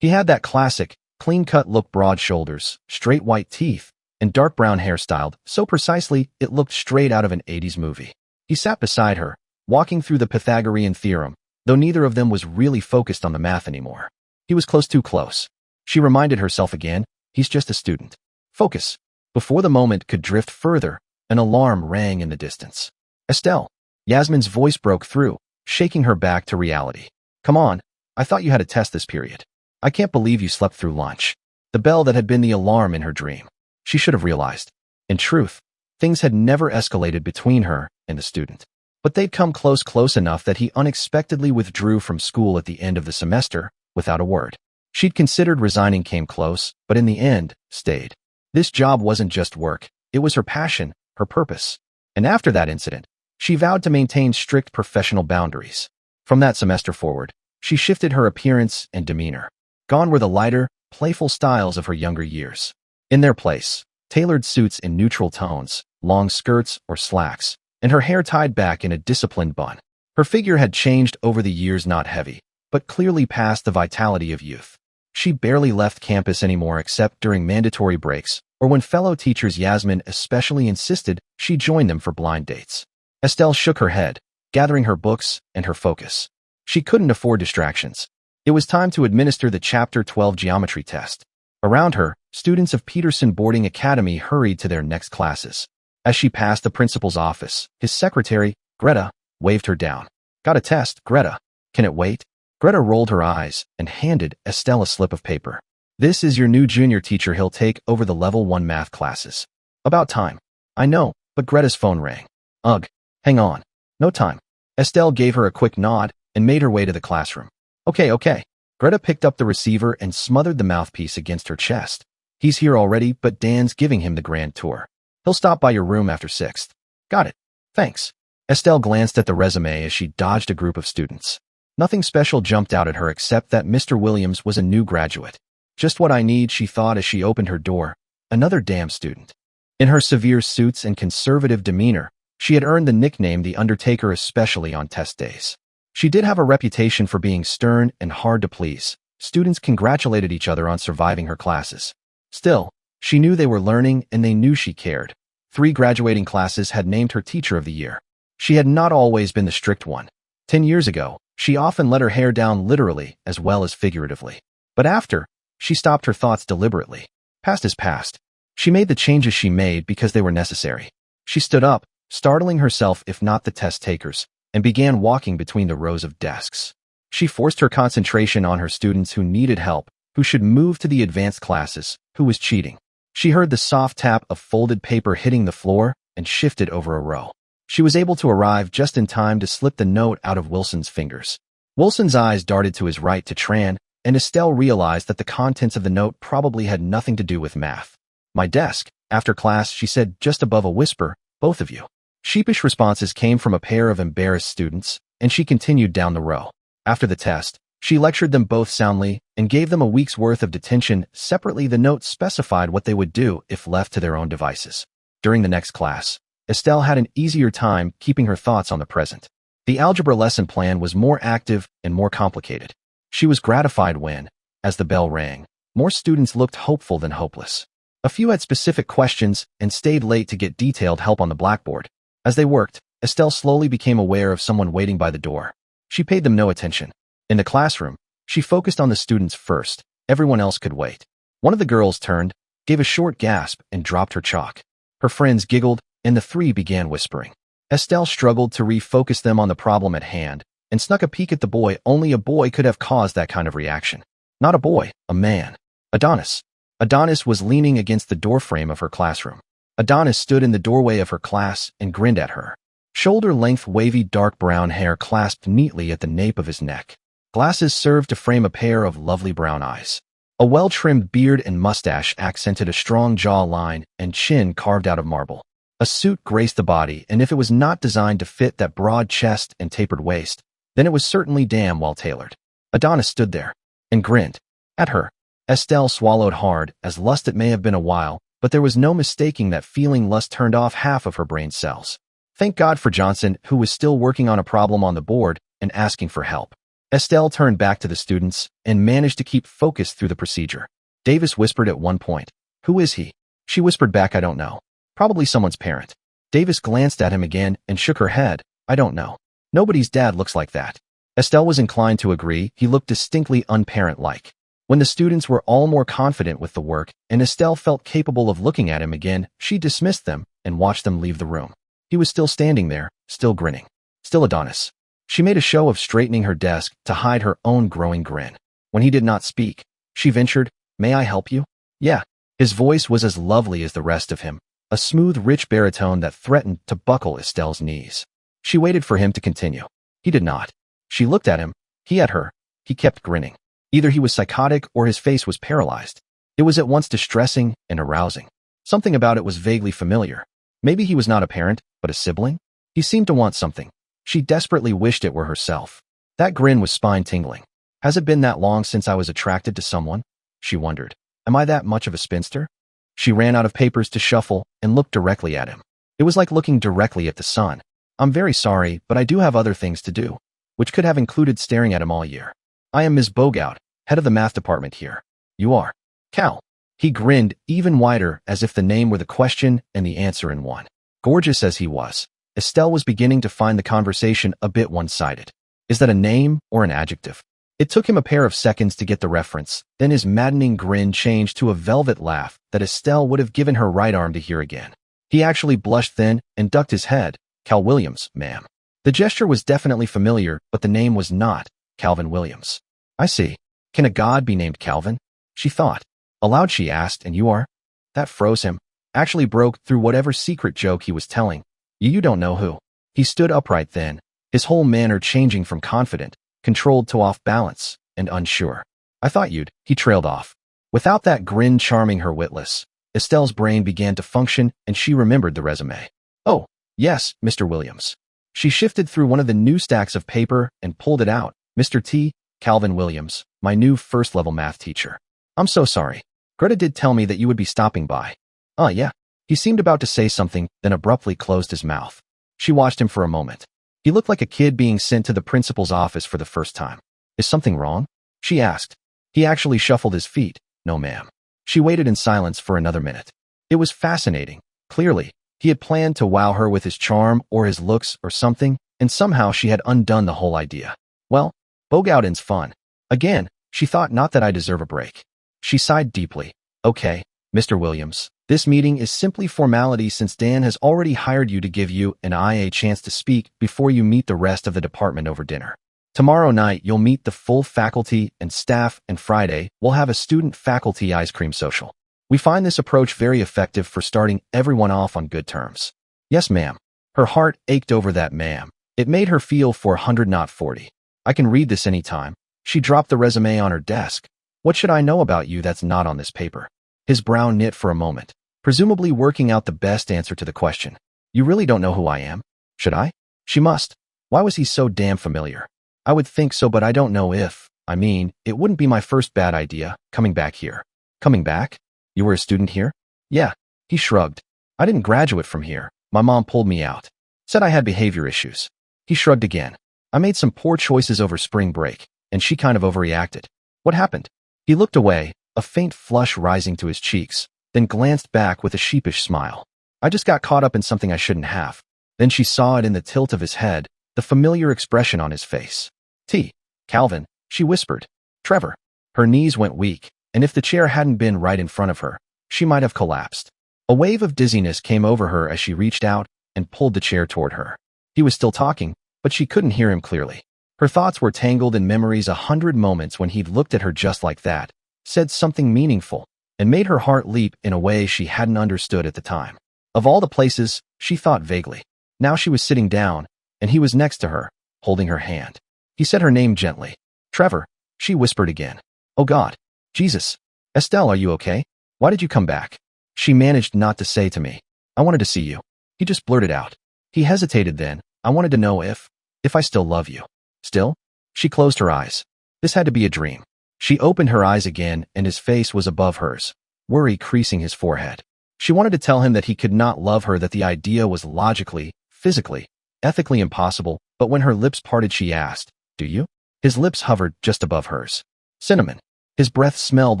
He had that classic, clean-cut look, broad shoulders, straight white teeth, and dark brown hair styled so precisely it looked straight out of an 80s movie. He sat beside her, walking through the Pythagorean theorem, though neither of them was really focused on the math anymore. He was close, too close. She reminded herself again, he's just a student. Focus. Before the moment could drift further, an alarm rang in the distance. Estelle. Yasmin's voice broke through, shaking her back to reality. Come on, I thought you had a test this period. I can't believe you slept through lunch. The bell that had been the alarm in her dream. She should have realized. In truth, things had never escalated between her and the student. But they'd come close enough that he unexpectedly withdrew from school at the end of the semester, without a word. She'd considered resigning, came close, but in the end, stayed. This job wasn't just work, it was her passion, her purpose. And after that incident, she vowed to maintain strict professional boundaries. From that semester forward, she shifted her appearance and demeanor. Gone were the lighter, playful styles of her younger years. In their place, tailored suits in neutral tones, long skirts or slacks, and her hair tied back in a disciplined bun. Her figure had changed over the years, not heavy, but clearly past the vitality of youth. She barely left campus anymore except during mandatory breaks, or when fellow teachers, Yasmin especially, insisted she join them for blind dates. Estelle shook her head, gathering her books and her focus. She couldn't afford distractions. It was time to administer the Chapter 12 geometry test. Around her, students of Peterson Boarding Academy hurried to their next classes. As she passed the principal's office, his secretary, Greta, waved her down. Got a test, Greta. Can it wait? Greta rolled her eyes and handed Estelle a slip of paper. This is your new junior teacher. He'll take over the level 1 math classes. About time. I know, but Greta's phone rang. Ugh. Hang on. No time. Estelle gave her a quick nod and made her way to the classroom. Okay. Greta picked up the receiver and smothered the mouthpiece against her chest. He's here already, but Dan's giving him the grand tour. He'll stop by your room after 6th. Got it. Thanks. Estelle glanced at the resume as she dodged a group of students. Nothing special jumped out at her except that Mr. Williams was a new graduate. Just what I need, she thought as she opened her door. Another damn student. In her severe suits and conservative demeanor, she had earned the nickname The Undertaker, especially on test days. She did have a reputation for being stern and hard to please. Students congratulated each other on surviving her classes. Still, she knew they were learning and they knew she cared. 3 graduating classes had named her Teacher of the Year. She had not always been the strict one. 10 years ago, she often let her hair down literally as well as figuratively. But after, she stopped her thoughts deliberately. Past is past. She made the changes she made because they were necessary. She stood up, startling herself if not the test takers, and began walking between the rows of desks. She forced her concentration on her students who needed help, who should move to the advanced classes, who was cheating. She heard the soft tap of folded paper hitting the floor and shifted over a row. She was able to arrive just in time to slip the note out of Wilson's fingers. Wilson's eyes darted to his right to Tran, and Estelle realized that the contents of the note probably had nothing to do with math. My desk. After class, she said just above a whisper, both of you. Sheepish responses came from a pair of embarrassed students, and she continued down the row. After the test, she lectured them both soundly and gave them a week's worth of detention. Separately, the note specified what they would do if left to their own devices. During the next class, Estelle had an easier time keeping her thoughts on the present. The algebra lesson plan was more active and more complicated. She was gratified when, as the bell rang, more students looked hopeful than hopeless. A few had specific questions and stayed late to get detailed help on the blackboard. As they worked, Estelle slowly became aware of someone waiting by the door. She paid them no attention. In the classroom, she focused on the students first. Everyone else could wait. One of the girls turned, gave a short gasp, and dropped her chalk. Her friends giggled, and the 3 began whispering. Estelle struggled to refocus them on the problem at hand, and snuck a peek at the boy. Only a boy could have caused that kind of reaction. Not a boy, a man. Adonis. Adonis was leaning against the doorframe of her classroom. Adonis stood in the doorway of her class and grinned at her. Shoulder-length wavy dark brown hair clasped neatly at the nape of his neck. Glasses served to frame a pair of lovely brown eyes. A well-trimmed beard and mustache accented a strong jawline and chin carved out of marble. A suit graced the body, and if it was not designed to fit that broad chest and tapered waist, then it was certainly damn well tailored. Adonis stood there and grinned at her. Estelle swallowed hard, as lust it may have been a while, but there was no mistaking that feeling. Lust turned off half of her brain cells. Thank God for Johnson, who was still working on a problem on the board and asking for help. Estelle turned back to the students and managed to keep focused through the procedure. Davis whispered at one point, "Who is he?" She whispered back, "I don't know. Probably someone's parent." Davis glanced at him again and shook her head. "I don't know. Nobody's dad looks like that." Estelle was inclined to agree. He looked distinctly unparent-like. When the students were all more confident with the work and Estelle felt capable of looking at him again, she dismissed them and watched them leave the room. He was still standing there, still grinning. Still Adonis. She made a show of straightening her desk to hide her own growing grin. When he did not speak, she ventured, "May I help you?" "Yeah." His voice was as lovely as the rest of him, a smooth, rich baritone that threatened to buckle Estelle's knees. She waited for him to continue. He did not. She looked at him, he at her. He kept grinning. Either he was psychotic or his face was paralyzed. It was at once distressing and arousing. Something about it was vaguely familiar. Maybe he was not a parent, but a sibling? He seemed to want something. She desperately wished it were herself. That grin was spine-tingling. Has it been that long since I was attracted to someone? She wondered. Am I that much of a spinster? She ran out of papers to shuffle and looked directly at him. It was like looking directly at the sun. "I'm very sorry, but I do have other things to do," which could have included staring at him all year. "I am Ms. Bogout, head of the math department here. You are?" "Cal." He grinned even wider as if the name were the question and the answer in one. Gorgeous as he was, Estelle was beginning to find the conversation a bit one-sided. Is that a name or an adjective? It took him a pair of seconds to get the reference, then his maddening grin changed to a velvet laugh that Estelle would have given her right arm to hear again. He actually blushed then and ducked his head. "Cal Williams, ma'am." The gesture was definitely familiar, but the name was not Calvin Williams. "I see. Can a god be named Calvin?" she thought. Aloud she asked, "And you are?" That froze him. Actually broke through whatever secret joke he was telling. You don't know who." He stood upright then, his whole manner changing from confident, controlled to off balance, and unsure. "I thought you'd," he trailed off. Without that grin charming her witless, Estelle's brain began to function and she remembered the resume. "Oh, yes, Mr. Williams." She shifted through one of the new stacks of paper and pulled it out. "Mr. T. Calvin Williams, my new first-level math teacher. I'm so sorry. Greta did tell me that you would be stopping by." Yeah." He seemed about to say something, then abruptly closed his mouth. She watched him for a moment. He looked like a kid being sent to the principal's office for the first time. "Is something wrong?" she asked. He actually shuffled his feet. "No, ma'am." She waited in silence for another minute. It was fascinating. Clearly, he had planned to wow her with his charm or his looks or something, and somehow she had undone the whole idea. Well, Bogoutin's fun. Again, she thought, not that I deserve a break. She sighed deeply. "Okay, Mr. Williams, this meeting is simply formality since Dan has already hired you to give you and I a chance to speak before you meet the rest of the department over dinner. Tomorrow night, you'll meet the full faculty and staff, and Friday, we'll have a student-faculty ice cream social. We find this approach very effective for starting everyone off on good terms." "Yes, ma'am." Her heart ached over that ma'am. It made her feel 400, not 40. "I can read this any time." She dropped the resume on her desk. "What should I know about you that's not on this paper?" His brow knit for a moment, presumably working out the best answer to the question. "You really don't know who I am?" "Should I?" She must. Why was he so damn familiar? "I would think so, but I don't know if, it wouldn't be my first bad idea, coming back here." "Coming back? You were a student here?" "Yeah." He shrugged. "I didn't graduate from here. My mom pulled me out. Said I had behavior issues." He shrugged again. "I made some poor choices over spring break, and she kind of overreacted." "What happened?" He looked away, a faint flush rising to his cheeks, then glanced back with a sheepish smile. "I just got caught up in something I shouldn't have." Then she saw it in the tilt of his head, the familiar expression on his face. "T. Calvin," she whispered. "Trevor." Her knees went weak, and if the chair hadn't been right in front of her, she might have collapsed. A wave of dizziness came over her as she reached out and pulled the chair toward her. He was still talking, but she couldn't hear him clearly. Her thoughts were tangled in memories 100 moments when he'd looked at her just like that, said something meaningful, and made her heart leap in a way she hadn't understood at the time. Of all the places, she thought vaguely. Now she was sitting down, and he was next to her, holding her hand. He said her name gently. "Trevor," she whispered again. "Oh God. Jesus. Estelle, are you okay? Why did you come back?" She managed not to say to me. "I wanted to see you." He just blurted out. He hesitated then. "I wanted to know if I still love you." "Still?" She closed her eyes. This had to be a dream. She opened her eyes again, and his face was above hers, worry creasing his forehead. She wanted to tell him that he could not love her, that the idea was logically, physically, ethically impossible, but when her lips parted she asked, "Do you?" His lips hovered just above hers. Cinnamon. His breath smelled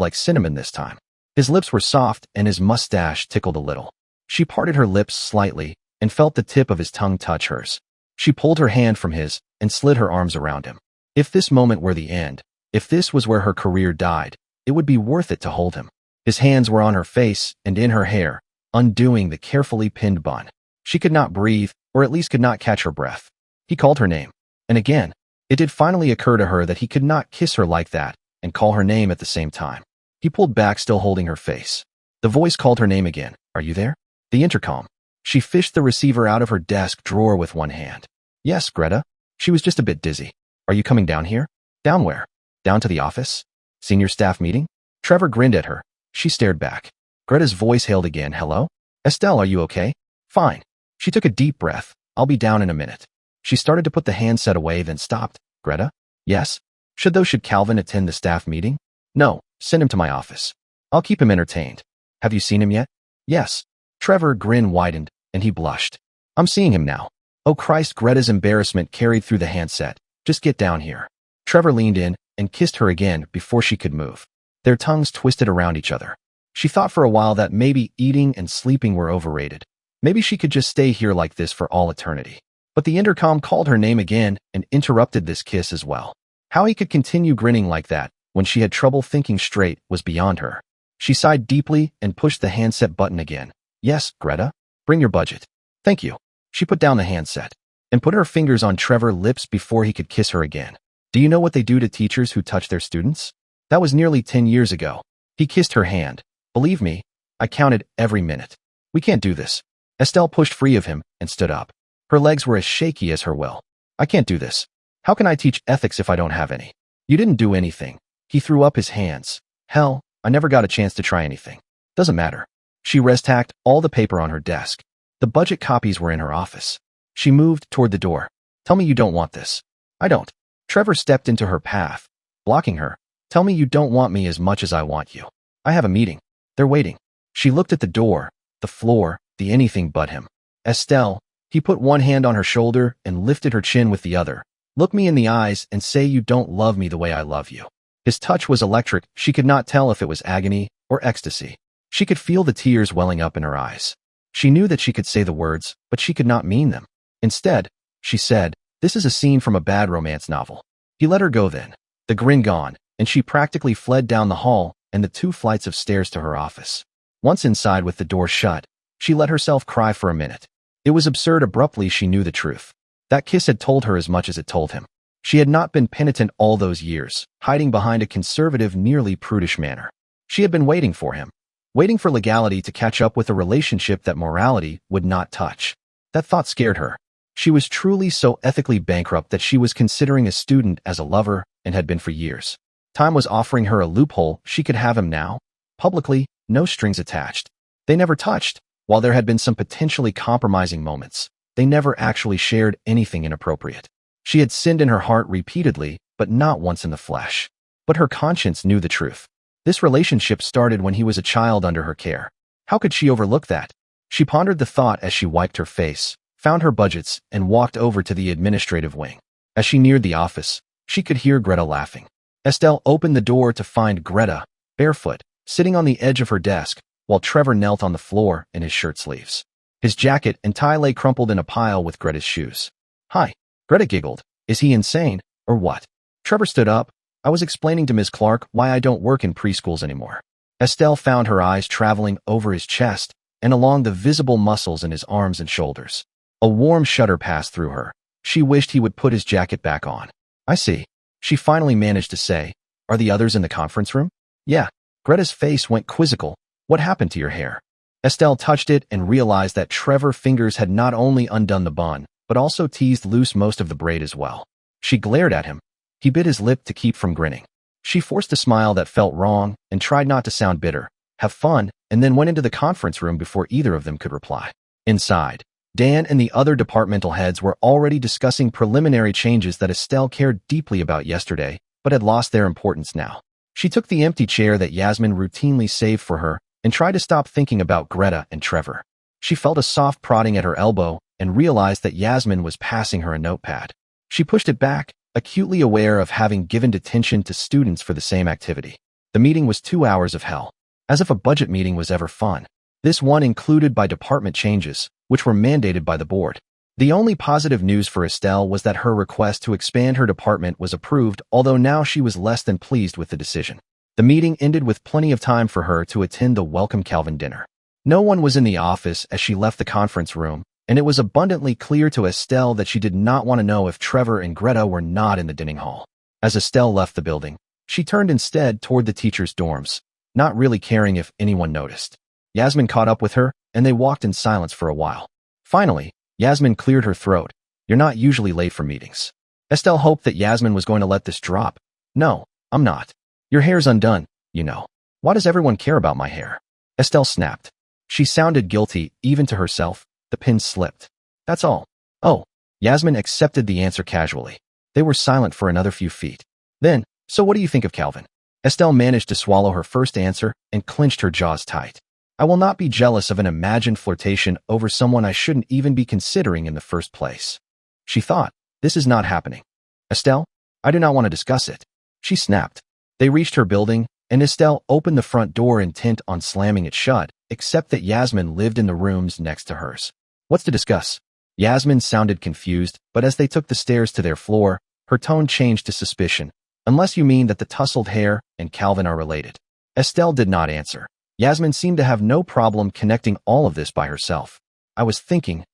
like cinnamon this time. His lips were soft and his mustache tickled a little. She parted her lips slightly and felt the tip of his tongue touch hers. She pulled her hand from his and slid her arms around him. If this moment were the end, if this was where her career died, it would be worth it to hold him. His hands were on her face and in her hair, undoing the carefully pinned bun. She could not breathe, or at least could not catch her breath. He called her name. And again, it did finally occur to her that he could not kiss her like that and call her name at the same time. He pulled back, still holding her face. The voice called her name again. Are you there? The intercom. She fished the receiver out of her desk drawer with one hand. Yes, Greta. She was just a bit dizzy. Are you coming down here? Down where? Down to the office? Senior staff meeting? Trevor grinned at her. She stared back. Greta's voice hailed again. Hello? Estelle, are you okay? Fine. She took a deep breath. I'll be down in a minute. She started to put the handset away, then stopped. Greta? Yes? Should Calvin attend the staff meeting? No, send him to my office. I'll keep him entertained. Have you seen him yet? Yes. Trevor's grin widened, and he blushed. I'm seeing him now. Oh Christ, Greta's embarrassment carried through the handset. Just get down here. Trevor leaned in and kissed her again before she could move. Their tongues twisted around each other. She thought for a while that maybe eating and sleeping were overrated. Maybe she could just stay here like this for all eternity. But the intercom called her name again and interrupted this kiss as well. How he could continue grinning like that when she had trouble thinking straight was beyond her. She sighed deeply and pushed the handset button again. Yes, Greta? Bring your budget. Thank you. She put down the handset and put her fingers on Trevor's lips before he could kiss her again. Do you know what they do to teachers who touch their students? That was nearly 10 years ago. He kissed her hand. Believe me, I counted every minute. We can't do this. Estelle pushed free of him and stood up. Her legs were as shaky as her will. I can't do this. How can I teach ethics if I don't have any? You didn't do anything. He threw up his hands. Hell, I never got a chance to try anything. Doesn't matter. She restacked all the paper on her desk. The budget copies were in her office. She moved toward the door. Tell me you don't want this. I don't. Trevor stepped into her path, blocking her. Tell me you don't want me as much as I want you. I have a meeting. They're waiting. She looked at the door, the floor, the anything but him. Estelle. He put one hand on her shoulder and lifted her chin with the other. Look me in the eyes and say you don't love me the way I love you. His touch was electric. She could not tell if it was agony or ecstasy. She could feel the tears welling up in her eyes. She knew that she could say the words, but she could not mean them. Instead, she said, this is a scene from a bad romance novel. He let her go then, the grin gone, and she practically fled down the hall and the 2 flights of stairs to her office. Once inside with the door shut, she let herself cry for a minute. It was absurd. Abruptly, she knew the truth. That kiss had told her as much as it told him. She had not been penitent all those years, hiding behind a conservative, nearly prudish manner. She had been waiting for him, waiting for legality to catch up with a relationship that morality would not touch. That thought scared her. She was truly so ethically bankrupt that she was considering a student as a lover and had been for years. Time was offering her a loophole. She could have him now, publicly, no strings attached. They never touched. While there had been some potentially compromising moments, they never actually shared anything inappropriate. She had sinned in her heart repeatedly, but not once in the flesh. But her conscience knew the truth. This relationship started when he was a child under her care. How could she overlook that? She pondered the thought as she wiped her face, found her budgets, and walked over to the administrative wing. As she neared the office, she could hear Greta laughing. Estelle opened the door to find Greta, barefoot, sitting on the edge of her desk, while Trevor knelt on the floor in his shirt sleeves. His jacket and tie lay crumpled in a pile with Greta's shoes. Hi. Greta giggled. Is he insane, or what? Trevor stood up. I was explaining to Ms. Clark why I don't work in preschools anymore. Estelle found her eyes traveling over his chest and along the visible muscles in his arms and shoulders. A warm shudder passed through her. She wished he would put his jacket back on. I see. She finally managed to say, are the others in the conference room? Yeah. Greta's face went quizzical. What happened to your hair? Estelle touched it and realized that Trevor's fingers had not only undone the bun, but also teased loose most of the braid as well. She glared at him. He bit his lip to keep from grinning. She forced a smile that felt wrong and tried not to sound bitter. Have fun, and then went into the conference room before either of them could reply. Inside, Dan and the other departmental heads were already discussing preliminary changes that Estelle cared deeply about yesterday, but had lost their importance now. She took the empty chair that Yasmin routinely saved for her and tried to stop thinking about Greta and Trevor. She felt a soft prodding at her elbow and realized that Yasmin was passing her a notepad. She pushed it back, acutely aware of having given detention to students for the same activity. The meeting was 2 hours of hell. As if a budget meeting was ever fun. This one included by department changes, which were mandated by the board. The only positive news for Estelle was that her request to expand her department was approved, although now she was less than pleased with the decision. The meeting ended with plenty of time for her to attend the welcome Calvin dinner. No one was in the office as she left the conference room, and it was abundantly clear to Estelle that she did not want to know if Trevor and Greta were not in the dining hall. As Estelle left the building, she turned instead toward the teachers' dorms, not really caring if anyone noticed. Yasmin caught up with her, and they walked in silence for a while. Finally, Yasmin cleared her throat. "You're not usually late for meetings." Estelle hoped that Yasmin was going to let this drop. "No, I'm not. Your hair's undone, you know. Why does everyone care about my hair?" Estelle snapped. She sounded guilty, even to herself. The pin slipped. "That's all." "Oh." Yasmin accepted the answer casually. They were silent for another few feet. Then, "So what do you think of Calvin?" Estelle managed to swallow her first answer and clenched her jaws tight. "I will not be jealous of an imagined flirtation over someone I shouldn't even be considering in the first place." She thought, "This is not happening." "Estelle, I do not want to discuss it." She snapped. They reached her building, and Estelle opened the front door intent on slamming it shut, except that Yasmin lived in the rooms next to hers. "What's to discuss?" Yasmin sounded confused, but as they took the stairs to their floor, her tone changed to suspicion. "Unless you mean that the tousled hair and Calvin are related." Estelle did not answer. Yasmin seemed to have no problem connecting all of this by herself. "I was thinking,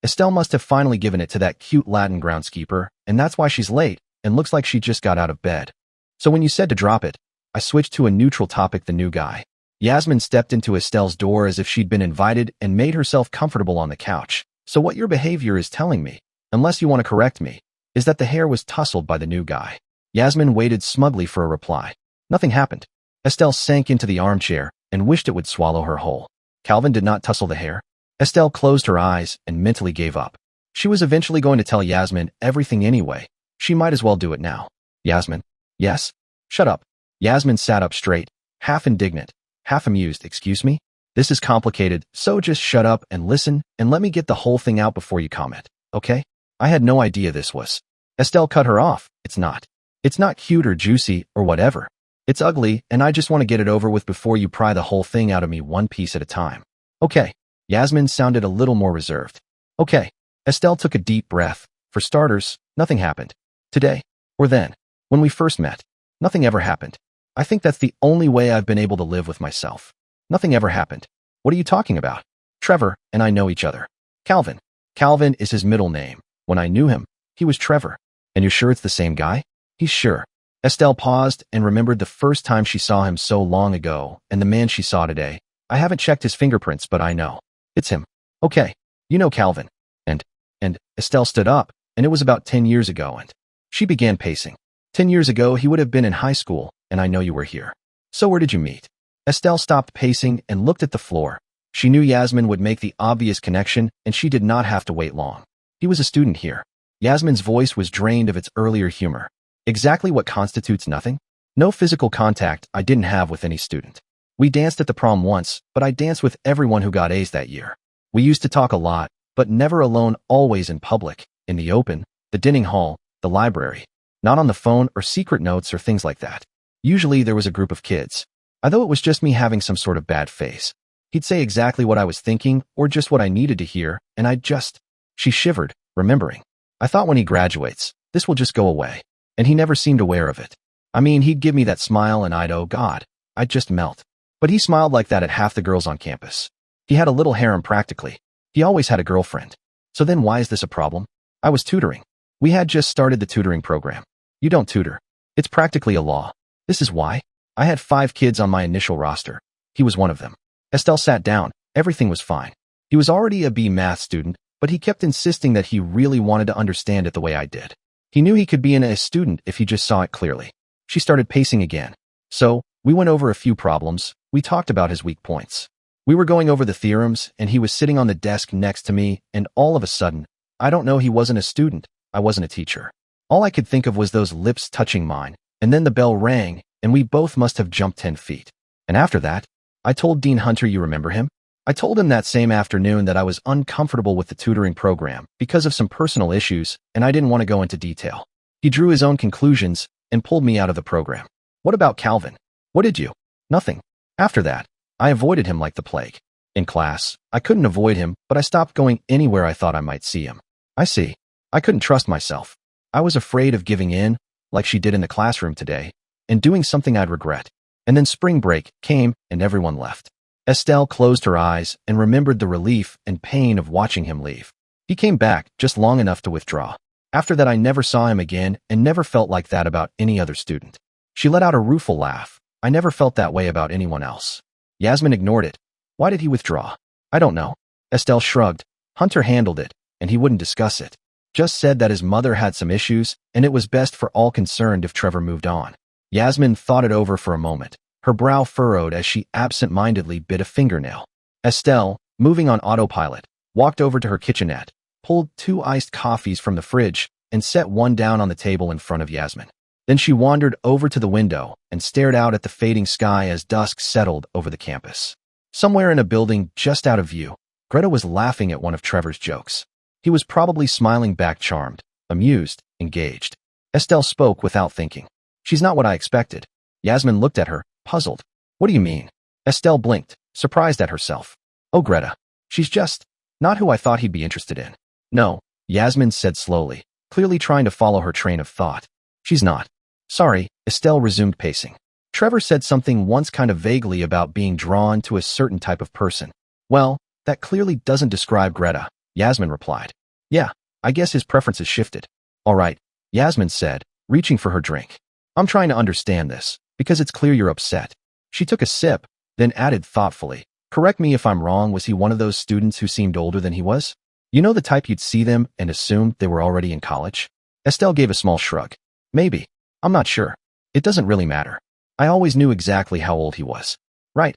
Estelle must have finally given it to that cute Latin groundskeeper, and that's why she's late, and looks like she just got out of bed. So when you said to drop it, I switched to a neutral topic, the new guy." Yasmin stepped into Estelle's door as if she'd been invited and made herself comfortable on the couch. "So what your behavior is telling me, unless you want to correct me, is that the hair was tousled by the new guy." Yasmin waited smugly for a reply. Nothing happened. Estelle sank into the armchair and wished it would swallow her whole. Calvin did not tussle the hair. Estelle closed her eyes and mentally gave up. She was eventually going to tell Yasmin everything anyway. She might as well do it now. "Yasmin." "Yes?" "Shut up." Yasmin sat up straight, half indignant, half amused. "Excuse me? This is complicated, so just shut up and listen and let me get the whole thing out before you comment, okay? I had no idea this was." Estelle cut her off. It's not. It's not cute or juicy or whatever. It's ugly, and I just want to get it over with before you pry the whole thing out of me one piece at a time." "Okay." Yasmin sounded a little more reserved. "Okay." Estelle took a deep breath. "For starters, nothing happened. Today. Or then. When we first met. Nothing ever happened. I think that's the only way I've been able to live with myself. Nothing ever happened." "What are you talking about?" "Trevor and I know each other." "Calvin." "Calvin is his middle name. When I knew him, he was Trevor." "And you're sure it's the same guy?" "He's sure." Estelle paused and remembered the first time she saw him so long ago and the man she saw today. "I haven't checked his fingerprints, but I know. It's him." "Okay. You know Calvin." And Estelle stood up, and it was about 10 years ago, and she began pacing. 10 years ago, he would have been in high school, and I know you were here. So where did you meet?" Estelle stopped pacing and looked at the floor. She knew Yasmin would make the obvious connection, and she did not have to wait long. "He was a student here." Yasmin's voice was drained of its earlier humor. "Exactly what constitutes nothing? No physical contact I didn't have with any student. We danced at the prom once, but I danced with everyone who got A's that year. We used to talk a lot, but never alone, always in public, in the open, the dining hall, the library. Not on the phone or secret notes or things like that. Usually there was a group of kids. Although it was just me having some sort of bad face. He'd say exactly what I was thinking or just what I needed to hear, and I'd just..." She shivered, remembering. "I thought when he graduates, this will just go away. And he never seemed aware of it. I mean, he'd give me that smile and oh God, I'd just melt. But he smiled like that at half the girls on campus. He had a little harem practically. He always had a girlfriend. So then why is this a problem? I was tutoring. We had just started the tutoring program. You don't tutor. It's practically a law. This is why. I had 5 kids on my initial roster. He was one of them." Estelle sat down. Everything was fine. He was already a B math student, but he kept insisting that he really wanted to understand it the way I did. He knew he could be a student if he just saw it clearly. She started pacing again. "So, we went over a few problems. We talked about his weak points. We were going over the theorems, and he was sitting on the desk next to me, and all of a sudden, I don't know, he wasn't a student. I wasn't a teacher. All I could think of was those lips touching mine, and then the bell rang, and we both must have jumped 10 feet. And after that, I told Dean Hunter, you remember him? I told him that same afternoon that I was uncomfortable with the tutoring program because of some personal issues, and I didn't want to go into detail. He drew his own conclusions and pulled me out of the program. What about Calvin? What did you? Nothing. After that, I avoided him like the plague. In class, I couldn't avoid him, but I stopped going anywhere I thought I might see him. I see. I couldn't trust myself. I was afraid of giving in, like she did in the classroom today, and doing something I'd regret. And then spring break came and everyone left. Estelle closed her eyes and remembered the relief and pain of watching him leave. He came back just long enough to withdraw. After that, I never saw him again and never felt like that about any other student. She let out a rueful laugh. I never felt that way about anyone else. Yasmin ignored it. Why did he withdraw? I don't know. Estelle shrugged. Hunter handled it, and he wouldn't discuss it. Just said that his mother had some issues, and it was best for all concerned if Trevor moved on. Yasmin thought it over for a moment. Her brow furrowed as she absent-mindedly bit a fingernail. Estelle, moving on autopilot, walked over to her kitchenette, pulled 2 iced coffees from the fridge, and set one down on the table in front of Yasmin. Then she wandered over to the window and stared out at the fading sky as dusk settled over the campus. Somewhere in a building just out of view, Greta was laughing at one of Trevor's jokes. He was probably smiling back, charmed, amused, engaged. Estelle spoke without thinking. She's not what I expected. Yasmin looked at her, puzzled. What do you mean? Estelle blinked, surprised at herself. Oh, Greta. She's just not who I thought he'd be interested in. No, Yasmin said slowly, clearly trying to follow her train of thought. She's not. Sorry, Estelle resumed pacing. Trevor said something once kind of vaguely about being drawn to a certain type of person. Well, that clearly doesn't describe Greta, Yasmin replied. Yeah, I guess his preferences shifted. All right, Yasmin said, reaching for her drink. I'm trying to understand this, because it's clear you're upset. She took a sip, then added thoughtfully. Correct me if I'm wrong, was he one of those students who seemed older than he was? You know, the type you'd see them and assume they were already in college? Estelle gave a small shrug. Maybe. I'm not sure. It doesn't really matter. I always knew exactly how old he was. Right,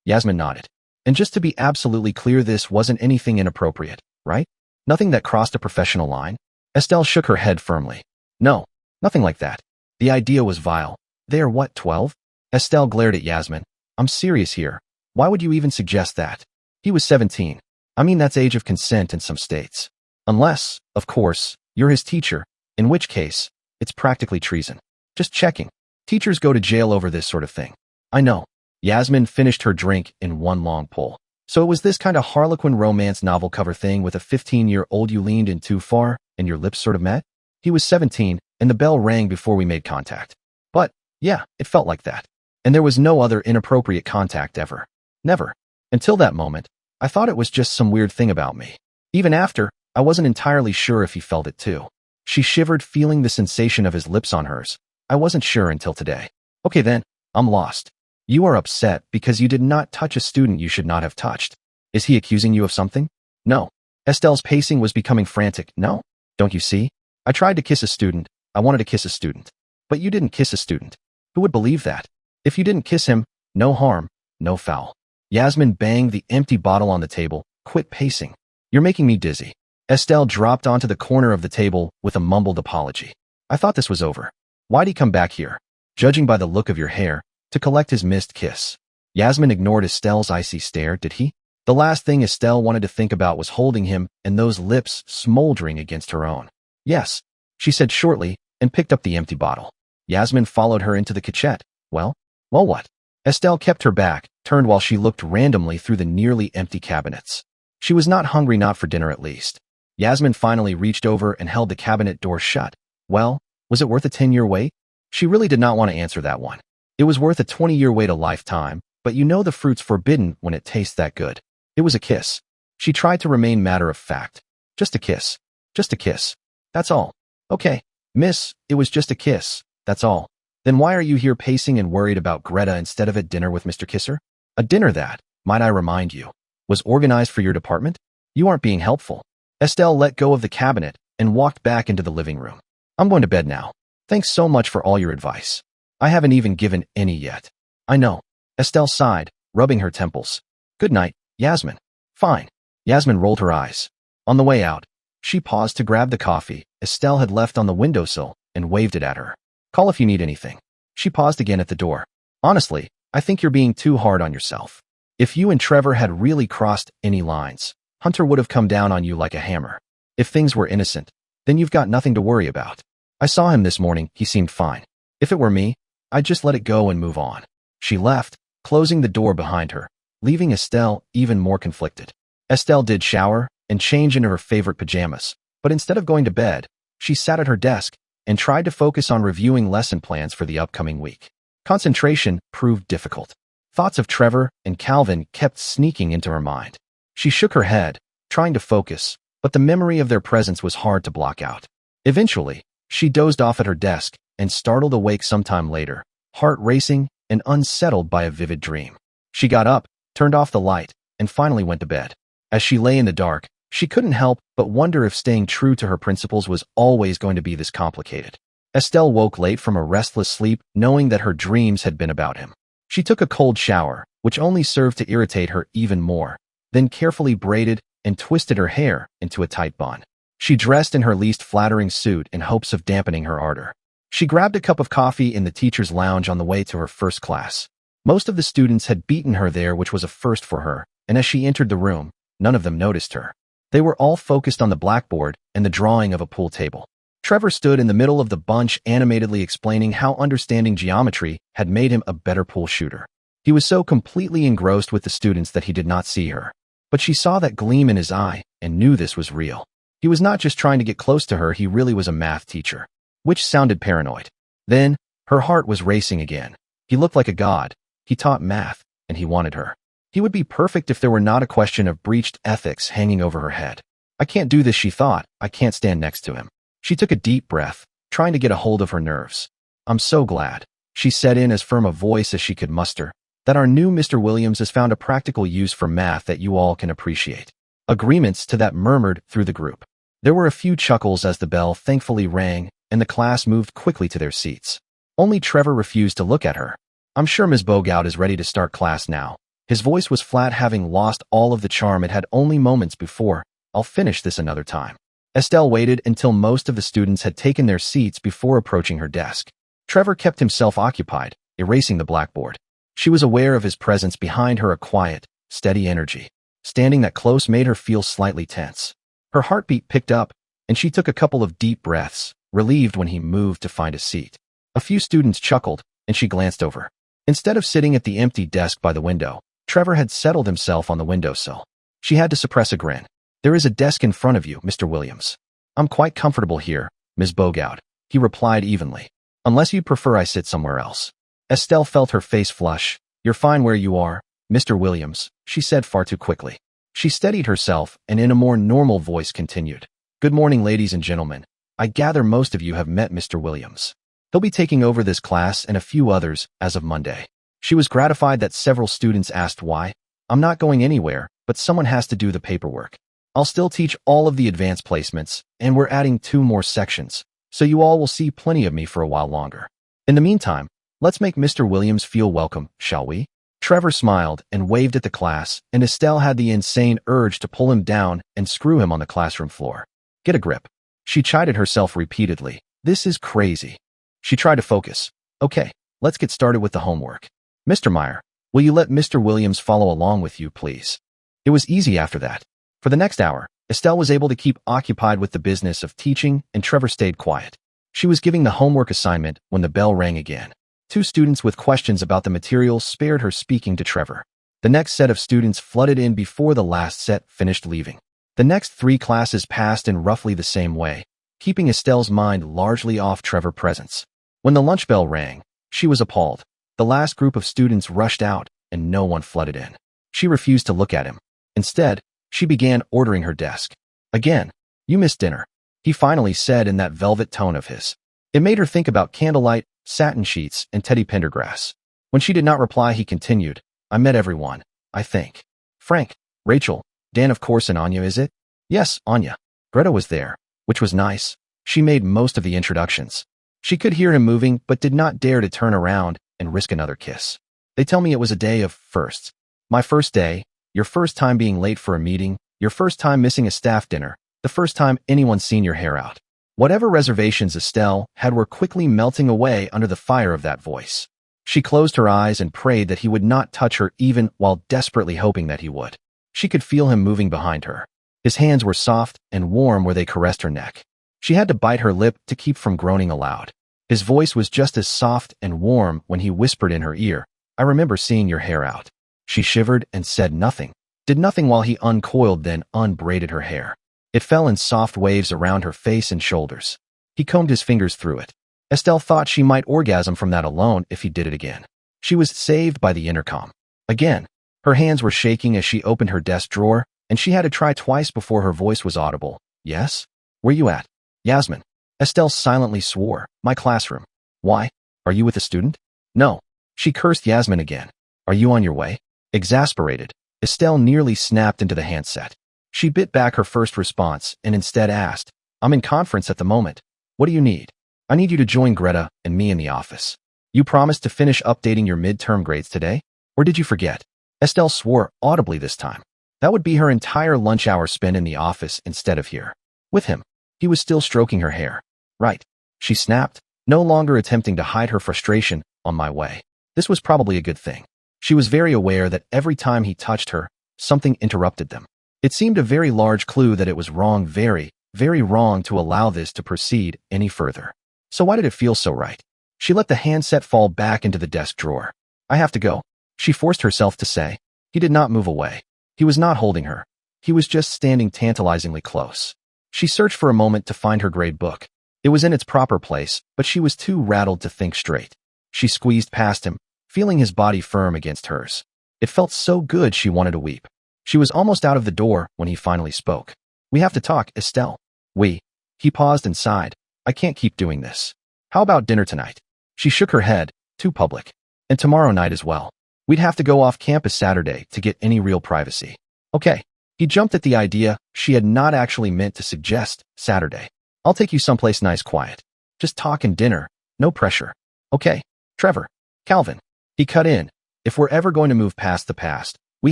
Yasmin nodded. And just to be absolutely clear, this wasn't anything inappropriate, right? Nothing that crossed a professional line? Estelle shook her head firmly. No, nothing like that. The idea was vile. They're what, 12? Estelle glared at Yasmin. I'm serious here. Why would you even suggest that? He was 17. I mean, that's age of consent in some states. Unless, of course, you're his teacher, in which case, it's practically treason. Just checking. Teachers go to jail over this sort of thing. I know. Yasmin finished her drink in one long pull. So it was this kind of Harlequin romance novel cover thing with a 15-year-old you leaned in too far and your lips sort of met? He was 17, and the bell rang before we made contact. But, yeah, it felt like that. And there was no other inappropriate contact ever. Never. Until that moment, I thought it was just some weird thing about me. Even after, I wasn't entirely sure if he felt it too. She shivered, feeling the sensation of his lips on hers. I wasn't sure until today. Okay then, I'm lost. You are upset because you did not touch a student you should not have touched. Is he accusing you of something? No. Estelle's pacing was becoming frantic. No? Don't you see? I tried to kiss a student. I wanted to kiss a student. But you didn't kiss a student. Who would believe that? If you didn't kiss him, no harm, no foul. Yasmin banged the empty bottle on the table. Quit pacing. You're making me dizzy. Estelle dropped onto the corner of the table with a mumbled apology. I thought this was over. Why'd he come back here? Judging by the look of your hair, to collect his missed kiss. Yasmin ignored Estelle's icy stare, did he? The last thing Estelle wanted to think about was holding him and those lips smoldering against her own. Yes, she said shortly and picked up the empty bottle. Yasmin followed her into the kitchenette. Well what? Estelle kept her back, turned while she looked randomly through the nearly empty cabinets. She was not hungry, not for dinner at least. Yasmin finally reached over and held the cabinet door shut. Well, was it worth a 10-year wait? She really did not want to answer that one. It was worth a 20-year wait, a lifetime, but you know the fruit's forbidden when it tastes that good. It was a kiss. She tried to remain matter of fact. Just a kiss. Just a kiss. That's all. Okay, miss, it was just a kiss. That's all. Then why are you here pacing and worried about Greta instead of at dinner with Mr. Kisser? A dinner that, might I remind you, was organized for your department? You aren't being helpful. Estelle let go of the cabinet and walked back into the living room. I'm going to bed now. Thanks so much for all your advice. I haven't even given any yet. I know. Estelle sighed, rubbing her temples. Good night, Yasmin. Fine. Yasmin rolled her eyes. On the way out, she paused to grab the coffee Estelle had left on the windowsill and waved it at her. Call if you need anything. She paused again at the door. Honestly, I think you're being too hard on yourself. If you and Trevor had really crossed any lines, Hunter would have come down on you like a hammer. If things were innocent, then you've got nothing to worry about. I saw him this morning. He seemed fine. If it were me, I'd just let it go and move on. She left, closing the door behind her, leaving Estelle even more conflicted. Estelle did shower and change into her favorite pajamas, but instead of going to bed, she sat at her desk and tried to focus on reviewing lesson plans for the upcoming week. Concentration proved difficult. Thoughts of Trevor and Calvin kept sneaking into her mind. She shook her head, trying to focus, but the memory of their presence was hard to block out. Eventually, she dozed off at her desk and startled awake sometime later, heart racing and unsettled by a vivid dream. She got up, turned off the light, and finally went to bed. As she lay in the dark, she couldn't help but wonder if staying true to her principles was always going to be this complicated. Estelle woke late from a restless sleep, knowing that her dreams had been about him. She took a cold shower, which only served to irritate her even more, then carefully braided and twisted her hair into a tight bun. She dressed in her least flattering suit in hopes of dampening her ardor. She grabbed a cup of coffee in the teacher's lounge on the way to her first class. Most of the students had beaten her there, which was a first for her, and as she entered the room, none of them noticed her. They were all focused on the blackboard and the drawing of a pool table. Trevor stood in the middle of the bunch, animatedly explaining how understanding geometry had made him a better pool shooter. He was so completely engrossed with the students that he did not see her. But she saw that gleam in his eye and knew this was real. He was not just trying to get close to her, he really was a math teacher, which sounded paranoid. Then, her heart was racing again. He looked like a god. He taught math, and he wanted her. He would be perfect if there were not a question of breached ethics hanging over her head. I can't do this, she thought. I can't stand next to him. She took a deep breath, trying to get a hold of her nerves. I'm so glad, she said in as firm a voice as she could muster, that our new Mr. Williams has found a practical use for math that you all can appreciate. Agreements to that murmured through the group. There were a few chuckles as the bell thankfully rang, and the class moved quickly to their seats. Only Trevor refused to look at her. I'm sure Ms. Bogout is ready to start class now. His voice was flat, having lost all of the charm it had only moments before. I'll finish this another time. Estelle waited until most of the students had taken their seats before approaching her desk. Trevor kept himself occupied, erasing the blackboard. She was aware of his presence behind her, a quiet, steady energy. Standing that close made her feel slightly tense. Her heartbeat picked up, and she took a couple of deep breaths, relieved when he moved to find a seat. A few students chuckled, and she glanced over. Instead of sitting at the empty desk by the window, Trevor had settled himself on the windowsill. She had to suppress a grin. There is a desk in front of you, Mr. Williams. I'm quite comfortable here, Ms. Bogout, he replied evenly. Unless you prefer I sit somewhere else. Estelle felt her face flush. You're fine where you are, Mr. Williams, she said far too quickly. She steadied herself and in a more normal voice continued. Good morning, ladies and gentlemen. I gather most of you have met Mr. Williams. He'll be taking over this class and a few others as of Monday. She was gratified that several students asked why. I'm not going anywhere, but someone has to do the paperwork. I'll still teach all of the advanced placements, and we're adding 2 more sections, so you all will see plenty of me for a while longer. In the meantime, let's make Mr. Williams feel welcome, shall we? Trevor smiled and waved at the class, and Estelle had the insane urge to pull him down and screw him on the classroom floor. Get a grip. She chided herself repeatedly. This is crazy. She tried to focus. Okay, let's get started with the homework. Mr. Meyer, will you let Mr. Williams follow along with you, please? It was easy after that. For the next hour, Estelle was able to keep occupied with the business of teaching, and Trevor stayed quiet. She was giving the homework assignment when the bell rang again. 2 students with questions about the material spared her speaking to Trevor. The next set of students flooded in before the last set finished leaving. The next 3 classes passed in roughly the same way, keeping Estelle's mind largely off Trevor's presence. When the lunch bell rang, she was appalled. The last group of students rushed out, and no one flooded in. She refused to look at him. Instead, she began ordering her desk. Again, you missed dinner, he finally said in that velvet tone of his. It made her think about candlelight, satin sheets, and Teddy Pendergrass. When she did not reply, he continued, I met everyone, I think. Frank, Rachel, Dan of course, and Anya, is it? Yes, Anya. Greta was there, which was nice. She made most of the introductions. She could hear him moving, but did not dare to turn around and risk another kiss. They tell me it was a day of firsts. My first day, your first time being late for a meeting, your first time missing a staff dinner, the first time anyone's seen your hair out. Whatever reservations Estelle had were quickly melting away under the fire of that voice. She closed her eyes and prayed that he would not touch her, even while desperately hoping that he would. She could feel him moving behind her. His hands were soft and warm where they caressed her neck. She had to bite her lip to keep from groaning aloud. His voice was just as soft and warm when he whispered in her ear, "I remember seeing your hair out." She shivered and said nothing, did nothing while he uncoiled then unbraided her hair. It fell in soft waves around her face and shoulders. He combed his fingers through it. Estelle thought she might orgasm from that alone if he did it again. She was saved by the intercom. Again, her hands were shaking as she opened her desk drawer, and she had to try twice before her voice was audible. "Yes? Where you at?" "Yasmin." Estelle silently swore. "My classroom." "Why? Are you with a student?" "No." She cursed Yasmin again. "Are you on your way?" Exasperated, Estelle nearly snapped into the handset. She bit back her first response and instead asked, "I'm in conference at the moment. What do you need?" "I need you to join Greta and me in the office. You promised to finish updating your midterm grades today? Or did you forget?" Estelle swore audibly this time. That would be her entire lunch hour spent in the office instead of here. With him. He was still stroking her hair. "Right," she snapped, no longer attempting to hide her frustration. "On my way." This was probably a good thing. She was very aware that every time he touched her, something interrupted them. It seemed a very large clue that it was wrong, very, very wrong to allow this to proceed any further. So why did it feel so right? She let the handset fall back into the desk drawer. "I have to go," she forced herself to say. He did not move away. He was not holding her. He was just standing tantalizingly close. She searched for a moment to find her grade book. It was in its proper place, but she was too rattled to think straight. She squeezed past him, feeling his body firm against hers. It felt so good she wanted to weep. She was almost out of the door when he finally spoke. "We have to talk, Estelle." "We?" He paused and sighed. "I can't keep doing this. How about dinner tonight?" She shook her head. "Too public. And tomorrow night as well. We'd have to go off campus Saturday to get any real privacy." "Okay." He jumped at the idea she had not actually meant to suggest Saturday. "I'll take you someplace nice quiet. Just talk and dinner. No pressure." "Okay." "Trevor." "Calvin." He cut in. "If we're ever going to move past the past, we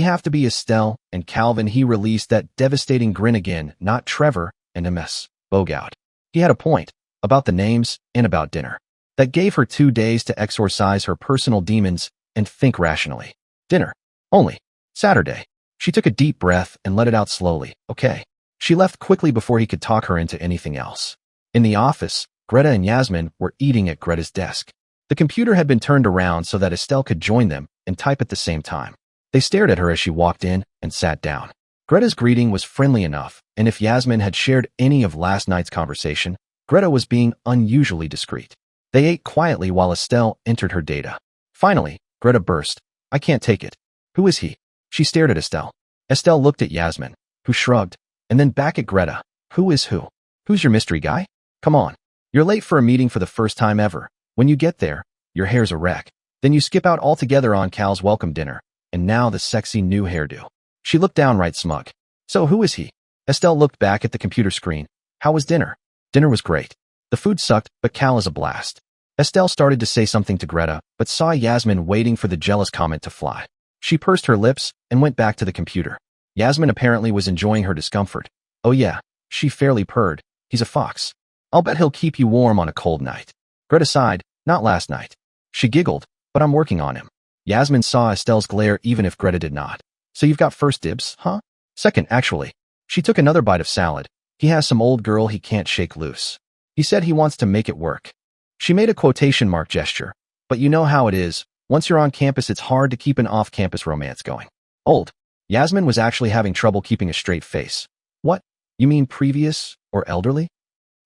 have to be Estelle and Calvin." He released that devastating grin again, not Trevor and MS. Bogout. He had a point, about the names and about dinner. That gave her 2 days to exorcise her personal demons and think rationally. Dinner. Only. Saturday. She took a deep breath and let it out slowly. Okay. She left quickly before he could talk her into anything else. In the office, Greta and Yasmin were eating at Greta's desk. The computer had been turned around so that Estelle could join them and type at the same time. They stared at her as she walked in and sat down. Greta's greeting was friendly enough, and if Yasmin had shared any of last night's conversation, Greta was being unusually discreet. They ate quietly while Estelle entered her data. Finally, Greta burst. "I can't take it." "Who is he?" She stared at Estelle. Estelle looked at Yasmin, who shrugged, and then back at Greta. "Who is who? Who's your mystery guy? Come on. You're late for a meeting for the first time ever. When you get there, your hair's a wreck. Then you skip out altogether on Cal's welcome dinner, and now the sexy new hairdo." She looked downright smug. "So who is he?" Estelle looked back at the computer screen. "How was dinner?" "Dinner was great. The food sucked, but Cal is a blast." Estelle started to say something to Greta, but saw Yasmin waiting for the jealous comment to fly. She pursed her lips and went back to the computer. Yasmin apparently was enjoying her discomfort. "Oh yeah," she fairly purred. "He's a fox. I'll bet he'll keep you warm on a cold night." Greta sighed. "Not last night." She giggled. "But I'm working on him." Yasmin saw Estelle's glare even if Greta did not. "So you've got first dibs, huh?" "Second, actually." She took another bite of salad. "He has some old girl he can't shake loose. He said he wants to make it work." She made a quotation mark gesture. "But you know how it is. Once you're on campus, it's hard to keep an off-campus romance going." "Old." Yasmin was actually having trouble keeping a straight face. "What? You mean previous or elderly?"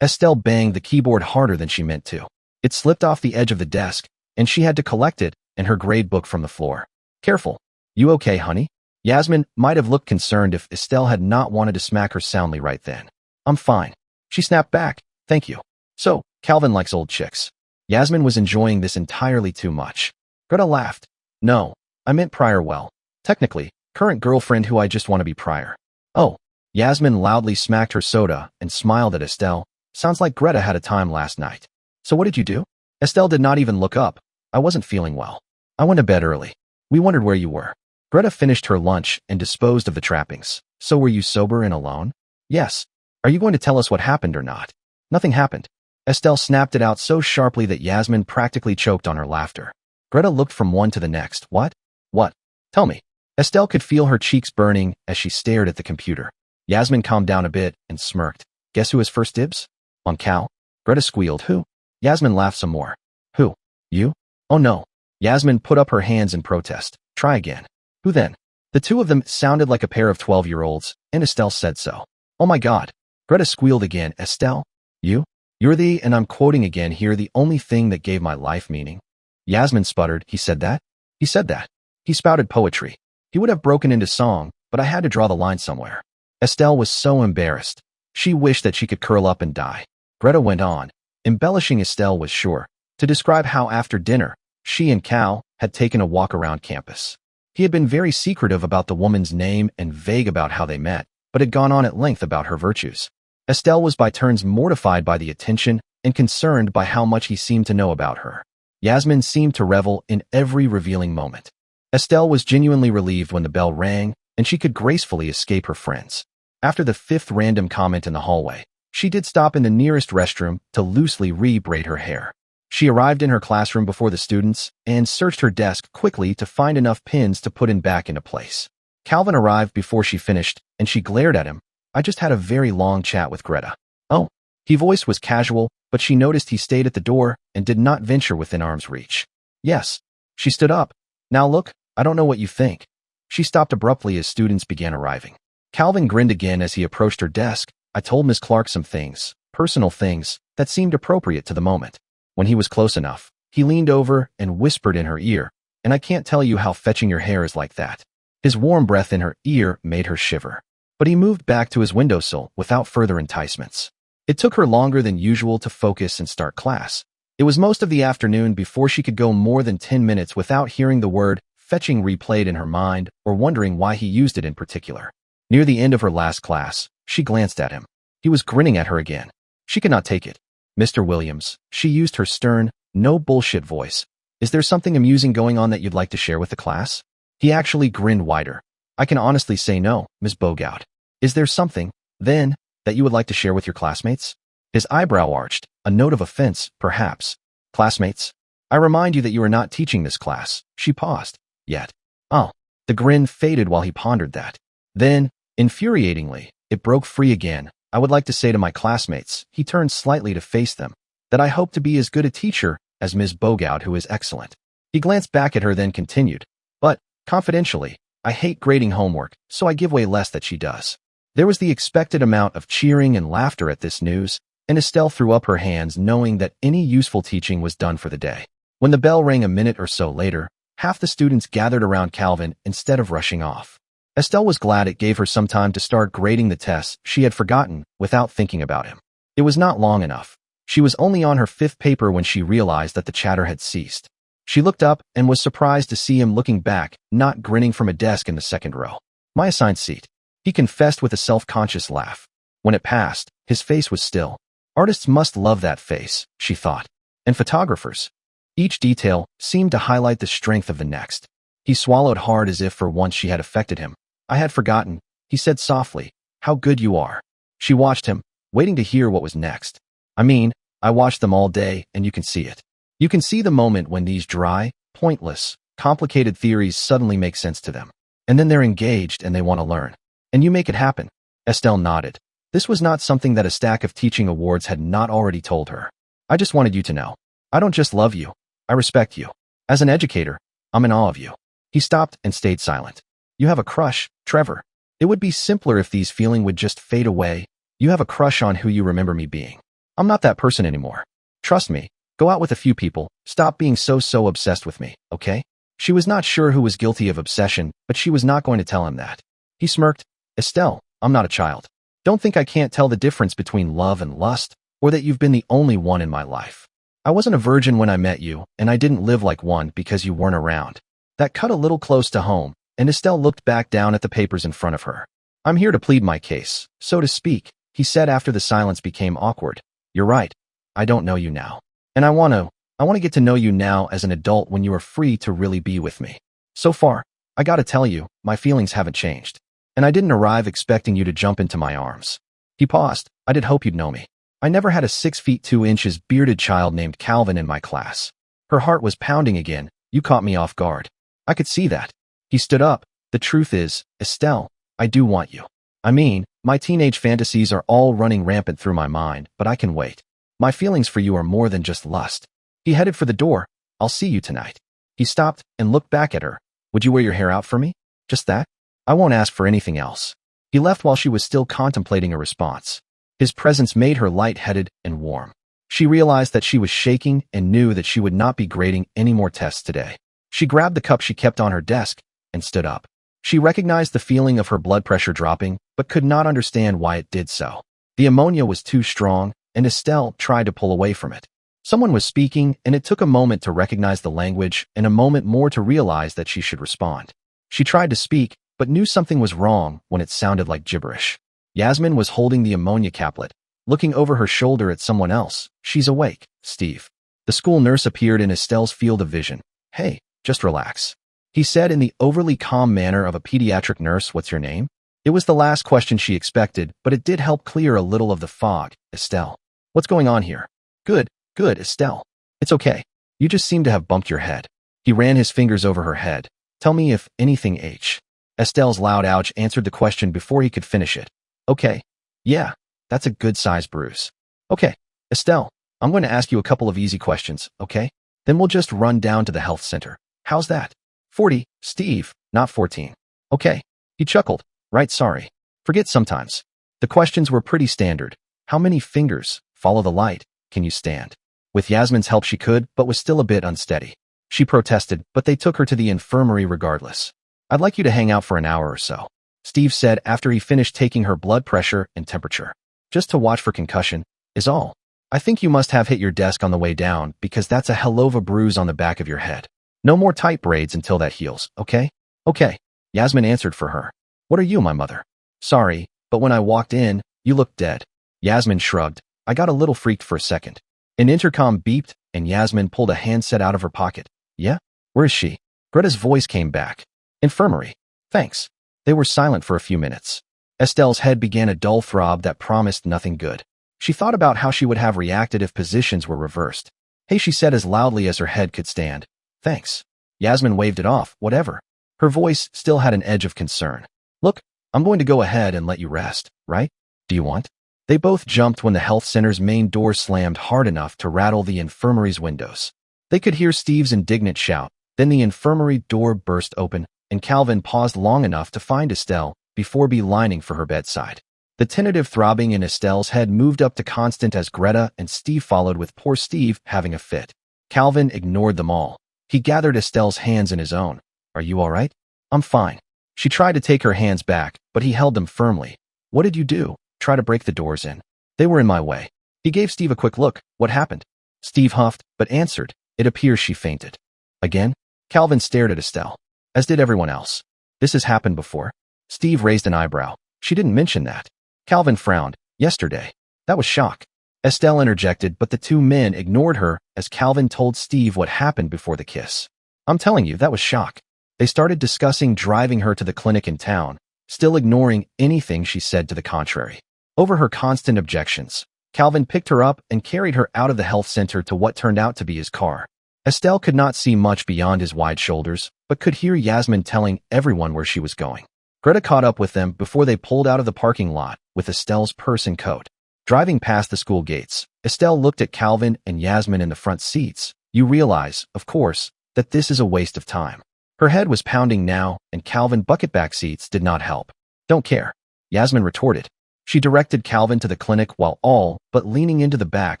Estelle banged the keyboard harder than she meant to. It slipped off the edge of the desk, and she had to collect it and her grade book from the floor. "Careful. You okay, honey?" Yasmin might have looked concerned if Estelle had not wanted to smack her soundly right then. "I'm fine." She snapped back. "Thank you." "So, Calvin likes old chicks." Yasmin was enjoying this entirely too much. Greta laughed. "No, I meant prior. Well, technically, current girlfriend who I just want to be prior." "Oh." Yasmin loudly smacked her soda and smiled at Estelle. "Sounds like Greta had a time last night." "So what did you do?" Estelle did not even look up. "I wasn't feeling well. I went to bed early. We wondered where you were." Greta finished her lunch and disposed of the trappings. "So were you sober and alone?" "Yes." "Are you going to tell us what happened or not?" "Nothing happened." Estelle snapped it out so sharply that Yasmin practically choked on her laughter. Greta looked from one to the next. "What? What? Tell me." Estelle could feel her cheeks burning as she stared at the computer. Yasmin calmed down a bit and smirked. "Guess who has first dibs?" On Cal? Greta squealed. Who? Yasmin laughed some more. Who? You? Oh no. Yasmin put up her hands in protest. Try again. Who then? The two of them sounded like a pair of 12-year-olds, and Estelle said so. Oh my God. Greta squealed again. Estelle? You? You're the, and I'm quoting again here, the only thing that gave my life meaning. Yasmin sputtered. He said that? He said that. He spouted poetry. He would have broken into song, but I had to draw the line somewhere. Estelle was so embarrassed. She wished that she could curl up and die. Greta went on, embellishing. Estelle was sure to describe how after dinner, she and Cal had taken a walk around campus. He had been very secretive about the woman's name and vague about how they met, but had gone on at length about her virtues. Estelle was by turns mortified by the attention and concerned by how much he seemed to know about her. Yasmin seemed to revel in every revealing moment. Estelle was genuinely relieved when the bell rang and she could gracefully escape her friends. After the fifth random comment in the hallway, she did stop in the nearest restroom to loosely re-braid her hair. She arrived in her classroom before the students and searched her desk quickly to find enough pins to put back into place. Calvin arrived before she finished, and she glared at him. I just had a very long chat with Greta. Oh. His voice was casual, but she noticed he stayed at the door and did not venture within arm's reach. Yes. She stood up. Now look, I don't know what you think. She stopped abruptly as students began arriving. Calvin grinned again as he approached her desk. I told Miss Clark some things, personal things, that seemed appropriate to the moment. When he was close enough, he leaned over and whispered in her ear, and I can't tell you how fetching your hair is like that. His warm breath in her ear made her shiver. But he moved back to his windowsill without further enticements. It took her longer than usual to focus and start class. It was most of the afternoon before she could go more than 10 minutes without hearing the word fetching replayed in her mind or wondering why he used it in particular. Near the end of her last class, she glanced at him. He was grinning at her again. She could not take it. Mr. Williams, she used her stern, no bullshit voice. Is there something amusing going on that you'd like to share with the class? He actually grinned wider. I can honestly say no, Ms. Bogout. Is there something, then, that you would like to share with your classmates? His eyebrow arched, a note of offense, perhaps. Classmates? I remind you that you are not teaching this class. She paused. Yet. Oh. The grin faded while he pondered that. Then, infuriatingly, it broke free again. I would like to say to my classmates, he turned slightly to face them, that I hope to be as good a teacher as Ms. Bogout, who is excellent. He glanced back at her, then continued. But, confidentially, I hate grading homework, so I give way less that she does. There was the expected amount of cheering and laughter at this news, and Estelle threw up her hands knowing that any useful teaching was done for the day. When the bell rang a minute or so later, half the students gathered around Calvin instead of rushing off. Estelle was glad it gave her some time to start grading the tests she had forgotten without thinking about him. It was not long enough. She was only on her fifth paper when she realized that the chatter had ceased. She looked up and was surprised to see him looking back, not grinning from a desk in the second row. My assigned seat. He confessed with a self-conscious laugh. When it passed, his face was still. Artists must love that face, she thought. And photographers. Each detail seemed to highlight the strength of the next. He swallowed hard as if for once she had affected him. I had forgotten, he said softly, how good you are. She watched him, waiting to hear what was next. I mean, I watched them all day and you can see it. You can see the moment when these dry, pointless, complicated theories suddenly make sense to them. And then they're engaged and they want to learn. And you make it happen. Estelle nodded. This was not something that a stack of teaching awards had not already told her. I just wanted you to know. I don't just love you. I respect you. As an educator, I'm in awe of you. He stopped and stayed silent. You have a crush, Trevor. It would be simpler if these feelings would just fade away. You have a crush on who you remember me being. I'm not that person anymore. Trust me. Go out with a few people. Stop being so obsessed with me, okay? She was not sure who was guilty of obsession, but she was not going to tell him that. He smirked. Estelle, I'm not a child. Don't think I can't tell the difference between love and lust, or that you've been the only one in my life. I wasn't a virgin when I met you, and I didn't live like one because you weren't around. That cut a little close to home, and Estelle looked back down at the papers in front of her. I'm here to plead my case, so to speak, he said after the silence became awkward. You're right. I don't know you now. And I want to get to know you now as an adult when you are free to really be with me. So far, I gotta tell you, my feelings haven't changed. And I didn't arrive expecting you to jump into my arms. He paused. I did hope you'd know me. I never had a 6 feet 2 inches bearded child named Calvin in my class. Her heart was pounding again. You caught me off guard. I could see that. He stood up. The truth is, Estelle, I do want you. I mean, My teenage fantasies are all running rampant through my mind, but I can wait. My feelings for you are more than just lust. He headed for the door. I'll see you tonight. He stopped and looked back at her. Would you wear your hair out for me? Just that? I won't ask for anything else. He left while she was still contemplating a response. His presence made her light-headed and warm. She realized that she was shaking and knew that she would not be grading any more tests today. She grabbed the cup she kept on her desk and stood up. She recognized the feeling of her blood pressure dropping, but could not understand why it did so. The ammonia was too strong, and Estelle tried to pull away from it. Someone was speaking, and it took a moment to recognize the language and a moment more to realize that she should respond. She tried to speak, but knew something was wrong when it sounded like gibberish. Yasmin was holding the ammonia caplet, looking over her shoulder at someone else. She's awake, Steve. The school nurse appeared in Estelle's field of vision. Hey, just relax. He said in the overly calm manner of a pediatric nurse. What's your name? It was the last question she expected, but it did help clear a little of the fog. Estelle. What's going on here? Good, Estelle. It's okay. You just seem to have bumped your head. He ran his fingers over her head. Tell me if anything H. Estelle's loud ouch answered the question before he could finish it. Okay. Yeah, that's a good-sized bruise. Okay, Estelle, I'm going to ask you a couple of easy questions, okay? Then we'll just run down to the health center. How's that? 40, Steve, not 14. Okay. He chuckled. Right, sorry. Forget sometimes. The questions were pretty standard. How many fingers? Follow the light. Can you stand? With Yasmin's help she could, but was still a bit unsteady. She protested, but they took her to the infirmary regardless. I'd like you to hang out for an hour or so, Steve said after he finished taking her blood pressure and temperature. Just to watch for concussion, is all. I think you must have hit your desk on the way down because that's a hell of a bruise on the back of your head. No more tight braids until that heals, okay? Okay, Yasmin answered for her. What are you, my mother? Sorry, but when I walked in, you looked dead. Yasmin shrugged. I got a little freaked for a second. An intercom beeped, and Yasmin pulled a handset out of her pocket. Yeah? Where is she? Greta's voice came back. Infirmary. Thanks. They were silent for a few minutes. Estelle's head began a dull throb that promised nothing good. She thought about how she would have reacted if positions were reversed. Hey, she said as loudly as her head could stand. Thanks. Yasmin waved it off, whatever. Her voice still had an edge of concern. Look, I'm going to go ahead and let you rest, right? Do you want? They both jumped when the health center's main door slammed hard enough to rattle the infirmary's windows. They could hear Steve's indignant shout. Then the infirmary door burst open, and Calvin paused long enough to find Estelle before beelining for her bedside. The tentative throbbing in Estelle's head moved up to constant as Greta and Steve followed, with poor Steve having a fit. Calvin ignored them all. He gathered Estelle's hands in his own. Are you all right? I'm fine. She tried to take her hands back, but he held them firmly. What did you do? Try to break the doors in. They were in my way. He gave Steve a quick look. What happened? Steve huffed, but answered. It appears she fainted. Again? Calvin stared at Estelle, as did everyone else. This has happened before? Steve raised an eyebrow. She didn't mention that. Calvin frowned. Yesterday. That was shock. Estelle interjected, but the two men ignored her as Calvin told Steve what happened before the kiss. I'm telling you, that was shock. They started discussing driving her to the clinic in town, still ignoring anything she said to the contrary. Over her constant objections, Calvin picked her up and carried her out of the health center to what turned out to be his car. Estelle could not see much beyond his wide shoulders, but could hear Yasmin telling everyone where she was going. Greta caught up with them before they pulled out of the parking lot with Estelle's purse and coat. Driving past the school gates, Estelle looked at Calvin and Yasmin in the front seats. You realize, of course, that this is a waste of time. Her head was pounding now, and Calvin bucket-back seats did not help. Don't care, Yasmin retorted. She directed Calvin to the clinic while all but leaning into the back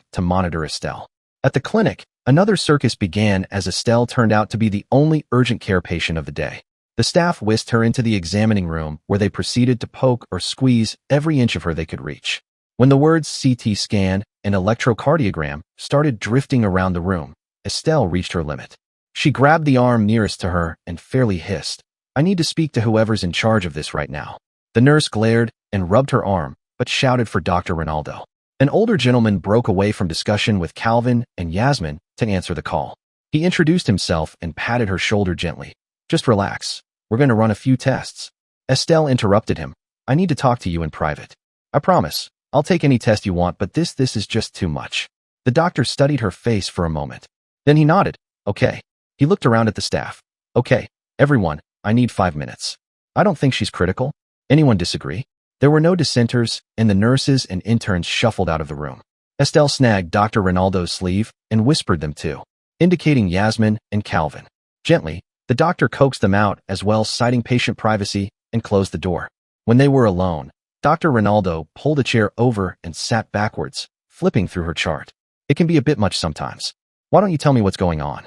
to monitor Estelle. At the clinic, another circus began as Estelle turned out to be the only urgent care patient of the day. The staff whisked her into the examining room where they proceeded to poke or squeeze every inch of her they could reach. When the words CT scan and electrocardiogram started drifting around the room, Estelle reached her limit. She grabbed the arm nearest to her and fairly hissed. I need to speak to whoever's in charge of this right now. The nurse glared and rubbed her arm, but shouted for Dr. Ronaldo. An older gentleman broke away from discussion with Calvin and Yasmin to answer the call. He introduced himself and patted her shoulder gently. Just relax. We're going to run a few tests. Estelle interrupted him. I need to talk to you in private. I promise. I'll take any test you want, but this is just too much. The doctor studied her face for a moment. Then he nodded. Okay. He looked around at the staff. Okay, everyone, I need 5 minutes. I don't think she's critical. Anyone disagree? There were no dissenters, and the nurses and interns shuffled out of the room. Estelle snagged Dr. Ronaldo's sleeve and whispered them to, indicating Yasmin and Calvin. Gently, the doctor coaxed them out as well, citing patient privacy, and closed the door. When they were alone, Dr. Ronaldo pulled a chair over and sat backwards, flipping through her chart. It can be a bit much sometimes. Why don't you tell me what's going on?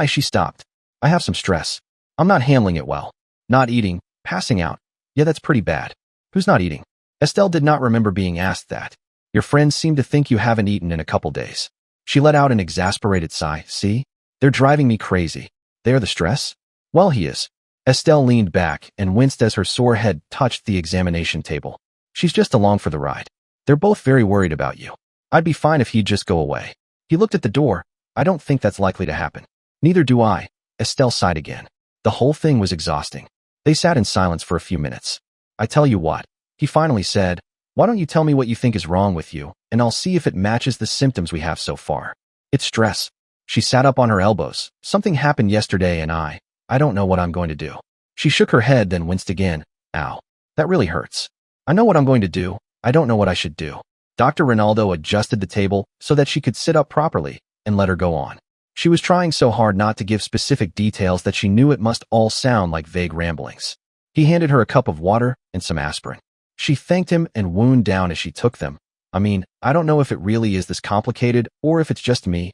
She stopped. I have some stress. I'm not handling it well. Not eating, passing out. Yeah, that's pretty bad. Who's not eating? Estelle did not remember being asked that. Your friends seem to think you haven't eaten in a couple days. She let out an exasperated sigh. See? They're driving me crazy. They are the stress? Well, he is. Estelle leaned back and winced as her sore head touched the examination table. She's just along for the ride. They're both very worried about you. I'd be fine if he'd just go away. He looked at the door. I don't think that's likely to happen. Neither do I. Estelle sighed again. The whole thing was exhausting. They sat in silence for a few minutes. I tell you what, he finally said, why don't you tell me what you think is wrong with you, and I'll see if it matches the symptoms we have so far. It's stress. She sat up on her elbows. Something happened yesterday and I don't know what I'm going to do. She shook her head, then winced again. Ow. That really hurts. I know what I'm going to do. I don't know what I should do. Dr. Ronaldo adjusted the table so that she could sit up properly and let her go on. She was trying so hard not to give specific details that she knew it must all sound like vague ramblings. He handed her a cup of water and some aspirin. She thanked him and wound down as she took them. I don't know if it really is this complicated or if it's just me.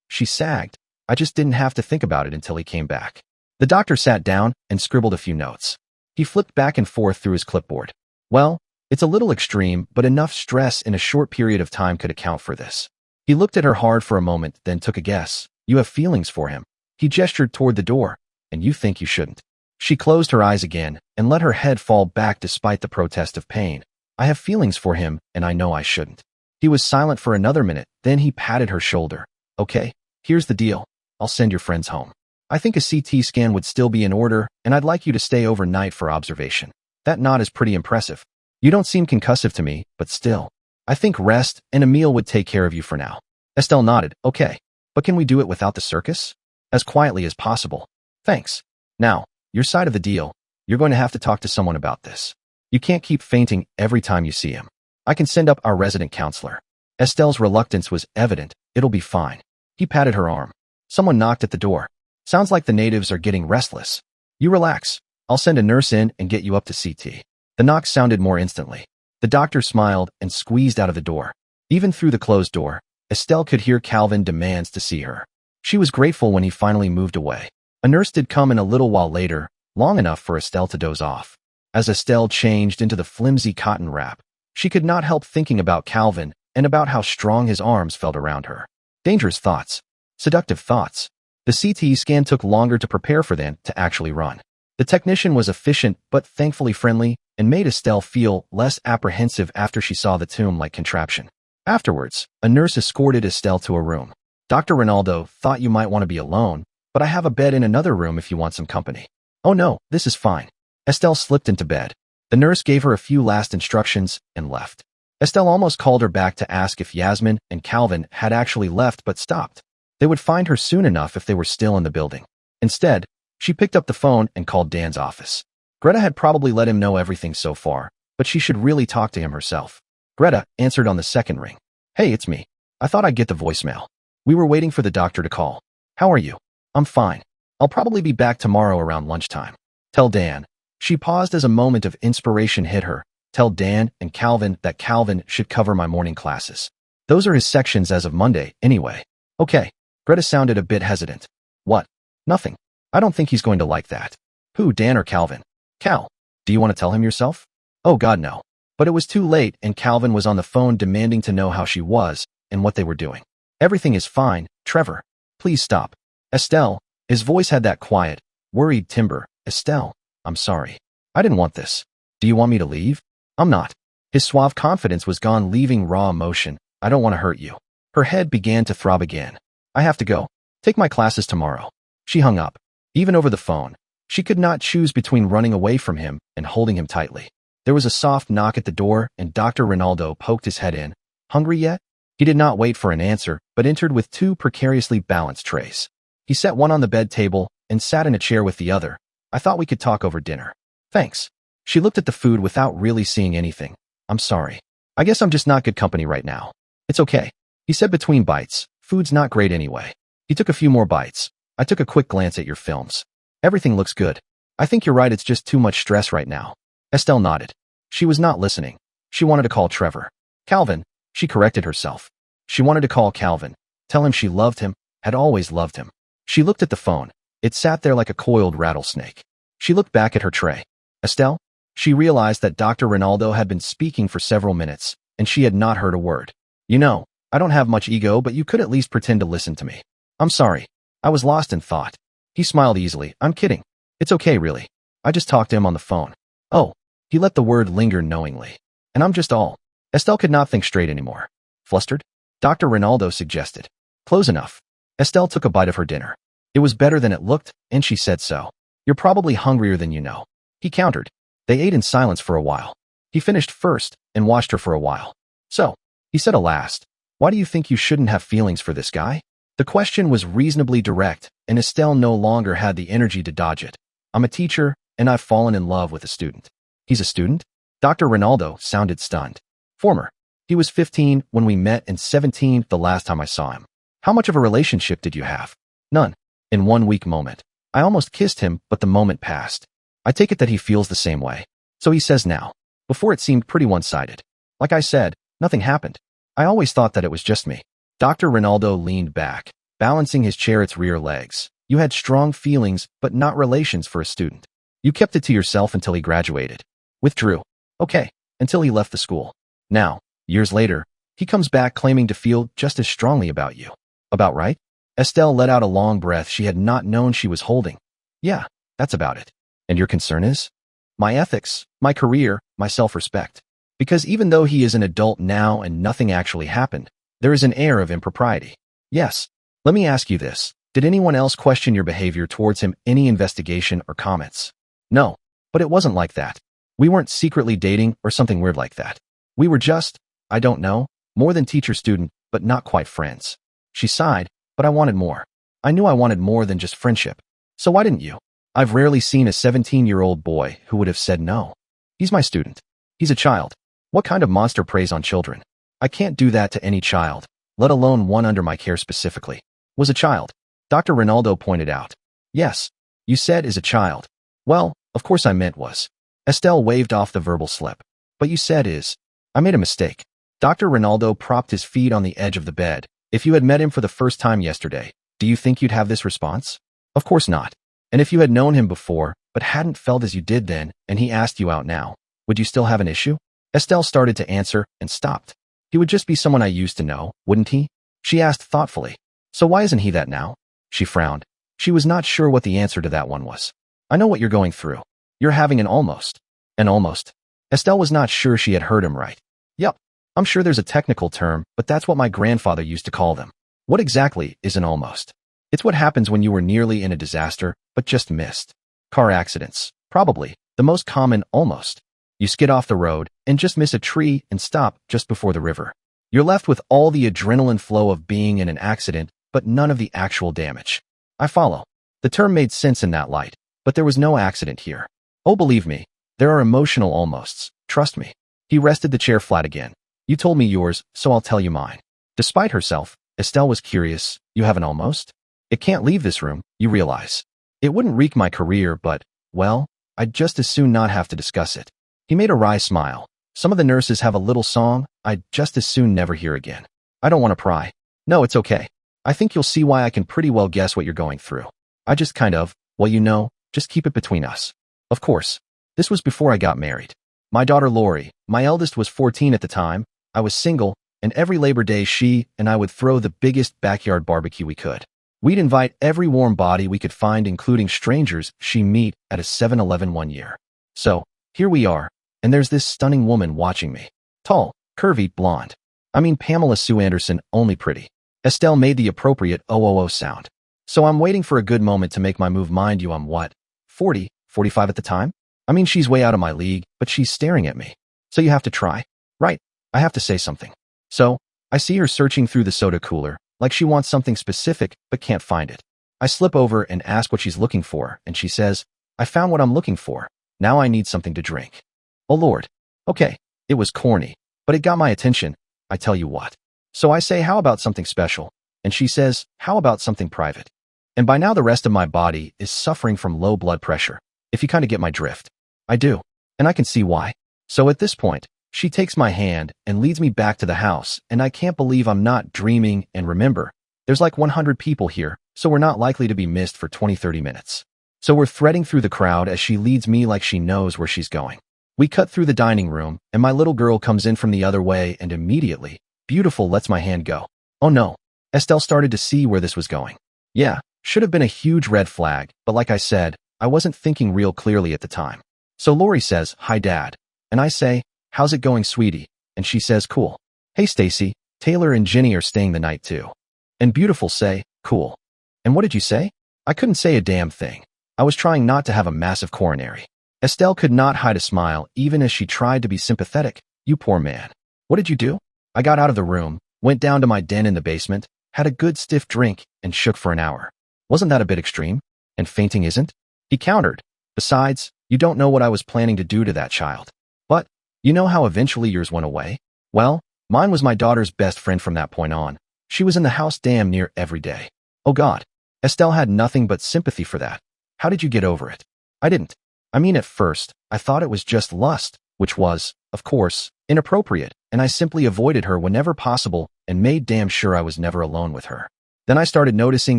She sagged. I just didn't have to think about it until he came back. The doctor sat down and scribbled a few notes. He flipped back and forth through his clipboard. Well, it's a little extreme, but enough stress in a short period of time could account for this. He looked at her hard for a moment, then took a guess. You have feelings for him. He gestured toward the door. And you think you shouldn't. She closed her eyes again and let her head fall back despite the protest of pain. I have feelings for him, and I know I shouldn't. He was silent for another minute, then he patted her shoulder. Okay, here's the deal. I'll send your friends home. I think a CT scan would still be in order, and I'd like you to stay overnight for observation. That nod is pretty impressive. You don't seem concussive to me, but still. I think rest and a meal would take care of you for now. Estelle nodded. Okay, but can we do it without the circus? As quietly as possible. Thanks. Now, your side of the deal. You're going to have to talk to someone about this. You can't keep fainting every time you see him. I can send up our resident counselor. Estelle's reluctance was evident. It'll be fine. He patted her arm. Someone knocked at the door. Sounds like the natives are getting restless. You relax. I'll send a nurse in and get you up to CT. The knock sounded more instantly. The doctor smiled and squeezed out of the door. Even through the closed door, Estelle could hear Calvin demands to see her. She was grateful when he finally moved away. A nurse did come in a little while later, long enough for Estelle to doze off. As Estelle changed into the flimsy cotton wrap, she could not help thinking about Calvin and about how strong his arms felt around her. Dangerous thoughts. Seductive thoughts. The CT scan took longer to prepare for than to actually run. The technician was efficient but thankfully friendly and made Estelle feel less apprehensive after she saw the tomb-like contraption. Afterwards, a nurse escorted Estelle to a room. Dr. Ronaldo thought you might want to be alone, but I have a bed in another room if you want some company. Oh no, this is fine. Estelle slipped into bed. The nurse gave her a few last instructions and left. Estelle almost called her back to ask if Yasmin and Calvin had actually left but stopped. They would find her soon enough if they were still in the building. Instead, she picked up the phone and called Dan's office. Greta had probably let him know everything so far, but she should really talk to him herself. Greta answered on the second ring. Hey, it's me. I thought I'd get the voicemail. We were waiting for the doctor to call. How are you? I'm fine. I'll probably be back tomorrow around lunchtime. Tell Dan. She paused as a moment of inspiration hit her. Tell Dan and Calvin that Calvin should cover my morning classes. Those are his sections as of Monday, anyway. Okay. Greta sounded a bit hesitant. What? Nothing. I don't think he's going to like that. Who, Dan or Calvin? Cal. Do you want to tell him yourself? Oh God, no. But it was too late and Calvin was on the phone demanding to know how she was and what they were doing. Everything is fine, Trevor. Please stop. Estelle. His voice had that quiet, worried timbre. Estelle, I'm sorry. I didn't want this. Do you want me to leave? I'm not. His suave confidence was gone, leaving raw emotion. I don't want to hurt you. Her head began to throb again. I have to go. Take my classes tomorrow. She hung up. Even over the phone, she could not choose between running away from him and holding him tightly. There was a soft knock at the door and Dr. Ronaldo poked his head in. Hungry yet? He did not wait for an answer, but entered with two precariously balanced trays. He set one on the bed table and sat in a chair with the other. I thought we could talk over dinner. Thanks. She looked at the food without really seeing anything. I'm sorry. I guess I'm just not good company right now. It's okay, he said between bites. Food's not great anyway. He took a few more bites. I took a quick glance at your films. Everything looks good. I think you're right, it's just too much stress right now. Estelle nodded. She was not listening. She wanted to call Trevor. Calvin, she corrected herself. She wanted to call Calvin, tell him she loved him, had always loved him. She looked at the phone. It sat there like a coiled rattlesnake. She looked back at her tray. Estelle? She realized that Dr. Ronaldo had been speaking for several minutes, and she had not heard a word. You know, I don't have much ego, but you could at least pretend to listen to me. I'm sorry. I was lost in thought. He smiled easily. I'm kidding. It's okay, really. I just talked to him on the phone. Oh, he let the word linger knowingly. And I'm just all. Estelle could not think straight anymore. Flustered? Dr. Ronaldo suggested. Close enough. Estelle took a bite of her dinner. It was better than it looked, and she said so. You're probably hungrier than you know. He countered. They ate in silence for a while. He finished first and watched her for a while. So, he said at last, why do you think you shouldn't have feelings for this guy? The question was reasonably direct, and Estelle no longer had the energy to dodge it. I'm a teacher, and I've fallen in love with a student. He's a student? Dr. Ronaldo sounded stunned. Former. He was 15 when we met and 17 the last time I saw him. How much of a relationship did you have? None. In 1 week moment. I almost kissed him, but the moment passed. I take it that he feels the same way. So he says now. Before it seemed pretty one-sided. Like I said, nothing happened. I always thought that it was just me. Dr. Ronaldo leaned back, balancing his chair its rear legs. You had strong feelings, but not relations for a student. You kept it to yourself until he graduated. Withdrew. Okay, until he left the school. Now, years later, he comes back claiming to feel just as strongly about you. About right? Estelle let out a long breath she had not known she was holding. Yeah, that's about it. And your concern is? My ethics, my career, my self-respect. Because even though he is an adult now and nothing actually happened, there is an air of impropriety. Yes. Let me ask you this. Did anyone else question your behavior towards him, any investigation or comments? No, but it wasn't like that. We weren't secretly dating or something weird like that. We were just, I don't know, more than teacher-student, but not quite friends. She sighed, but I wanted more. I knew I wanted more than just friendship. So why didn't you? I've rarely seen a 17-year-old boy who would have said no. He's my student. He's a child. What kind of monster preys on children? I can't do that to any child, let alone one under my care specifically. Was a child. Dr. Ronaldo pointed out. Yes, you said is a child. Well, of course I meant was. Estelle waved off the verbal slip. But you said is. I made a mistake. Dr. Ronaldo propped his feet on the edge of the bed. If you had met him for the first time yesterday, do you think you'd have this response? Of course not. And if you had known him before, but hadn't felt as you did then, and he asked you out now, would you still have an issue? Estelle started to answer and stopped. He would just be someone I used to know, wouldn't he? She asked thoughtfully. So why isn't he that now? She frowned. She was not sure what the answer to that one was. I know what you're going through. You're having an almost. An almost. Estelle was not sure she had heard him right. Yup. I'm sure there's a technical term, but that's what my grandfather used to call them. What exactly is an almost? It's what happens when you were nearly in a disaster, but just missed. Car accidents. Probably. The most common almost. You skid off the road and just miss a tree and stop just before the river. You're left with all the adrenaline flow of being in an accident, but none of the actual damage. I follow. The term made sense in that light, but there was no accident here. Oh, believe me, there are emotional almosts. Trust me. He rested the chair flat again. You told me yours, so I'll tell you mine. Despite herself, Estelle was curious. You have an almost? It can't leave this room, you realize. It wouldn't wreak my career, but, well, I'd just as soon not have to discuss it. He made a wry smile. Some of the nurses have a little song I'd just as soon never hear again. I don't want to pry. No, it's okay. I think you'll see why I can pretty well guess what you're going through. I just kind of, well, you know, just keep it between us. Of course. This was before I got married. My daughter Lori, my eldest, was 14 at the time. I was single, and every Labor Day she and I would throw the biggest backyard barbecue we could. We'd invite every warm body we could find, including strangers she meet at a 7-Eleven one year. So, here we are, and there's this stunning woman watching me. Tall, curvy, blonde. I mean Pamela Sue Anderson, only pretty. Estelle made the appropriate oh sound. So I'm waiting for a good moment to make my move. Mind you, I'm what? 40, 45 at the time? I mean, she's way out of my league, but she's staring at me. So you have to try. Right. I have to say something. So, I see her searching through the soda cooler, like she wants something specific, but can't find it. I slip over and ask what she's looking for, and she says, I found what I'm looking for. Now I need something to drink. Oh Lord. Okay, it was corny, but it got my attention, I tell you what. So I say, how about something special? And she says, how about something private? And by now the rest of my body is suffering from low blood pressure, if you kind of get my drift. I do, and I can see why. So at this point, she takes my hand and leads me back to the house, and I can't believe I'm not dreaming. And remember, there's like 100 people here, so we're not likely to be missed for 20-30 minutes. So we're threading through the crowd as she leads me like she knows where she's going. We cut through the dining room, and my little girl comes in from the other way, and immediately, Beautiful lets my hand go. Oh no. Estelle started to see where this was going. Yeah, should have been a huge red flag, but like I said, I wasn't thinking real clearly at the time. So Lori says, hi Dad. And I say, how's it going, sweetie? And she says, cool. Hey Stacy, Taylor and Ginny are staying the night too. And Beautiful say, cool. And what did you say? I couldn't say a damn thing. I was trying not to have a massive coronary. Estelle could not hide a smile even as she tried to be sympathetic. You poor man. What did you do? I got out of the room, went down to my den in the basement, had a good stiff drink, and shook for an hour. Wasn't that a bit extreme? And fainting isn't? He countered. Besides, you don't know what I was planning to do to that child. But, you know how eventually yours went away? Well, mine was my daughter's best friend from that point on. She was in the house damn near every day. Oh God. Estelle had nothing but sympathy for that. How did you get over it? I didn't. I mean, at first, I thought it was just lust, which was, of course, inappropriate, and I simply avoided her whenever possible and made damn sure I was never alone with her. Then I started noticing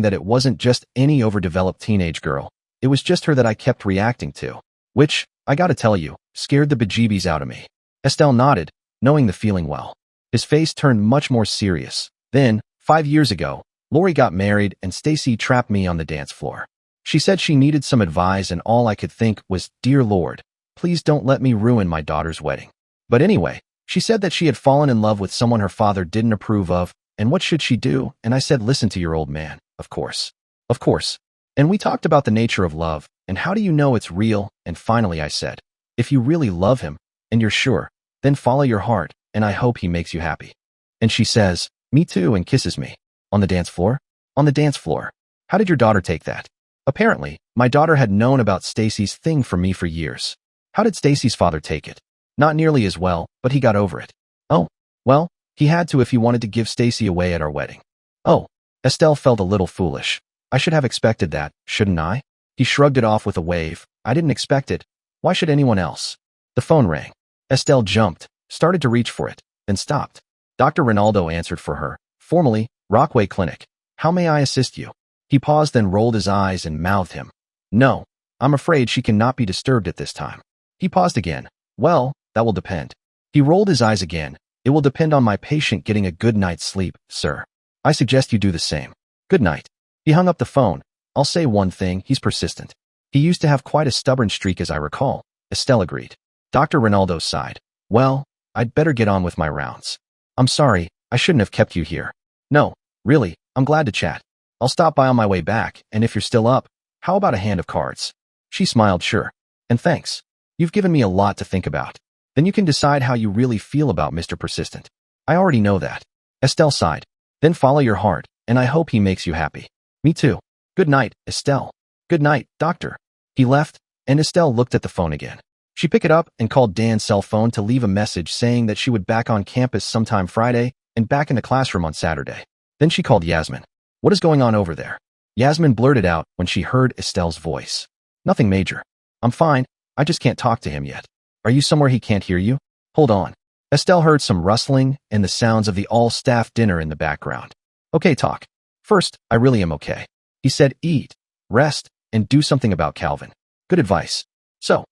that it wasn't just any overdeveloped teenage girl. It was just her that I kept reacting to, which, I gotta tell you, scared the bejeebies out of me. Estelle nodded, knowing the feeling well. His face turned much more serious. Then, 5 years ago, Lori got married and Stacy trapped me on the dance floor. She said she needed some advice and all I could think was, dear Lord, please don't let me ruin my daughter's wedding. But anyway, she said that she had fallen in love with someone her father didn't approve of, and what should she do? And I said, listen to your old man, of course. Of course. And we talked about the nature of love, and how do you know it's real? And finally I said, if you really love him, and you're sure, then follow your heart, and I hope he makes you happy. And she says, me too, and kisses me. On the dance floor? On the dance floor. How did your daughter take that? Apparently, my daughter had known about Stacy's thing for me for years. How did Stacy's father take it? Not nearly as well, but he got over it. Oh, well, he had to if he wanted to give Stacy away at our wedding. Oh, Estelle felt a little foolish. I should have expected that, shouldn't I? He shrugged it off with a wave. I didn't expect it. Why should anyone else? The phone rang. Estelle jumped, started to reach for it, then stopped. Dr. Ronaldo answered for her, formally, Rockaway Clinic. How may I assist you? He paused, then rolled his eyes and mouthed him. No, I'm afraid she cannot be disturbed at this time. He paused again. Well, that will depend. He rolled his eyes again. It will depend on my patient getting a good night's sleep, sir. I suggest you do the same. Good night. He hung up the phone. I'll say one thing, he's persistent. He used to have quite a stubborn streak as I recall. Estelle agreed. Dr. Ronaldo sighed. Well, I'd better get on with my rounds. I'm sorry, I shouldn't have kept you here. No, really, I'm glad to chat. I'll stop by on my way back, and if you're still up, how about a hand of cards? She smiled, sure. And thanks. You've given me a lot to think about. Then you can decide how you really feel about Mr. Persistent. I already know that. Estelle sighed. Then follow your heart, and I hope he makes you happy. Me too. Good night, Estelle. Good night, doctor. He left, and Estelle looked at the phone again. She picked it up and called Dan's cell phone to leave a message saying that she would back on campus sometime Friday and back in the classroom on Saturday. Then she called Yasmin. What is going on over there? Yasmin blurted out when she heard Estelle's voice. Nothing major. I'm fine, I just can't talk to him yet. Are you somewhere he can't hear you? Hold on. Estelle heard some rustling and the sounds of the all-staff dinner in the background. Okay, talk. First, I really am okay. He said eat, rest, and do something about Calvin. Good advice. So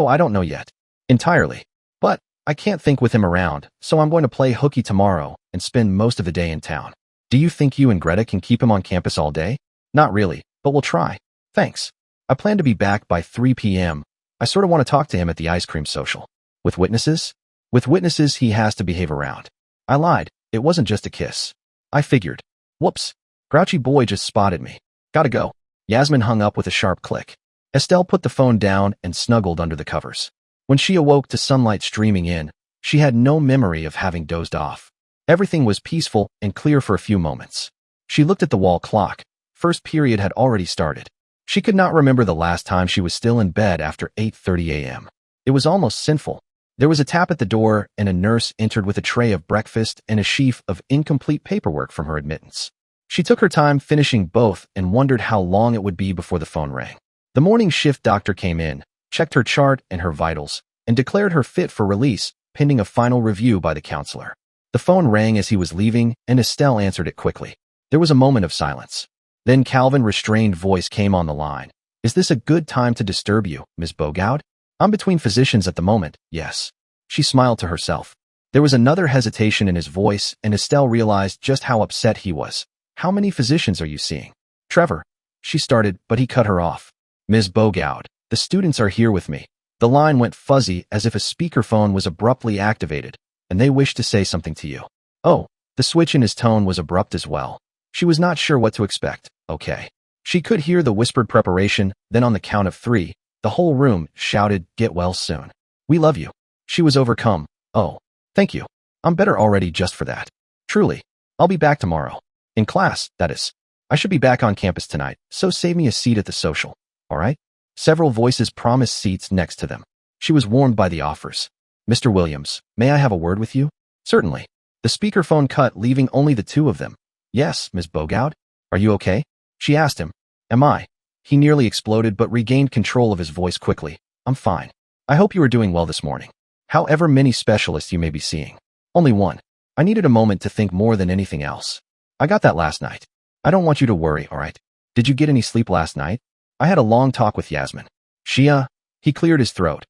I don't know yet. Entirely. But I can't think with him around, so I'm going to play hooky tomorrow and spend most of the day in town. Do you think you and Greta can keep him on campus all day? Not really, but we'll try. Thanks. I plan to be back by 3 p.m. I sort of want to talk to him at the ice cream social. With witnesses? With witnesses, he has to behave around. I lied. It wasn't just a kiss. I figured. Whoops. Grouchy boy just spotted me. Gotta go. Yasmin hung up with a sharp click. Estelle put the phone down and snuggled under the covers. When she awoke to sunlight streaming in, she had no memory of having dozed off. Everything was peaceful and clear for a few moments. She looked at the wall clock. First period had already started. She could not remember the last time she was still in bed after 8:30 a.m. It was almost sinful. There was a tap at the door, and a nurse entered with a tray of breakfast and a sheaf of incomplete paperwork from her admittance. She took her time finishing both and wondered how long it would be before the phone rang. The morning shift doctor came in, checked her chart and her vitals, and declared her fit for release, pending a final review by the counselor. The phone rang as he was leaving, and Estelle answered it quickly. There was a moment of silence. Then Calvin's restrained voice came on the line. Is this a good time to disturb you, Ms. Bogoud? I'm between physicians at the moment, yes. She smiled to herself. There was another hesitation in his voice, and Estelle realized just how upset he was. How many physicians are you seeing? Trevor. She started, but he cut her off. Ms. Bogoud, the students are here with me. The line went fuzzy as if a speakerphone was abruptly activated, and they wish to say something to you. Oh, the switch in his tone was abrupt as well. She was not sure what to expect. Okay. She could hear the whispered preparation, then on the count of 3, the whole room shouted, get well soon. We love you. She was overcome. Oh, thank you. I'm better already just for that. Truly. I'll be back tomorrow. In class, that is. I should be back on campus tonight, so save me a seat at the social. All right? Several voices promised seats next to them. She was warmed by the offers. Mr. Williams, may I have a word with you? Certainly. The speakerphone cut, leaving only the two of them. Yes, Ms. Bogoud? Are you okay? She asked him. Am I? He nearly exploded but regained control of his voice quickly. I'm fine. I hope you are doing well this morning. However many specialists you may be seeing. Only one. I needed a moment to think more than anything else. I got that last night. I don't want you to worry, all right? Did you get any sleep last night? I had a long talk with Yasmin. He cleared his throat.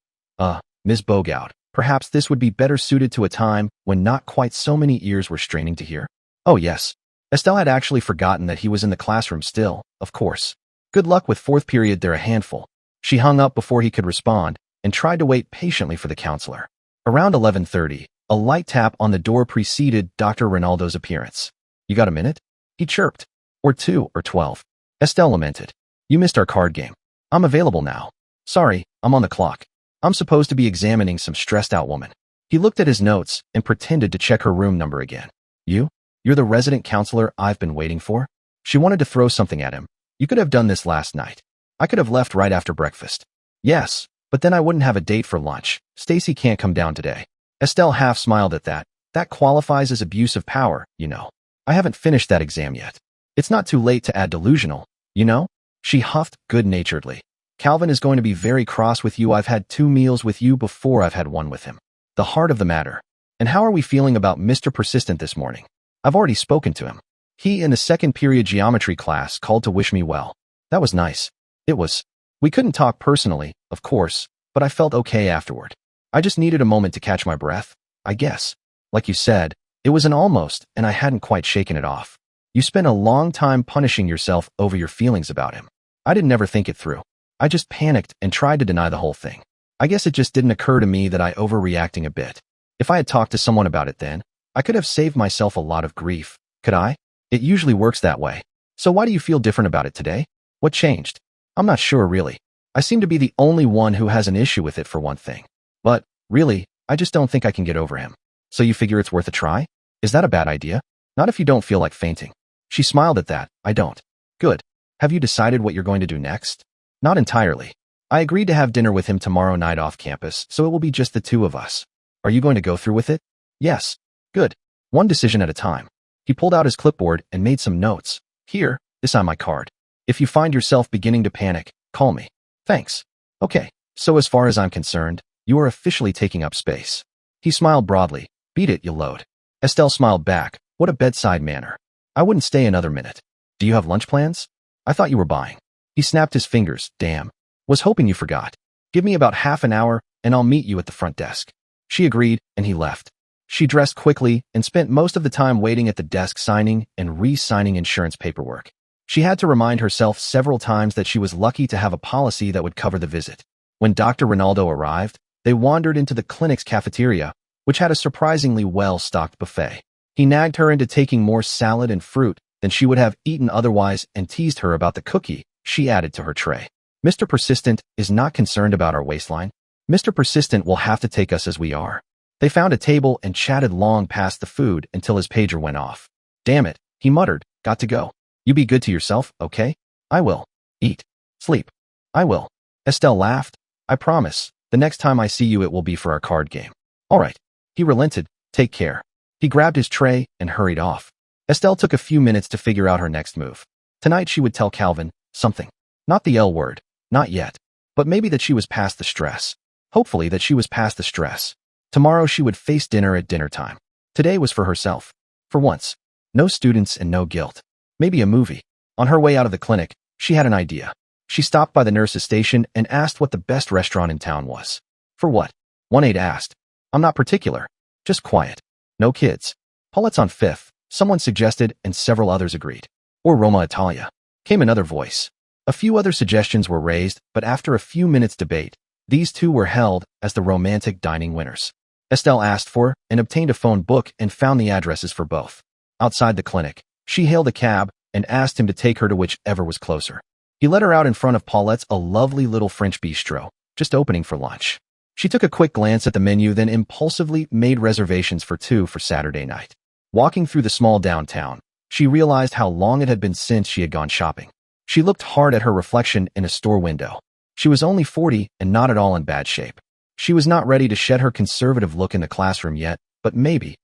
Ms. Bogoud, perhaps this would be better suited to a time when not quite so many ears were straining to hear. Oh yes. Estelle had actually forgotten that he was in the classroom still, of course. Good luck with fourth period, they're a handful. She hung up before he could respond and tried to wait patiently for the counselor. Around 11:30, a light tap on the door preceded Dr. Ronaldo's appearance. You got a minute? He chirped. Or 2 or 12. Estelle lamented. You missed our card game. I'm available now. Sorry, I'm on the clock. I'm supposed to be examining some stressed out woman. He looked at his notes and pretended to check her room number again. You're the resident counselor I've been waiting for? She wanted to throw something at him. You could have done this last night. I could have left right after breakfast. Yes, but then I wouldn't have a date for lunch. Stacy can't come down today. Estelle half smiled at that. That qualifies as abuse of power, you know. I haven't finished that exam yet. It's not too late to add delusional, you know? She huffed good-naturedly. Calvin is going to be very cross with you. I've had 2 meals with you before I've had one with him. The heart of the matter. And how are we feeling about Mr. Persistent this morning? I've already spoken to him. He in the second period geometry class called to wish me well. That was nice. It was. We couldn't talk personally, of course, but I felt okay afterward. I just needed a moment to catch my breath, I guess. Like you said, it was an almost, and I hadn't quite shaken it off. You spent a long time punishing yourself over your feelings about him. I didn't ever think it through. I just panicked and tried to deny the whole thing. I guess it just didn't occur to me that I overreacting a bit. If I had talked to someone about it then, I could have saved myself a lot of grief. Could I? It usually works that way. So why do you feel different about it today? What changed? I'm not sure really. I seem to be the only one who has an issue with it for one thing. But, really, I just don't think I can get over him. So you figure it's worth a try? Is that a bad idea? Not if you don't feel like fainting. She smiled at that. I don't. Good. Have you decided what you're going to do next? Not entirely. I agreed to have dinner with him tomorrow night off campus, so it will be just the two of us. Are you going to go through with it? Yes. Good. One decision at a time. He pulled out his clipboard and made some notes. Here, this on my card. If you find yourself beginning to panic, call me. Thanks. Okay. So as far as I'm concerned, you are officially taking up space. He smiled broadly. Beat it, you load. Estelle smiled back. What a bedside manner. I wouldn't stay another minute. Do you have lunch plans? I thought you were buying. He snapped his fingers. Damn. Was hoping you forgot. Give me about half an hour, and I'll meet you at the front desk. She agreed, and he left. She dressed quickly and spent most of the time waiting at the desk signing and re-signing insurance paperwork. She had to remind herself several times that she was lucky to have a policy that would cover the visit. When Dr. Ronaldo arrived, they wandered into the clinic's cafeteria, which had a surprisingly well-stocked buffet. He nagged her into taking more salad and fruit than she would have eaten otherwise and teased her about the cookie she added to her tray. Mr. Persistent is not concerned about our waistline. Mr. Persistent will have to take us as we are. They found a table and chatted long past the food until his pager went off. Damn it, he muttered. Got to go. You be good to yourself, okay? I will. Eat. Sleep. I will. Estelle laughed. I promise. The next time I see you it will be for our card game. All right. He relented. Take care. He grabbed his tray and hurried off. Estelle took a few minutes to figure out her next move. Tonight she would tell Calvin something. Not the L word. Not yet. But maybe that she was past the stress. Hopefully that she was past the stress. Tomorrow she would face dinner at dinner time. Today was for herself. For once. No students and no guilt. Maybe a movie. On her way out of the clinic, she had an idea. She stopped by the nurse's station and asked what the best restaurant in town was. For what? 1-8 asked. I'm not particular. Just quiet. No kids. Paulette's on 5th, someone suggested, and several others agreed. Or Roma Italia. Came another voice. A few other suggestions were raised, but after a few minutes' debate, these two were held as the romantic dining winners. Estelle asked for and obtained a phone book and found the addresses for both. Outside the clinic, she hailed a cab and asked him to take her to whichever was closer. He led her out in front of Paulette's, a lovely little French bistro, just opening for lunch. She took a quick glance at the menu, then impulsively made reservations for 2 for Saturday night. Walking through the small downtown, she realized how long it had been since she had gone shopping. She looked hard at her reflection in a store window. She was only 40 and not at all in bad shape. She was not ready to shed her conservative look in the classroom yet, but maybe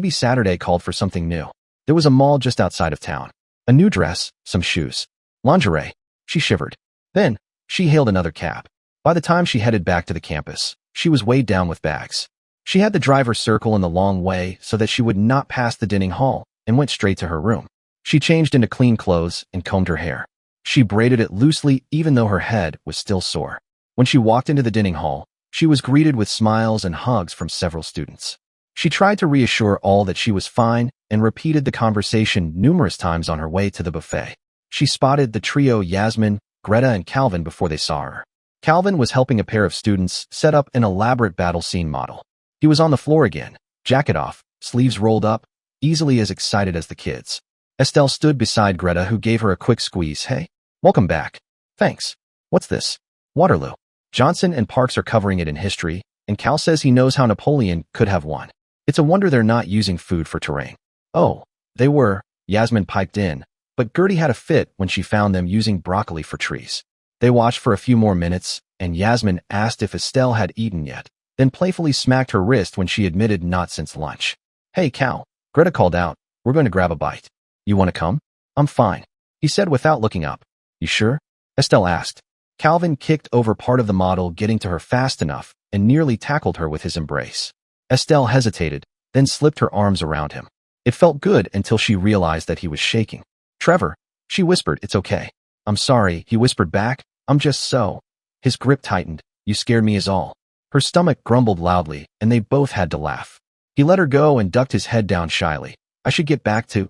Saturday called for something new. There was a mall just outside of town. A new dress, some shoes, lingerie. She shivered. Then, she hailed another cab. By the time she headed back to the campus, she was weighed down with bags. She had the driver circle in the long way so that she would not pass the dining hall and went straight to her room. She changed into clean clothes and combed her hair. She braided it loosely even though her head was still sore. When she walked into the dining hall, she was greeted with smiles and hugs from several students. She tried to reassure all that she was fine and repeated the conversation numerous times on her way to the buffet. She spotted the trio Yasmin, Greta, and Calvin before they saw her. Calvin was helping a pair of students set up an elaborate battle scene model. He was on the floor again, jacket off, sleeves rolled up, easily as excited as the kids. Estelle stood beside Greta, who gave her a quick squeeze. Hey, welcome back. Thanks. What's this? Waterloo. Johnson and Parks are covering it in history, and Cal says he knows how Napoleon could have won. It's a wonder they're not using food for terrain. Oh, they were, Yasmin piped in, but Gertie had a fit when she found them using broccoli for trees. They watched for a few more minutes, and Yasmin asked if Estelle had eaten yet, then playfully smacked her wrist when she admitted not since lunch. Hey, Cal, Greta called out, we're going to grab a bite. You want to come? I'm fine, he said without looking up. You sure? Estelle asked. Calvin kicked over part of the model, getting to her fast enough, and nearly tackled her with his embrace. Estelle hesitated, then slipped her arms around him. It felt good until she realized that he was shaking. Trevor, she whispered, it's okay. I'm sorry, he whispered back. I'm just so. His grip tightened. You scared me is all. Her stomach grumbled loudly, and they both had to laugh. He let her go and ducked his head down shyly. I should get back to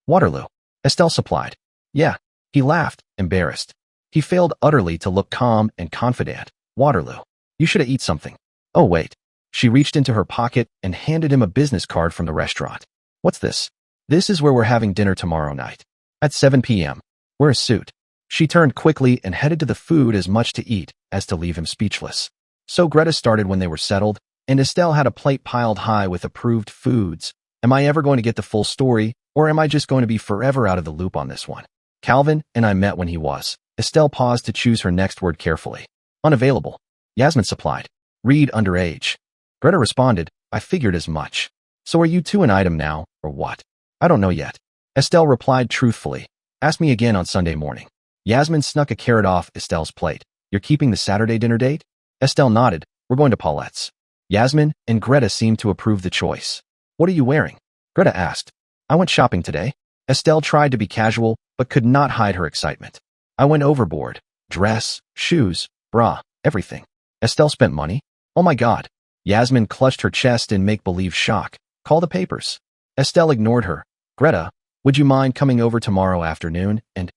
Waterloo. Estelle supplied. Yeah. He laughed, embarrassed. He failed utterly to look calm and confident. Waterloo. You should have eaten something. Oh, wait. She reached into her pocket and handed him a business card from the restaurant. What's this? This is where we're having dinner tomorrow night. At 7 p.m. Wear a suit. She turned quickly and headed to the food, as much to eat as to leave him speechless. So Greta started when they were settled, and Estelle had a plate piled high with approved foods. Am I ever going to get the full story, or am I just going to be forever out of the loop on this one? Calvin and I met when he was. Estelle paused to choose her next word carefully. Unavailable. Yasmin supplied. Read underage. Greta responded, I figured as much. So are you two an item now, or what? I don't know yet. Estelle replied truthfully. Ask me again on Sunday morning. Yasmin snuck a carrot off Estelle's plate. You're keeping the Saturday dinner date? Estelle nodded. We're going to Paulette's. Yasmin and Greta seemed to approve the choice. What are you wearing? Greta asked. I went shopping today. Estelle tried to be casual, but could not hide her excitement. I went overboard. Dress, shoes, bra, everything. Estelle spent money? Oh my God. Yasmin clutched her chest in make-believe shock. Call the papers. Estelle ignored her. Greta, would you mind coming over tomorrow afternoon and,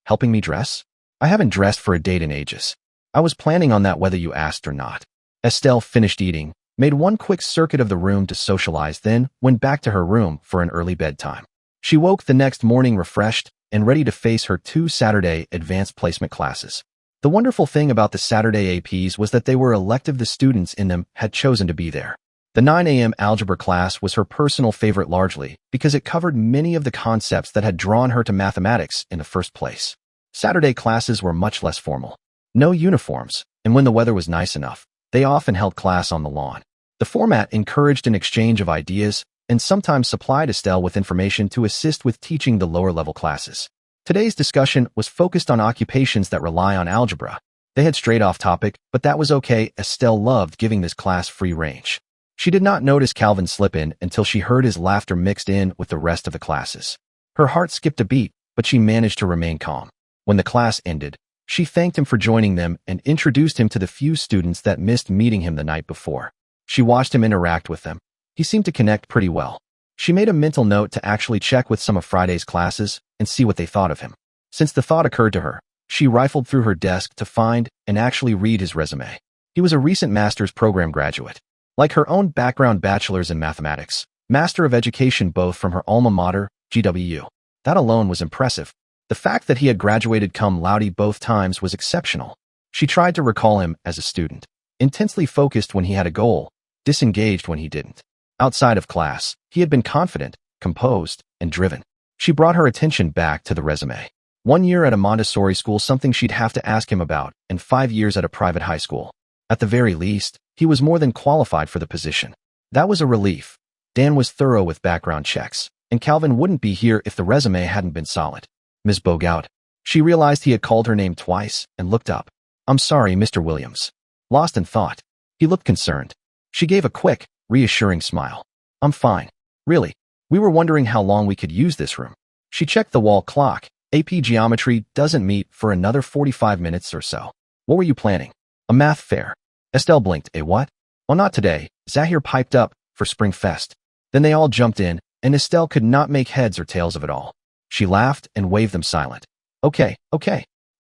helping me dress? I haven't dressed for a date in ages. I was planning on that whether you asked or not. Estelle finished eating, made one quick circuit of the room to socialize, then went back to her room for an early bedtime. She woke the next morning refreshed and ready to face her 2 Saturday advanced placement classes. The wonderful thing about the Saturday APs was that they were elective. The students in them had chosen to be there. The 9 a.m. algebra class was her personal favorite, largely because it covered many of the concepts that had drawn her to mathematics in the first place. Saturday classes were much less formal. No uniforms, and when the weather was nice enough, they often held class on the lawn. The format encouraged an exchange of ideas and sometimes supplied Estelle with information to assist with teaching the lower-level classes. Today's discussion was focused on occupations that rely on algebra. They had strayed off topic, but that was okay. Estelle loved giving this class free range. She did not notice Calvin slip in until she heard his laughter mixed in with the rest of the classes. Her heart skipped a beat, but she managed to remain calm. When the class ended, she thanked him for joining them and introduced him to the few students that missed meeting him the night before. She watched him interact with them. He seemed to connect pretty well. She made a mental note to actually check with some of Friday's classes and see what they thought of him. Since the thought occurred to her, she rifled through her desk to find and actually read his resume. He was a recent master's program graduate. Like her own background, bachelor's in mathematics, master of education both from her alma mater, GWU. That alone was impressive. The fact that he had graduated cum laude both times was exceptional. She tried to recall him as a student. Intensely focused when he had a goal, disengaged when he didn't. Outside of class, he had been confident, composed, and driven. She brought her attention back to the resume. 1 year at a Montessori school, something she'd have to ask him about, and 5 years at a private high school. At the very least, he was more than qualified for the position. That was a relief. Dan was thorough with background checks, and Calvin wouldn't be here if the resume hadn't been solid. Ms. Bogout. She realized he had called her name twice and looked up. I'm sorry, Mr. Williams. Lost in thought. He looked concerned. She gave a quick, reassuring smile. I'm fine. Really. We were wondering how long we could use this room. She checked the wall clock. AP Geometry doesn't meet for another 45 minutes or so. What were you planning? A math fair. Estelle blinked. A what? Well, not today. Zahir piped up for Spring Fest. Then they all jumped in, and Estelle could not make heads or tails of it all. She laughed and waved them silent. Okay,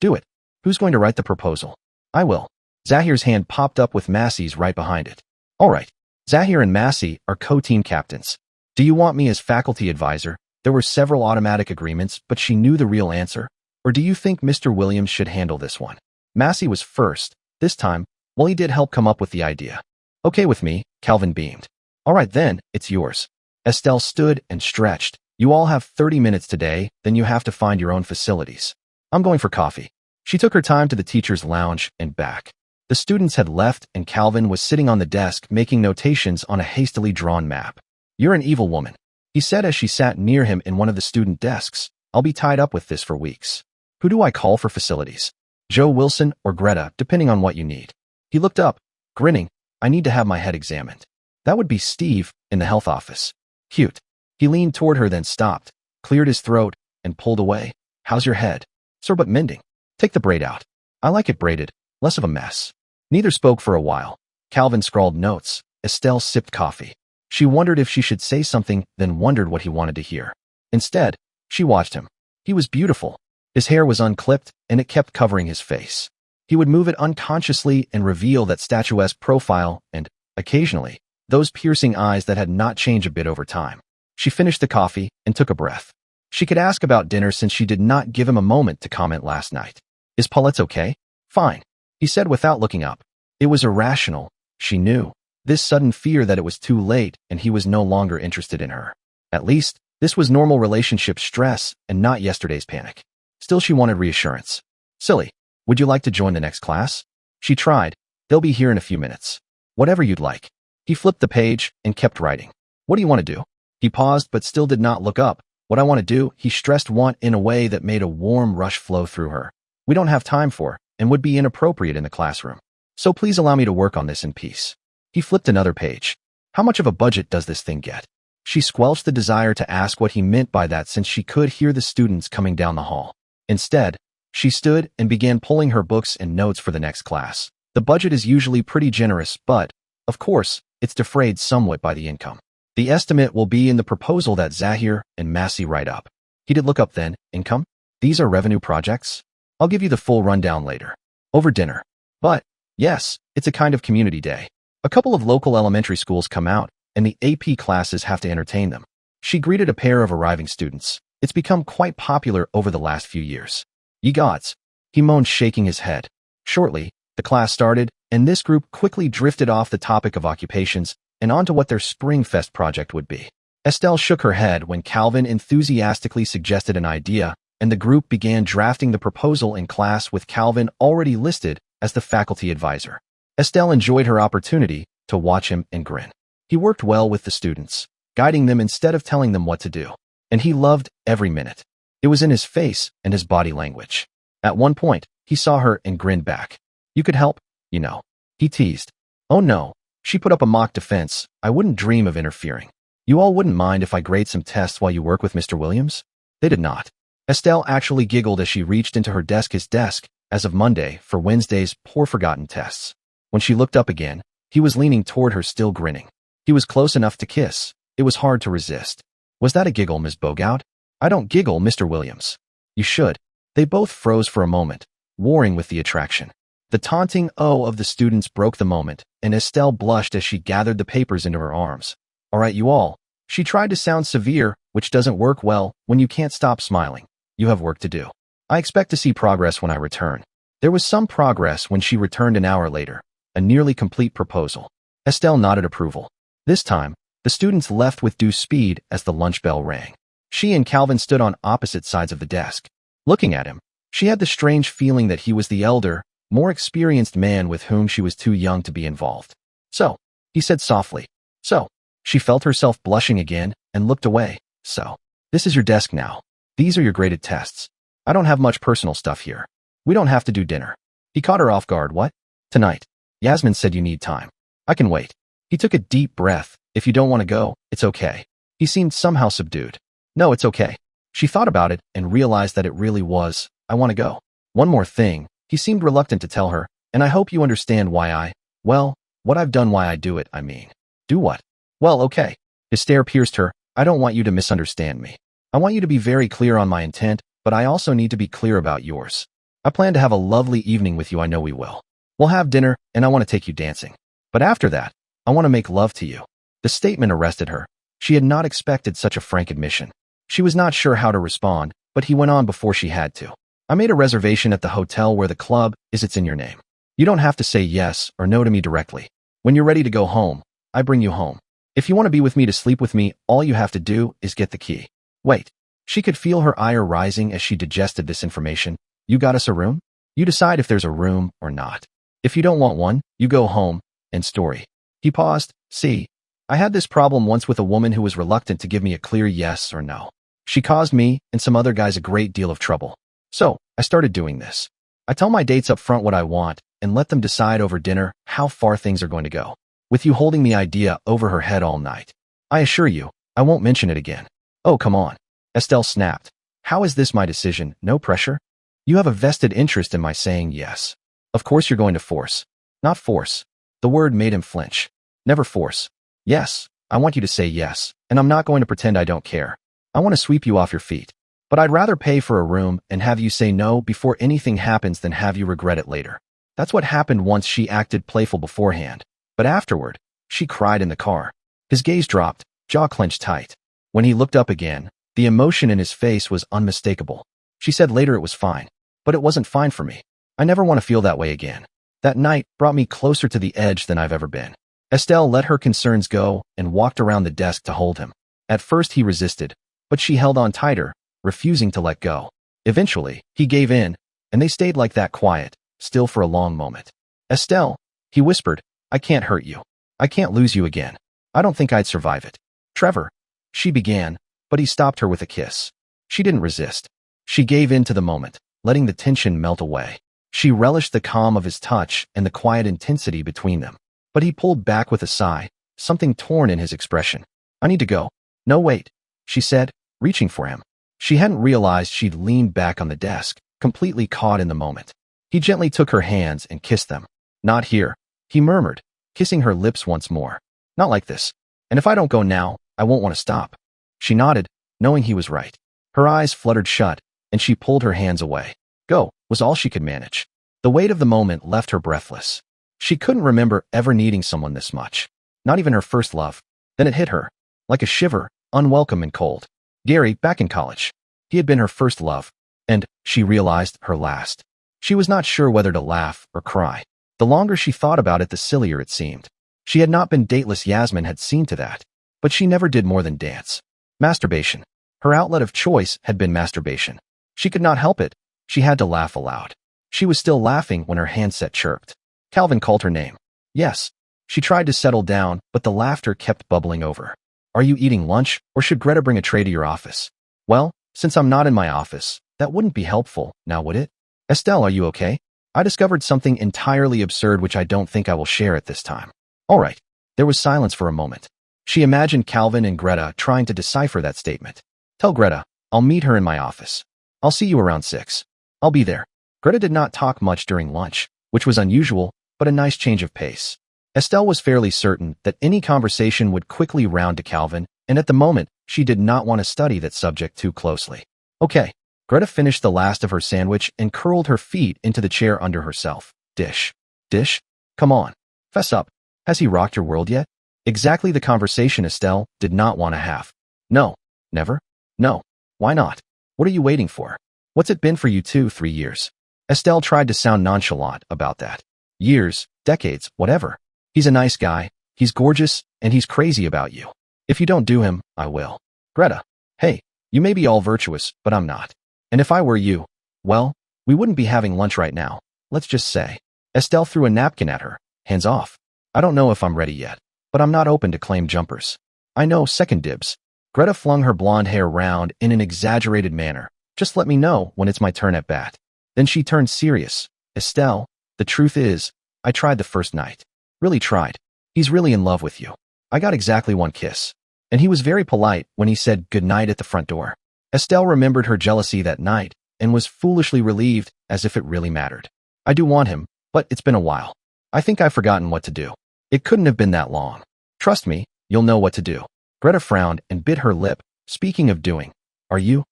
do it. Who's going to write the proposal? I will. Zahir's hand popped up with Massey's right behind it. All right. Zahir and Massey are co-team captains. Do you want me as faculty advisor? There were several automatic agreements, but she knew the real answer. Or do you think Mr. Williams should handle this one? Massey was first. This time, well, he did help come up with the idea. Okay with me, Calvin beamed. All right then, it's yours. Estelle stood and stretched. You all have 30 minutes today, then you have to find your own facilities. I'm going for coffee. She took her time to the teacher's lounge and back. The students had left and Calvin was sitting on the desk making notations on a hastily drawn map. You're an evil woman, he said as she sat near him in one of the student desks. I'll be tied up with this for weeks. Who do I call for facilities? Joe Wilson or Greta, depending on what you need. He looked up, grinning. I need to have my head examined. That would be Steve in the health office. Cute. He leaned toward her then stopped, cleared his throat, and pulled away. How's your head? Sore but mending. Take the braid out. I like it braided, less of a mess. Neither spoke for a while. Calvin scrawled notes. Estelle sipped coffee. She wondered if she should say something, then wondered what he wanted to hear. Instead, she watched him. He was beautiful. His hair was unclipped, and it kept covering his face. He would move it unconsciously and reveal that statuesque profile and, occasionally, those piercing eyes that had not changed a bit over time. She finished the coffee and took a breath. She could ask about dinner since she did not give him a moment to comment last night. Is Paulette okay? Fine, he said without looking up. It was irrational, she knew. This sudden fear that it was too late and he was no longer interested in her. At least, this was normal relationship stress and not yesterday's panic. Still, she wanted reassurance. Silly. Would you like to join the next class? She tried. They'll be here in a few minutes. Whatever you'd like. He flipped the page and kept writing. What do you want to do? He paused but still did not look up. What I want to do, he stressed want in a way that made a warm rush flow through her. We don't have time for, and would be inappropriate in the classroom. So please allow me to work on this in peace. He flipped another page. How much of a budget does this thing get? She squelched the desire to ask what he meant by that since she could hear the students coming down the hall. Instead, she stood and began pulling her books and notes for the next class. The budget is usually pretty generous, but, of course, it's defrayed somewhat by the income. The estimate will be in the proposal that Zahir and Massey write up. He did look up then. Income? These are revenue projects? I'll give you the full rundown later. Over dinner. But, yes, it's a kind of community day. A couple of local elementary schools come out, and the AP classes have to entertain them. She greeted a pair of arriving students. It's become quite popular over the last few years. Ye gods, he moaned, shaking his head. Shortly, the class started, and this group quickly drifted off the topic of occupations and onto what their Spring Fest project would be. Estelle shook her head when Calvin enthusiastically suggested an idea. and the group began drafting the proposal in class with Calvin already listed as the faculty advisor. Estelle enjoyed her opportunity to watch him and grin. He worked well with the students, guiding them instead of telling them what to do. And he loved every minute. It was in his face and his body language. At one point, he saw her and grinned back. "You could help, you know," he teased. "Oh no," she put up a mock defense. "I wouldn't dream of interfering. You all wouldn't mind if I grade some tests while you work with Mr. Williams?" They did not. Estelle actually giggled as she reached into her desk, his desk, as of Monday, for Wednesday's poor forgotten tests. When she looked up again, he was leaning toward her, still grinning. He was close enough to kiss. It was hard to resist. "Was that a giggle, Ms. Bogout?" "I don't giggle, Mr. Williams." "You should." They both froze for a moment, warring with the attraction. The taunting "oh" of the students broke the moment, and Estelle blushed as she gathered the papers into her arms. "All right, you all." She tried to sound severe, which doesn't work well when you can't stop smiling. "You have work to do. I expect to see progress when I return." There was some progress when she returned an hour later, a nearly complete proposal. Estelle nodded approval. This time, the students left with due speed as the lunch bell rang. She and Calvin stood on opposite sides of the desk. Looking at him, she had the strange feeling that he was the elder, more experienced man with whom she was too young to be involved. "So," he said softly. "So." She felt herself blushing again and looked away. "So, this is your desk now. These are your graded tests. I don't have much personal stuff here. We don't have to do dinner." He caught her off guard. "What?" "Tonight. Yasmin said you need time." "I can wait." He took a deep breath. "If you don't want to go, it's okay." He seemed somehow subdued. "No, it's okay." She thought about it and realized that it really was. "I want to go." "One more thing." He seemed reluctant to tell her, "and I hope you understand why what I've done, why I do it, I mean." "Do what?" "Well, okay." His stare pierced her. "I don't want you to misunderstand me. I want you to be very clear on my intent, but I also need to be clear about yours. I plan to have a lovely evening with you. I know we will. We'll have dinner, and I want to take you dancing. But after that, I want to make love to you." The statement arrested her. She had not expected such a frank admission. She was not sure how to respond, but he went on before she had to. "I made a reservation at the hotel where the club is. It's in your name. You don't have to say yes or no to me directly. When you're ready to go home, I bring you home. If you want to be with me, to sleep with me, all you have to do is get the key." "Wait." She could feel her ire rising as she digested this information. "You got us a room? You decide if there's a room or not. If you don't want one, you go home. End story." He paused. "See, I had this problem once with a woman who was reluctant to give me a clear yes or no. She caused me and some other guys a great deal of trouble. So, I started doing this. I tell my dates up front what I want and let them decide over dinner how far things are going to go. With you holding the idea over her head all night. I assure you, I won't mention it again." "Oh, come on." Estelle snapped. "How is this my decision? No pressure? You have a vested interest in my saying yes. Of course you're going to force." "Not force." The word made him flinch. "Never force. Yes, I want you to say yes, and I'm not going to pretend I don't care. I want to sweep you off your feet. But I'd rather pay for a room and have you say no before anything happens than have you regret it later." That's what happened once. She acted playful beforehand, but afterward, she cried in the car. His gaze dropped, jaw clenched tight. When he looked up again, the emotion in his face was unmistakable. She said later it was fine, but it wasn't fine for me. I never want to feel that way again. That night brought me closer to the edge than I've ever been. Estelle let her concerns go and walked around the desk to hold him. At first he resisted, but she held on tighter, refusing to let go. Eventually, he gave in, and they stayed like that, quiet, still for a long moment. "Estelle," he whispered, "I can't hurt you. I can't lose you again. I don't think I'd survive it." "Trevor," she began, but he stopped her with a kiss. She didn't resist. She gave in to the moment, letting the tension melt away. She relished the calm of his touch and the quiet intensity between them. But he pulled back with a sigh, something torn in his expression. "I need to go." "No, wait," she said, reaching for him. She hadn't realized she'd leaned back on the desk, completely caught in the moment. He gently took her hands and kissed them. "Not here," he murmured, kissing her lips once more. "Not like this. And if I don't go now, I won't want to stop." She nodded, knowing he was right. Her eyes fluttered shut, and she pulled her hands away. Go was all she could manage. The weight of the moment left her breathless. She couldn't remember ever needing someone this much. Not even her first love. Then it hit her, like a shiver, unwelcome and cold. Gary, back in college. He had been her first love, and, she realized, her last. She was not sure whether to laugh or cry. The longer she thought about it, the sillier it seemed. She had not been dateless. Yasmin had seen to that. But she never did more than dance. Masturbation. Her outlet of choice had been masturbation. She could not help it. She had to laugh aloud. She was still laughing when her handset chirped. Calvin called her name. Yes. She tried to settle down, but the laughter kept bubbling over. Are you eating lunch, or should Greta bring a tray to your office? Well, since I'm not in my office, that wouldn't be helpful, now would it? Estelle, are you okay? I discovered something entirely absurd which I don't think I will share at this time. All right. There was silence for a moment. She imagined Calvin and Greta trying to decipher that statement. Tell Greta, I'll meet her in my office. I'll see you around 6. I'll be there. Greta did not talk much during lunch, which was unusual, but a nice change of pace. Estelle was fairly certain that any conversation would quickly round to Calvin, and at the moment, she did not want to study that subject too closely. Okay. Greta finished the last of her sandwich and curled her feet into the chair under herself. Dish. Dish? Come on. Fess up. Has he rocked your world yet? Exactly the conversation Estelle did not want to have. No. Never? No. Why not? What are you waiting for? What's it been for you 2-3 years? Estelle tried to sound nonchalant about that. Years, decades, whatever. He's a nice guy, he's gorgeous, and he's crazy about you. If you don't do him, I will. Greta. Hey, you may be all virtuous, but I'm not. And if I were you, well, we wouldn't be having lunch right now, let's just say. Estelle threw a napkin at her. Hands off. I don't know if I'm ready yet, but I'm not open to claim jumpers. I know, second dibs. Greta flung her blonde hair round in an exaggerated manner. Just let me know when it's my turn at bat. Then she turned serious. Estelle, the truth is, I tried the first night. Really tried. He's really in love with you. I got exactly 1 kiss. And he was very polite when he said goodnight at the front door. Estelle remembered her jealousy that night and was foolishly relieved as if it really mattered. I do want him, but it's been a while. I think I've forgotten what to do. It couldn't have been that long. Trust me, you'll know what to do. Greta frowned and bit her lip. Speaking of doing, are you,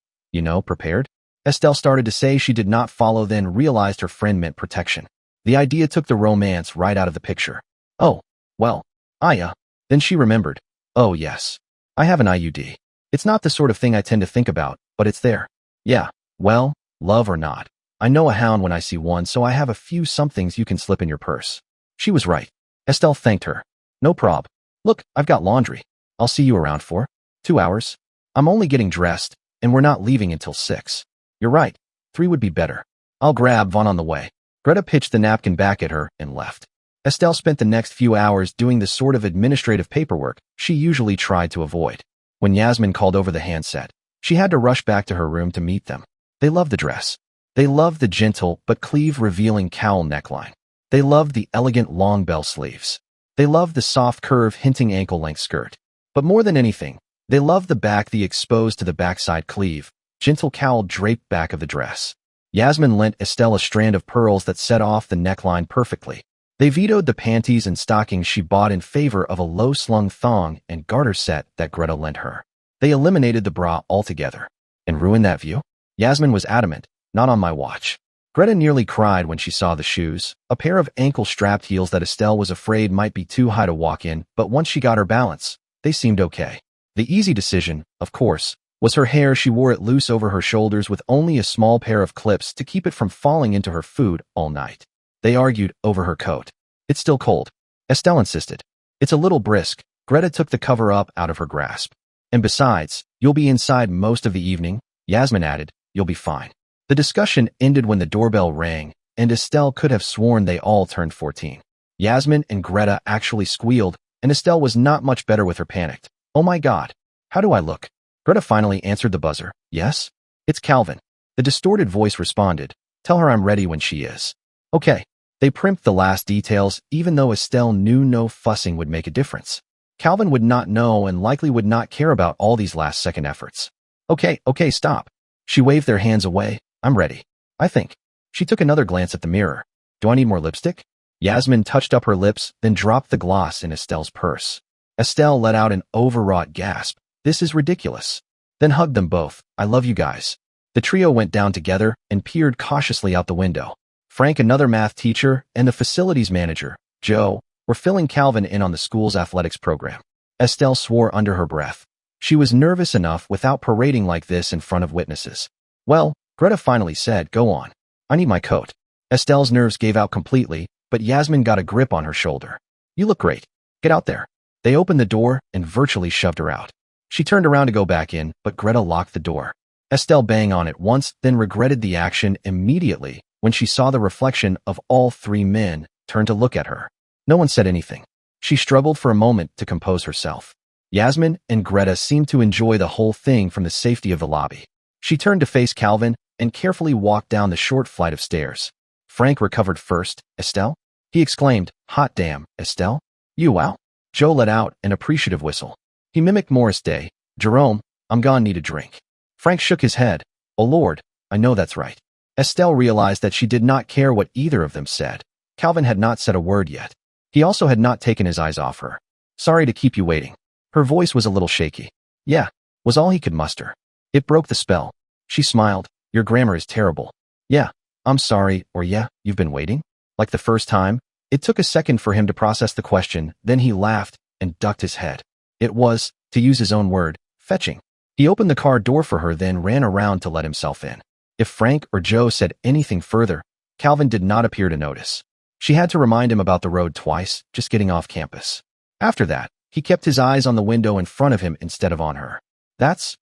prepared? Estelle started to say she did not follow, then realized her friend meant protection. The idea took the romance right out of the picture. Oh, well, then she remembered. Oh yes, I have an IUD. It's not the sort of thing I tend to think about, but it's there. Yeah, well, love or not. I know a hound when I see one, so I have a few somethings you can slip in your purse. She was right. Estelle thanked her. No prob. Look, I've got laundry. I'll see you around 2 hours. I'm only getting dressed, and we're not leaving until 6. You're right. 3 would be better. I'll grab Vaughn on the way. Greta pitched the napkin back at her and left. Estelle spent the next few hours doing the sort of administrative paperwork she usually tried to avoid. When Yasmin called over the handset, she had to rush back to her room to meet them. They loved the dress. They loved the gentle but cleave-revealing cowl neckline. They loved the elegant long bell sleeves. They loved the soft curve hinting ankle-length skirt. But more than anything, they loved the back, the exposed to the backside cleave, gentle cowl draped back of the dress. Yasmin lent Estelle a strand of pearls that set off the neckline perfectly. They vetoed the panties and stockings she bought in favor of a low-slung thong and garter set that Greta lent her. They eliminated the bra altogether. And ruined that view? Yasmin was adamant, not on my watch. Greta nearly cried when she saw the shoes, a pair of ankle-strapped heels that Estelle was afraid might be too high to walk in, but once she got her balance, they seemed okay. The easy decision, of course, was her hair. She wore it loose over her shoulders with only a small pair of clips to keep it from falling into her food all night. They argued over her coat. It's still cold. Estelle insisted. It's a little brisk. Greta took the cover up out of her grasp. And besides, you'll be inside most of the evening, Yasmin added. You'll be fine. The discussion ended when the doorbell rang, and Estelle could have sworn they all turned 14. Yasmin and Greta actually squealed, and Estelle was not much better with her panicked. Oh my God. How do I look? Greta finally answered the buzzer. Yes? It's Calvin. The distorted voice responded. Tell her I'm ready when she is. Okay. They primped the last details, even though Estelle knew no fussing would make a difference. Calvin would not know and likely would not care about all these last-second efforts. Okay, stop. She waved their hands away. I'm ready. I think. She took another glance at the mirror. Do I need more lipstick? Yasmin touched up her lips, then dropped the gloss in Estelle's purse. Estelle let out an overwrought gasp. This is ridiculous. Then hugged them both. I love you guys. The trio went down together and peered cautiously out the window. Frank, another math teacher, and the facilities manager, Joe, were filling Calvin in on the school's athletics program. Estelle swore under her breath. She was nervous enough without parading like this in front of witnesses. Well, Greta finally said, go on. I need my coat. Estelle's nerves gave out completely, but Yasmin got a grip on her shoulder. You look great. Get out there. They opened the door and virtually shoved her out. She turned around to go back in, but Greta locked the door. Estelle banged on it once, then regretted the action immediately when she saw the reflection of all three men turn to look at her. No one said anything. She struggled for a moment to compose herself. Yasmin and Greta seemed to enjoy the whole thing from the safety of the lobby. She turned to face Calvin and carefully walked down the short flight of stairs. Frank recovered first. Estelle? He exclaimed, "Hot damn, Estelle? You wow." Joe let out an appreciative whistle. He mimicked Morris Day. "Jerome, I'm gonna need a drink." Frank shook his head. "Oh Lord, I know that's right." Estelle realized that she did not care what either of them said. Calvin had not said a word yet. He also had not taken his eyes off her. "Sorry to keep you waiting." Her voice was a little shaky. "Yeah," was all he could muster. It broke the spell. She smiled. "Your grammar is terrible." "Yeah, I'm sorry," or "Yeah, you've been waiting?" Like the first time. It took a second for him to process the question, then he laughed and ducked his head. It was, to use his own word, fetching. He opened the car door for her, then ran around to let himself in. If Frank or Joe said anything further, Calvin did not appear to notice. She had to remind him about the road twice, just getting off campus. After that, he kept his eyes on the window in front of him instead of on her. "That's,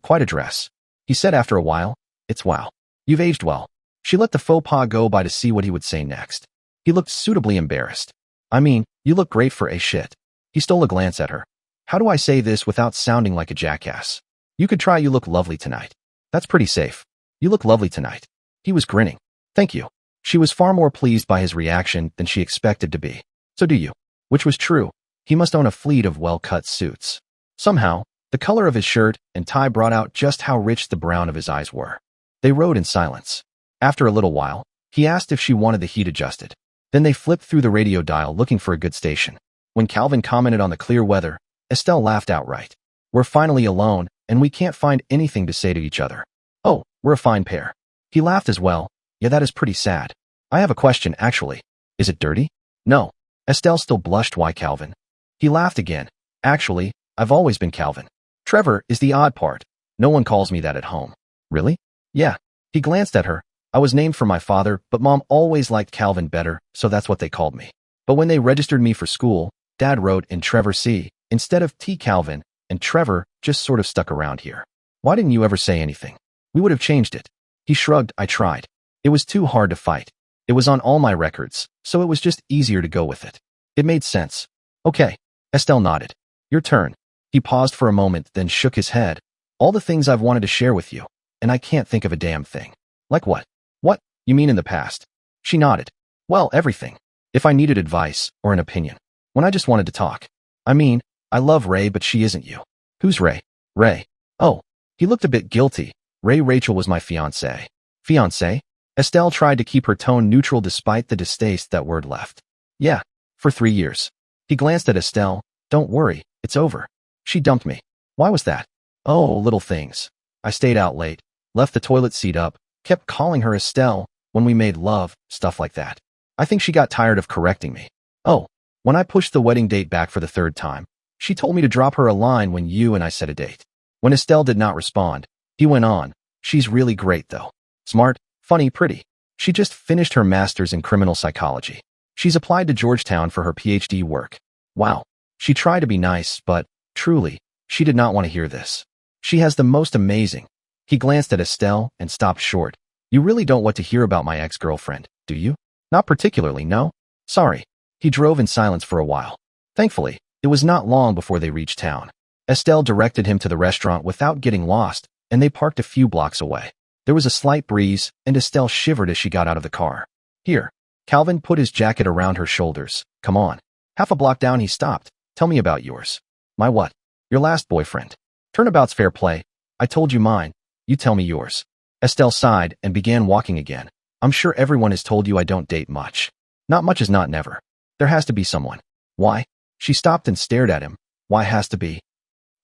quite a dress," he said after a while. "It's wow. You've aged well." She let the faux pas go by to see what he would say next. He looked suitably embarrassed. "I mean, you look great for a shit." He stole a glance at her. "How do I say this without sounding like a jackass? You could try 'You look lovely tonight.' That's pretty safe. You look lovely tonight." He was grinning. "Thank you." She was far more pleased by his reaction than she expected to be. "So do you." Which was true. He must own a fleet of well-cut suits. Somehow, the color of his shirt and tie brought out just how rich the brown of his eyes were. They rode in silence. After a little while, he asked if she wanted the heat adjusted. Then they flipped through the radio dial looking for a good station. When Calvin commented on the clear weather, Estelle laughed outright. "We're finally alone, and we can't find anything to say to each other." "Oh, we're a fine pair." He laughed as well. "Yeah, that is pretty sad. I have a question, actually. Is it dirty?" "No." Estelle still blushed. "Why, Calvin?" He laughed again. "Actually, I've always been Calvin. Trevor is the odd part. No one calls me that at home." "Really?" "Yeah." He glanced at her. "I was named for my father, but Mom always liked Calvin better, so that's what they called me. But when they registered me for school, Dad wrote in Trevor C. instead of T. Calvin, and Trevor just sort of stuck around here. Why didn't you ever say anything? We would have changed it." He shrugged. "I tried. It was too hard to fight. It was on all my records, so it was just easier to go with it. It made sense." "Okay." Estelle nodded. "Your turn." He paused for a moment, then shook his head. "All the things I've wanted to share with you, and I can't think of a damn thing." "Like what?" "What, you mean in the past?" She nodded. "Well, everything. If I needed advice or an opinion. When I just wanted to talk. I mean, I love Ray, but she isn't you." "Who's Ray?" "Ray." "Oh." He looked a bit guilty. "Rachel was my fiancée." "Fiancée?" Estelle tried to keep her tone neutral despite the distaste that word left. "Yeah, for 3 years." He glanced at Estelle. "Don't worry, it's over. She dumped me." "Why was that?" "Oh, little things. I stayed out late, left the toilet seat up, kept calling her Estelle when we made love, stuff like that. I think she got tired of correcting me. Oh, when I pushed the wedding date back for the 3rd time, she told me to drop her a line when you and I set a date." When Estelle did not respond, he went on. "She's really great, though. Smart, funny, pretty. She just finished her master's in criminal psychology. She's applied to Georgetown for her PhD work." Wow. She tried to be nice, but, truly, she did not want to hear this. "She has the most amazing." He glanced at Estelle and stopped short. "You really don't want to hear about my ex-girlfriend, do you?" "Not particularly, no. Sorry." He drove in silence for a while. Thankfully, it was not long before they reached town. Estelle directed him to the restaurant without getting lost, and they parked a few blocks away. There was a slight breeze, and Estelle shivered as she got out of the car. "Here." Calvin put his jacket around her shoulders. "Come on." Half a block down he stopped. "Tell me about yours." "My what?" "Your last boyfriend." "Turnabout's fair play. I told you mine. You tell me yours." Estelle sighed and began walking again. "I'm sure everyone has told you I don't date much." "Not much is not never. There has to be someone." "Why?" She stopped and stared at him. "Why has to be?"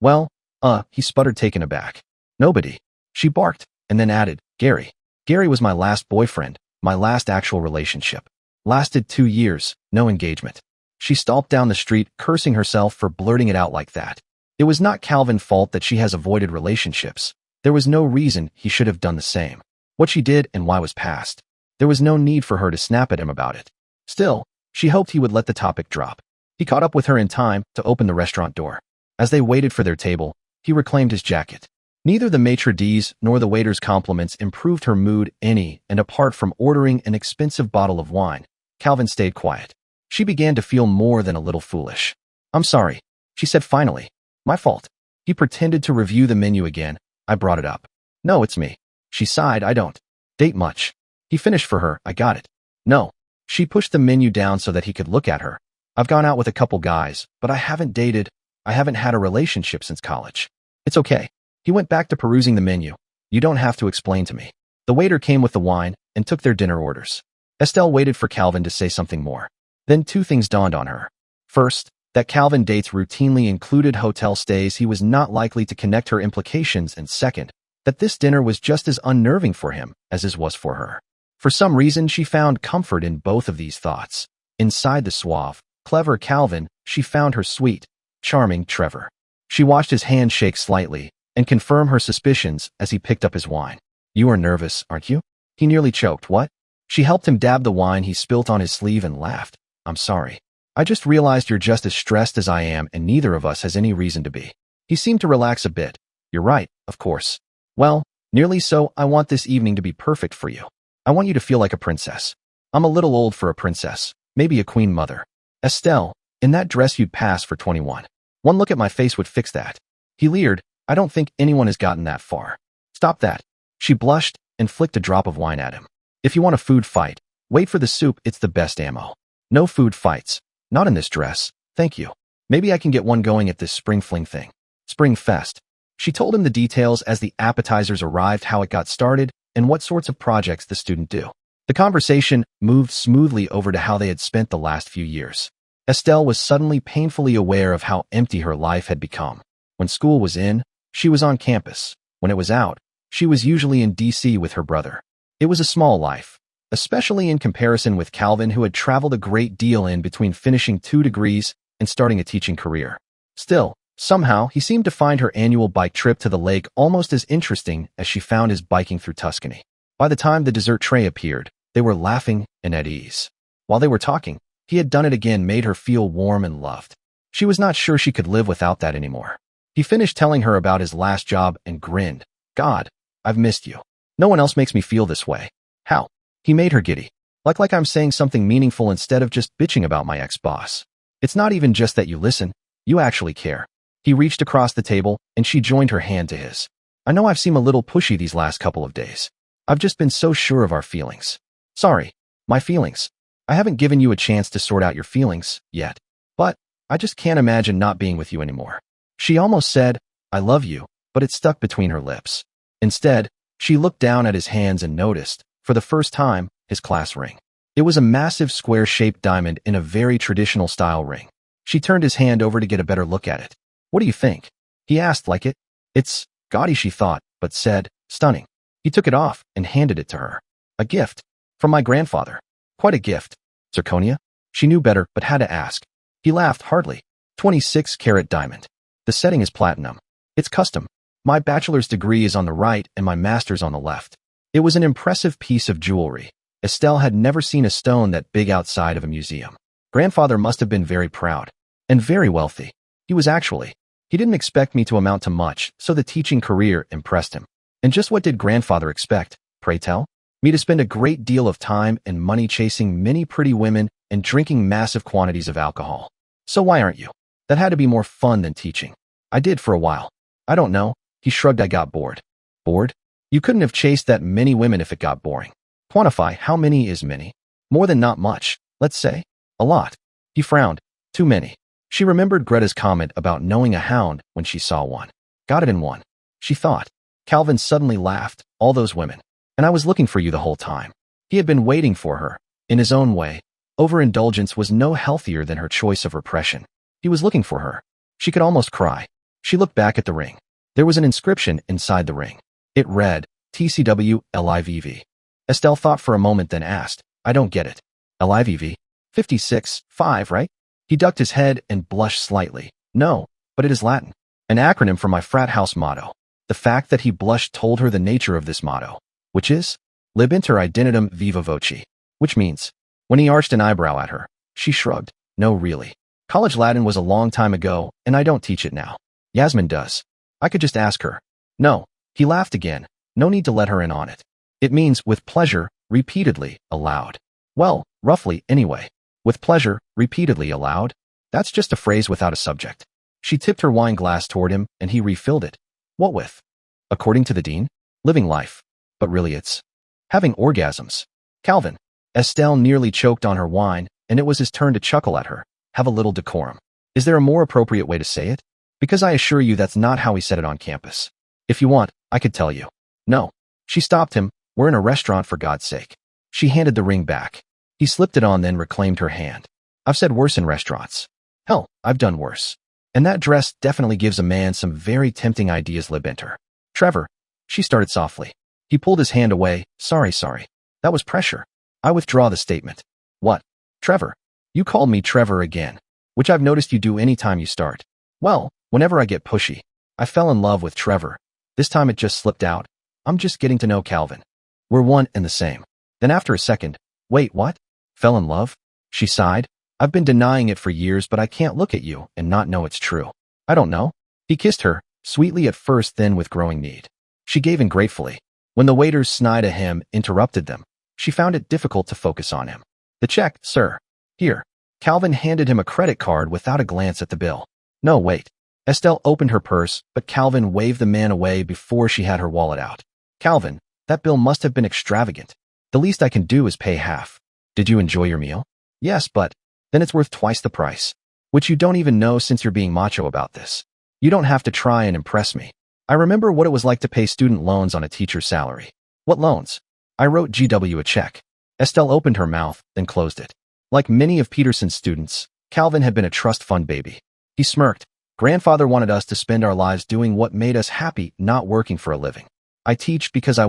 "Well, he sputtered, taken aback. "Nobody." She barked, and then added, "Gary. Gary was my last boyfriend, my last actual relationship. Lasted 2 years, no engagement." She stalked down the street, cursing herself for blurting it out like that. It was not Calvin's fault that she has avoided relationships. There was no reason he should have done the same. What she did and why was past. There was no need for her to snap at him about it. Still, she hoped he would let the topic drop. He caught up with her in time to open the restaurant door. As they waited for their table, he reclaimed his jacket. Neither the maitre d's nor the waiter's compliments improved her mood any, and apart from ordering an expensive bottle of wine, Calvin stayed quiet. She began to feel more than a little foolish. "I'm sorry," she said finally. "My fault." He pretended to review the menu again. "I brought it up." "No, it's me." She sighed. "I don't date much." He finished for her. "I got it." "No." She pushed the menu down so that he could look at her. "I've gone out with a couple guys, but I haven't dated. I haven't had a relationship since college." "It's okay." He went back to perusing the menu. "You don't have to explain to me." The waiter came with the wine and took their dinner orders. Estelle waited for Calvin to say something more. Then two things dawned on her. First, that Calvin dates routinely included hotel stays he was not likely to connect her implications, and second, that this dinner was just as unnerving for him as his was for her. For some reason, she found comfort in both of these thoughts. Inside the suave, clever Calvin, she found her sweet, charming Trevor. She watched his hand shake slightly and confirm her suspicions as he picked up his wine. "You are nervous, aren't you?" He nearly choked. "What?" She helped him dab the wine he spilt on his sleeve and laughed. "I'm sorry. I just realized you're just as stressed as I am, and neither of us has any reason to be." He seemed to relax a bit. "You're right, of course." "Well, nearly so. I want this evening to be perfect for you. I want you to feel like a princess." "I'm a little old for a princess. Maybe a queen mother." "Estelle, in that dress you'd pass for 21. One look at my face would fix that." He leered. "I don't think anyone has gotten that far." "Stop that." She blushed and flicked a drop of wine at him. "If you want a food fight, wait for the soup. It's the best ammo." "No food fights. Not in this dress. Thank you. Maybe I can get one going at this spring fling thing." "Spring fest." She told him the details as the appetizers arrived, how it got started, and what sorts of projects the student do. The conversation moved smoothly over to how they had spent the last few years. Estelle was suddenly painfully aware of how empty her life had become. When school was in, she was on campus. When it was out, she was usually in D.C. with her brother. It was a small life, especially in comparison with Calvin, who had traveled a great deal in between finishing 2 degrees and starting a teaching career. Still, somehow, he seemed to find her annual bike trip to the lake almost as interesting as she found his biking through Tuscany. By the time the dessert tray appeared, they were laughing and at ease. While they were talking, he had done it again, made her feel warm and loved. She was not sure she could live without that anymore. He finished telling her about his last job and grinned. "God, I've missed you. No one else makes me feel this way." "How?" He made her giddy. Like I'm saying something meaningful instead of just bitching about my ex-boss. "It's not even just that you listen. You actually care." He reached across the table, and she joined her hand to his. "I know I've seemed a little pushy these last couple of days. I've just been so sure of our feelings." "Sorry. My feelings. I haven't given you a chance to sort out your feelings yet. But I just can't imagine not being with you anymore." She almost said, "I love you," but it stuck between her lips. Instead, she looked down at his hands and noticed, for the first time, his class ring. It was a massive square-shaped diamond in a very traditional style ring. She turned his hand over to get a better look at it. "What do you think?" he asked. "Like it?" "It's gaudy," she thought, but said, "Stunning." He took it off and handed it to her. "A gift. From my grandfather." "Quite a gift." "Zirconia?" She knew better, but had to ask. He laughed hardly. 26-carat diamond. "The setting is platinum. It's custom. My bachelor's degree is on the right and my master's on the left." It was an impressive piece of jewelry. Estelle had never seen a stone that big outside of a museum. Grandfather must have been very proud. And very wealthy. He was actually. He didn't expect me to amount to much, so the teaching career impressed him. And just what did grandfather expect, pray tell? Me to spend a great deal of time and money chasing many pretty women and drinking massive quantities of alcohol. So why aren't you? That had to be more fun than teaching. I did for a while. I don't know. He shrugged. "I got bored." "Bored? You couldn't have chased that many women if it got boring." "Quantify. How many is many?" "More than not much. Let's say. A lot." He frowned. "Too many." She remembered Greta's comment about knowing a hound when she saw one. "Got it in one," she thought. Calvin suddenly laughed. "All those women. And I was looking for you the whole time." He had been waiting for her. In his own way, overindulgence was no healthier than her choice of repression. He was looking for her. She could almost cry. She looked back at the ring. There was an inscription inside the ring. It read, TCW LIVV. Estelle thought for a moment, then asked, "I don't get it. LIVV? 56, 5, right?" He ducked his head and blushed slightly. "No, but it is Latin. An acronym for my frat house motto." The fact that he blushed told her the nature of this motto, which is, Lib inter identitam viva voce, which means, when he arched an eyebrow at her, she shrugged. "No, really. College Latin was a long time ago, and I don't teach it now. Yasmin does. I could just ask her." "No, He laughed again. No need to let her in on it. It means with pleasure, repeatedly, aloud. Well, roughly, anyway. With pleasure, repeatedly, aloud? That's just a phrase without a subject. She tipped her wine glass toward him, and he refilled it. What with? According to the dean? Living life. But really it's having orgasms. Calvin. Estelle nearly choked on her wine, and it was his turn to chuckle at her. Have a little decorum. Is there a more appropriate way to say it? Because I assure you that's not how he said it on campus. If you want, I could tell you. No. She stopped him. We're in a restaurant, for God's sake. She handed the ring back. He slipped it on, then reclaimed her hand. I've said worse in restaurants. Hell, I've done worse. And that dress definitely gives a man some very tempting ideas, Libenter. Trevor. She started softly. He pulled his hand away. Sorry. That was pressure. I withdraw the statement. What? Trevor. You called me Trevor again, which I've noticed you do any time you start. Well, whenever I get pushy. I fell in love with Trevor. This time it just slipped out. I'm just getting to know Calvin. We're one and the same. Then after a second, wait, what? Fell in love? She sighed. I've been denying it for years, but I can't look at you and not know it's true. I don't know. He kissed her, sweetly at first, then with growing need. She gave in gratefully. When the waiter's snide at him interrupted them, she found it difficult to focus on him. The check, sir. Here. Calvin handed him a credit card without a glance at the bill. No, wait. Estelle opened her purse, but Calvin waved the man away before she had her wallet out. Calvin, that bill must have been extravagant. The least I can do is pay half. Did you enjoy your meal? Yes, but then it's worth twice the price. Which you don't even know since you're being macho about this. You don't have to try and impress me. I remember what it was like to pay student loans on a teacher's salary. What loans? I wrote GW a check. Estelle opened her mouth, then closed it. Like many of Peterson's students, Calvin had been a trust fund baby. He smirked. Grandfather wanted us to spend our lives doing what made us happy, not working for a living. I teach because I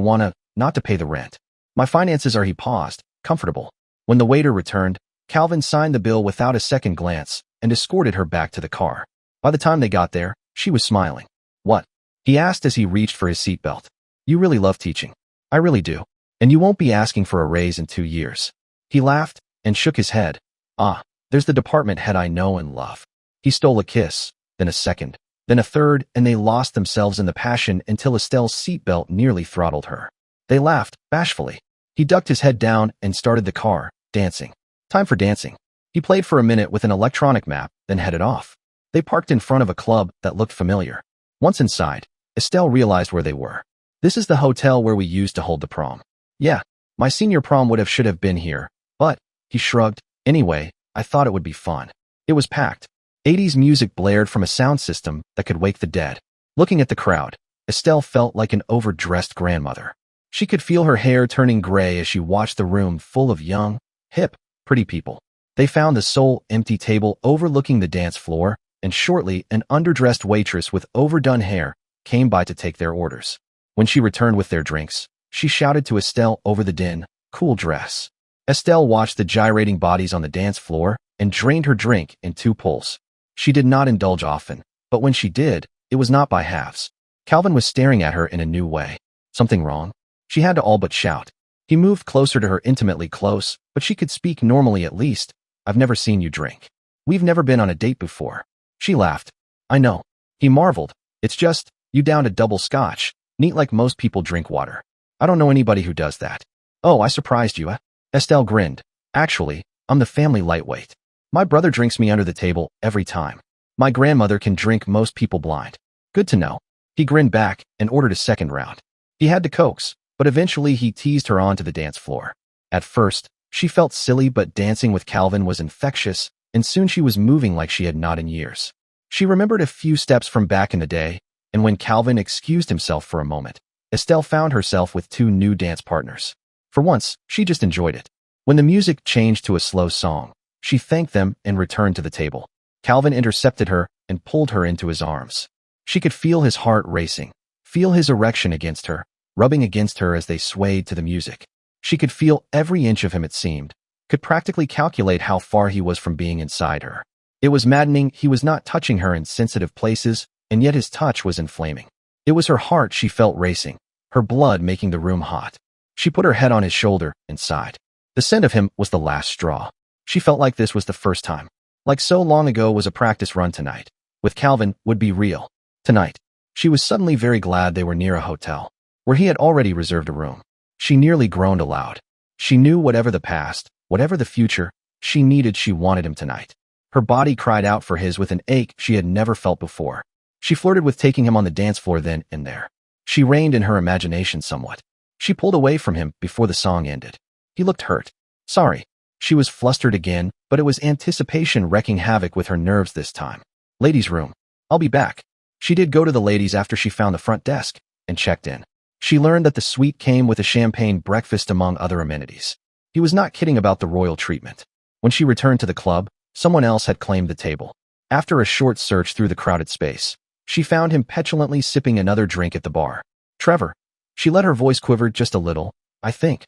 not to pay the rent. My finances are, he paused, comfortable. When the waiter returned, Calvin signed the bill without a second glance and escorted her back to the car. By the time they got there, she was smiling. What? He asked as he reached for his seatbelt. You really love teaching. I really do. And you won't be asking for a raise in 2 years. He laughed and shook his head. Ah, there's the department head I know and love. He stole a kiss, then a second, then a third, and they lost themselves in the passion until Estelle's seatbelt nearly throttled her. They laughed, bashfully. He ducked his head down and started the car, dancing. Time for dancing. He played for a minute with an electronic map, then headed off. They parked in front of a club that looked familiar. Once inside, Estelle realized where they were. This is the hotel where we used to hold the prom. Yeah, my senior prom should have been here, but, he shrugged, anyway, I thought it would be fun. It was packed. 80s music blared from a sound system that could wake the dead. Looking at the crowd, Estelle felt like an overdressed grandmother. She could feel her hair turning gray as she watched the room full of young, hip, pretty people. They found the sole empty table overlooking the dance floor, and shortly an underdressed waitress with overdone hair came by to take their orders. When she returned with their drinks, she shouted to Estelle over the din, cool dress. Estelle watched the gyrating bodies on the dance floor and drained her drink in 2 pulls. She did not indulge often, but when she did, it was not by halves. Calvin was staring at her in a new way. Something wrong? She had to all but shout. He moved closer to her, intimately close, but she could speak normally at least. I've never seen you drink. We've never been on a date before. She laughed. I know. He marveled. It's just, you downed a double scotch, neat like most people drink water. I don't know anybody who does that. Oh, I surprised you, eh? Estelle grinned. Actually, I'm the family lightweight. My brother drinks me under the table every time. My grandmother can drink most people blind. Good to know. He grinned back and ordered a second round. He had to coax, but eventually he teased her onto the dance floor. At first, she felt silly, but dancing with Calvin was infectious, and soon she was moving like she had not in years. She remembered a few steps from back in the day, and when Calvin excused himself for a moment, Estelle found herself with 2 new dance partners. For once, she just enjoyed it. When the music changed to a slow song, she thanked them and returned to the table. Calvin intercepted her and pulled her into his arms. She could feel his heart racing, feel his erection against her, rubbing against her as they swayed to the music. She could feel every inch of him, it seemed, could practically calculate how far he was from being inside her. It was maddening. He was not touching her in sensitive places, and yet his touch was inflaming. It was her heart she felt racing, her blood making the room hot. She put her head on his shoulder and sighed. The scent of him was the last straw. She felt like this was the first time. Like so long ago was a practice run tonight. With Calvin would be real. Tonight. She was suddenly very glad they were near a hotel, where he had already reserved a room. She nearly groaned aloud. She knew whatever the past, whatever the future, she wanted him tonight. Her body cried out for his with an ache she had never felt before. She flirted with taking him on the dance floor then and there. She reined in her imagination somewhat. She pulled away from him before the song ended. He looked hurt. Sorry. She was flustered again, but it was anticipation wreaking havoc with her nerves this time. Ladies' room. I'll be back. She did go to the ladies after she found the front desk and checked in. She learned that the suite came with a champagne breakfast among other amenities. He was not kidding about the royal treatment. When she returned to the club, someone else had claimed the table. After a short search through the crowded space, she found him petulantly sipping another drink at the bar. Trevor. She let her voice quiver just a little. I think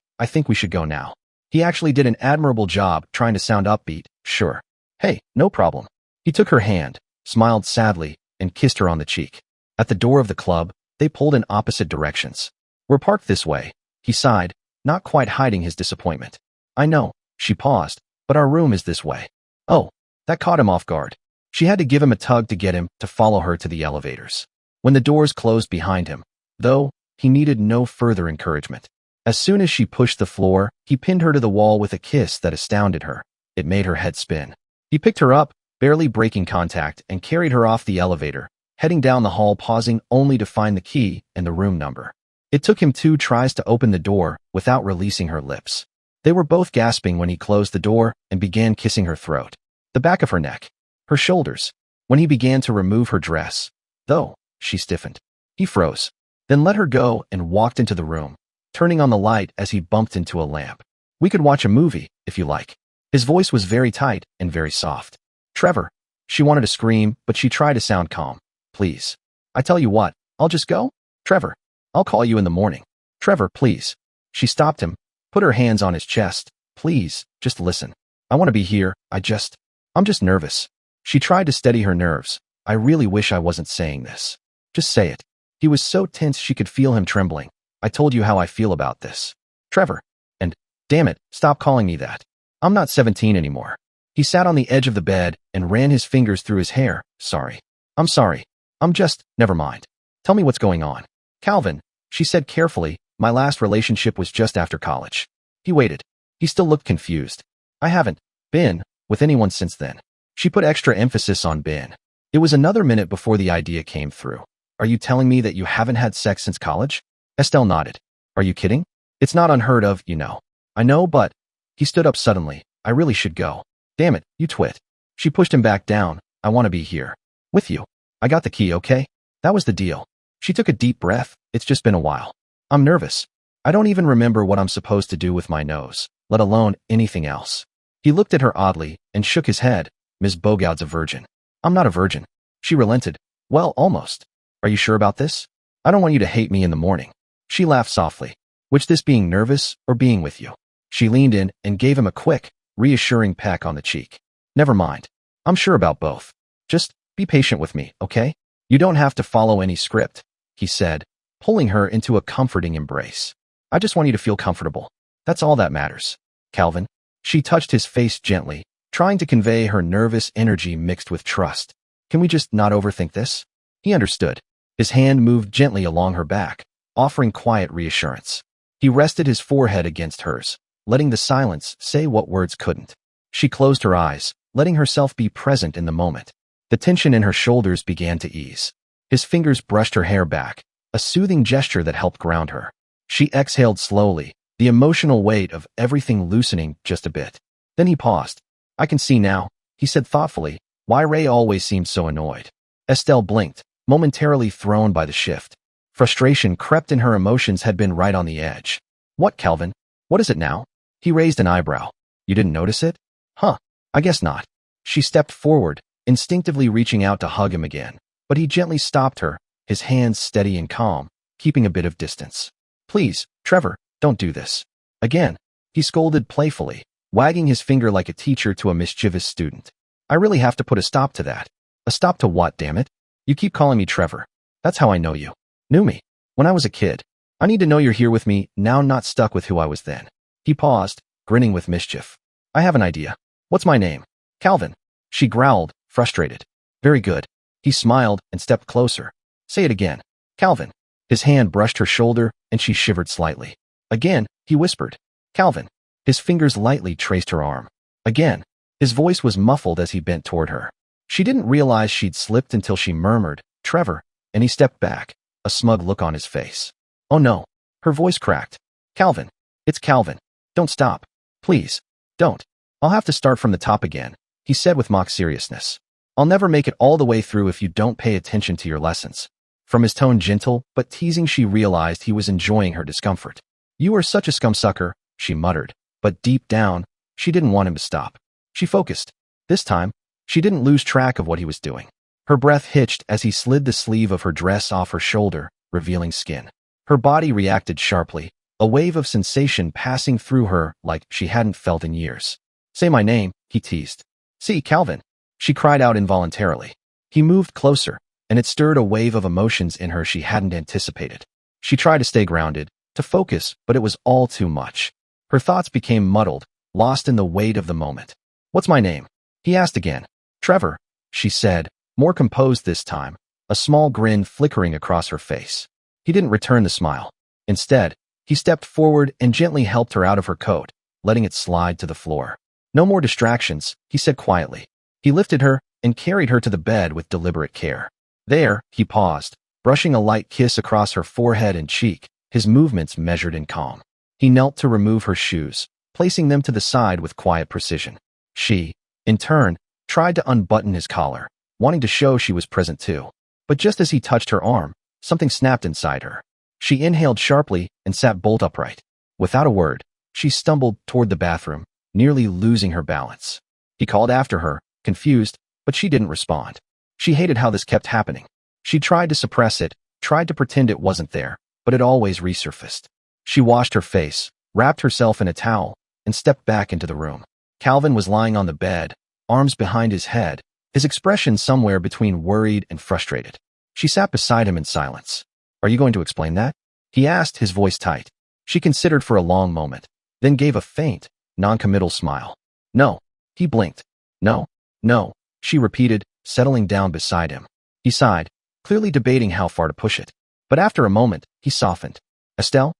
we should go now. He actually did an admirable job trying to sound upbeat. Sure. Hey, no problem. He took her hand, smiled sadly, and kissed her on the cheek. At the door of the club, they pulled in opposite directions. We're parked this way, he sighed, not quite hiding his disappointment. I know, she paused, but our room is this way. Oh, that caught him off guard. She had to give him a tug to get him to follow her to the elevators. When the doors closed behind him, though, he needed no further encouragement. As soon as she pushed the floor, he pinned her to the wall with a kiss that astounded her. It made her head spin. He picked her up, barely breaking contact, and carried her off the elevator, heading down the hall, pausing only to find the key and the room number. It took him 2 tries to open the door without releasing her lips. They were both gasping when he closed the door and began kissing her throat, the back of her neck, her shoulders. When he began to remove her dress, though, she stiffened. He froze, then let her go and walked into the room, turning on the light as he bumped into a lamp. We could watch a movie, if you like. His voice was very tight and very soft. Trevor. She wanted to scream, but she tried to sound calm. Please. I tell you what, I'll just go. Trevor. I'll call you in the morning. Trevor, please. She stopped him, put her hands on his chest. Please, just listen. I want to be here. I'm just nervous. She tried to steady her nerves. I really wish I wasn't saying this. Just say it. He was so tense she could feel him trembling. I told you how I feel about this. Trevor. And, damn it, stop calling me that. I'm not 17 anymore. He sat on the edge of the bed and ran his fingers through his hair. Sorry. I'm sorry. Never mind. Tell me what's going on. Calvin, she said carefully, my last relationship was just after college. He waited. He still looked confused. I haven't been with anyone since then. She put extra emphasis on been. It was another minute before the idea came through. Are you telling me that you haven't had sex since college? Estelle nodded. Are you kidding? It's not unheard of, you know. I know, but... He stood up suddenly. I really should go. Damn it, you twit. She pushed him back down. I want to be here. With you. I got the key, okay? That was the deal. She took a deep breath. It's just been a while. I'm nervous. I don't even remember what I'm supposed to do with my nose, let alone anything else. He looked at her oddly and shook his head. Ms. Bogaud's a virgin. I'm not a virgin. She relented. Well, almost. Are you sure about this? I don't want you to hate me in the morning. She laughed softly. Which this being nervous or being with you? She leaned in and gave him a quick, reassuring peck on the cheek. Never mind. I'm sure about both. Just be patient with me, okay? You don't have to follow any script, he said, pulling her into a comforting embrace. I just want you to feel comfortable. That's all that matters. Calvin. She touched his face gently, trying to convey her nervous energy mixed with trust. Can we just not overthink this? He understood. His hand moved gently along her back, offering quiet reassurance. He rested his forehead against hers, letting the silence say what words couldn't. She closed her eyes, letting herself be present in the moment. The tension in her shoulders began to ease. His fingers brushed her hair back, a soothing gesture that helped ground her. She exhaled slowly, the emotional weight of everything loosening just a bit. Then he paused. I can see now, he said thoughtfully, why Ray always seemed so annoyed. Estelle blinked, momentarily thrown by the shift. Frustration crept in, her emotions had been right on the edge. What, Calvin? What is it now? He raised an eyebrow. You didn't notice it? Huh, I guess not. She stepped forward, instinctively reaching out to hug him again, but he gently stopped her, his hands steady and calm, keeping a bit of distance. Please, Trevor, don't do this. Again, he scolded playfully, wagging his finger like a teacher to a mischievous student. I really have to put a stop to that. A stop to what, damn it? You keep calling me Trevor. That's how I know you. Knew me. When I was a kid. I need to know you're here with me, now, not stuck with who I was then. He paused, grinning with mischief. I have an idea. What's my name? Calvin. She growled, frustrated. Very good. He smiled and stepped closer. Say it again. Calvin. His hand brushed her shoulder, and she shivered slightly. Again, he whispered. Calvin. His fingers lightly traced her arm. Again. His voice was muffled as he bent toward her. She didn't realize she'd slipped until she murmured, Trevor, and he stepped back, a smug look on his face. Oh no. Her voice cracked. Calvin. It's Calvin. Don't stop. Please. Don't. I'll have to start from the top again, he said with mock seriousness. I'll never make it all the way through if you don't pay attention to your lessons. From his tone gentle but teasing, she realized he was enjoying her discomfort. You are such a scumsucker, she muttered, but deep down, she didn't want him to stop. She focused. This time, she didn't lose track of what he was doing. Her breath hitched as he slid the sleeve of her dress off her shoulder, revealing skin. Her body reacted sharply, a wave of sensation passing through her like she hadn't felt in years. Say my name, he teased. See, Calvin, she cried out involuntarily. He moved closer, and it stirred a wave of emotions in her she hadn't anticipated. She tried to stay grounded, to focus, but it was all too much. Her thoughts became muddled, lost in the weight of the moment. What's my name? He asked again. Trevor, she said, more composed this time, a small grin flickering across her face. He didn't return the smile. Instead, he stepped forward and gently helped her out of her coat, letting it slide to the floor. No more distractions, he said quietly. He lifted her and carried her to the bed with deliberate care. There, he paused, brushing a light kiss across her forehead and cheek, his movements measured and calm. He knelt to remove her shoes, placing them to the side with quiet precision. She, in turn, tried to unbutton his collar, wanting to show she was present too. But just as he touched her arm, something snapped inside her. She inhaled sharply and sat bolt upright. Without a word, she stumbled toward the bathroom, nearly losing her balance. He called after her, confused, but she didn't respond. She hated how this kept happening. She tried to suppress it, tried to pretend it wasn't there, but it always resurfaced. She washed her face, wrapped herself in a towel, and stepped back into the room. Calvin was lying on the bed, arms behind his head, his expression somewhere between worried and frustrated. She sat beside him in silence. Are you going to explain that? He asked, his voice tight. She considered for a long moment, then gave a faint, non-committal smile. No. He blinked. No, she repeated, settling down beside him. He sighed, clearly debating how far to push it. But after a moment, he softened. Estelle?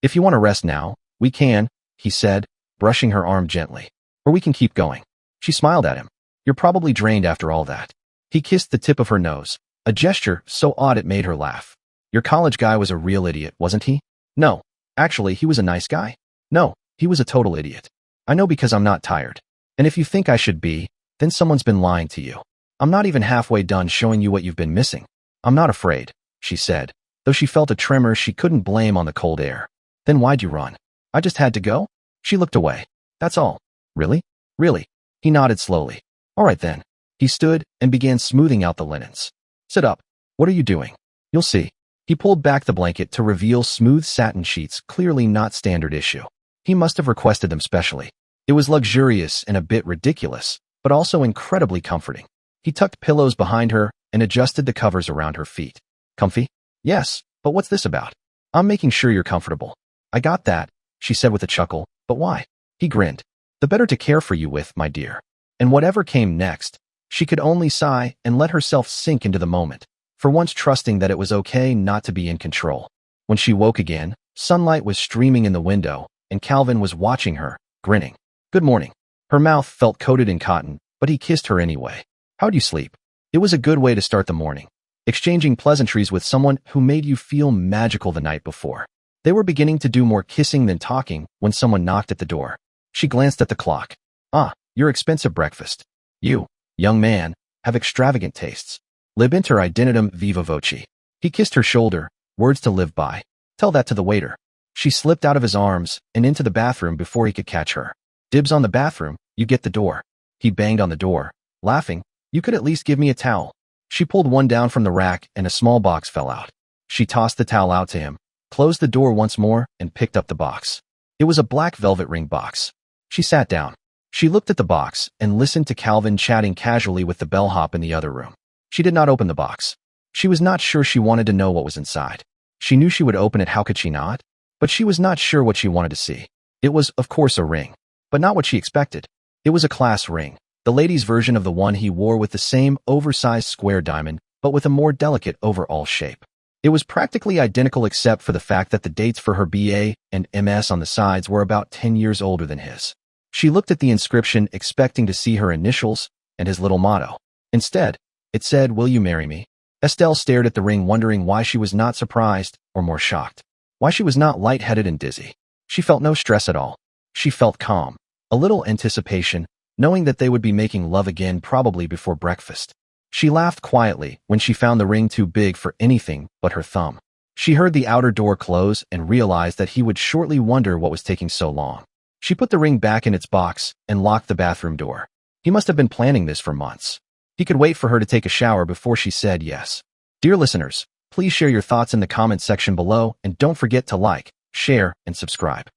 If you want to rest now, we can, he said, brushing her arm gently. Or we can keep going. She smiled at him. You're probably drained after all that. He kissed the tip of her nose, a gesture so odd it made her laugh. Your college guy was a real idiot, wasn't he? No. Actually, he was a nice guy. No, he was a total idiot. I know because I'm not tired. And if you think I should be, then someone's been lying to you. I'm not even halfway done showing you what you've been missing. I'm not afraid, she said, though she felt a tremor she couldn't blame on the cold air. Then why'd you run? I just had to go? She looked away. That's all. Really? Really? He nodded slowly. All right then. He stood and began smoothing out the linens. Sit up. What are you doing? You'll see. He pulled back the blanket to reveal smooth satin sheets, clearly not standard issue. He must have requested them specially. It was luxurious and a bit ridiculous, but also incredibly comforting. He tucked pillows behind her and adjusted the covers around her feet. Comfy? Yes, but what's this about? I'm making sure you're comfortable. I got that, she said with a chuckle, but why? He grinned. The better to care for you with, my dear. And whatever came next, she could only sigh and let herself sink into the moment, for once trusting that it was okay not to be in control. When she woke again, sunlight was streaming in the window, and Calvin was watching her, grinning. Good morning. Her mouth felt coated in cotton, but he kissed her anyway. How'd you sleep? It was a good way to start the morning, exchanging pleasantries with someone who made you feel magical the night before. They were beginning to do more kissing than talking when someone knocked at the door. She glanced at the clock. Ah, your expensive breakfast. You, young man, have extravagant tastes. Lib inter identitum viva voce. He kissed her shoulder, words to live by. Tell that to the waiter. She slipped out of his arms and into the bathroom before he could catch her. Dibs on the bathroom, you get the door. He banged on the door, laughing. You could at least give me a towel. She pulled one down from the rack and a small box fell out. She tossed the towel out to him, closed the door once more, and picked up the box. It was a black velvet ring box. She sat down. She looked at the box and listened to Calvin chatting casually with the bellhop in the other room. She did not open the box. She was not sure she wanted to know what was inside. She knew she would open it, how could she not? But she was not sure what she wanted to see. It was, of course, a ring. But not what she expected. It was a class ring, the lady's version of the one he wore with the same oversized square diamond, but with a more delicate overall shape. It was practically identical except for the fact that the dates for her BA and MS on the sides were about 10 years older than his. She looked at the inscription expecting to see her initials and his little motto. Instead, it said, "Will you marry me?" Estelle stared at the ring wondering why she was not surprised or more shocked. Why she was not lightheaded and dizzy. She felt no stress at all. She felt calm. A little anticipation, knowing that they would be making love again probably before breakfast. She laughed quietly when she found the ring too big for anything but her thumb. She heard the outer door close and realized that he would shortly wonder what was taking so long. She put the ring back in its box and locked the bathroom door. He must have been planning this for months. He could wait for her to take a shower before she said yes. Dear listeners, please share your thoughts in the comments section below and don't forget to like, share, and subscribe.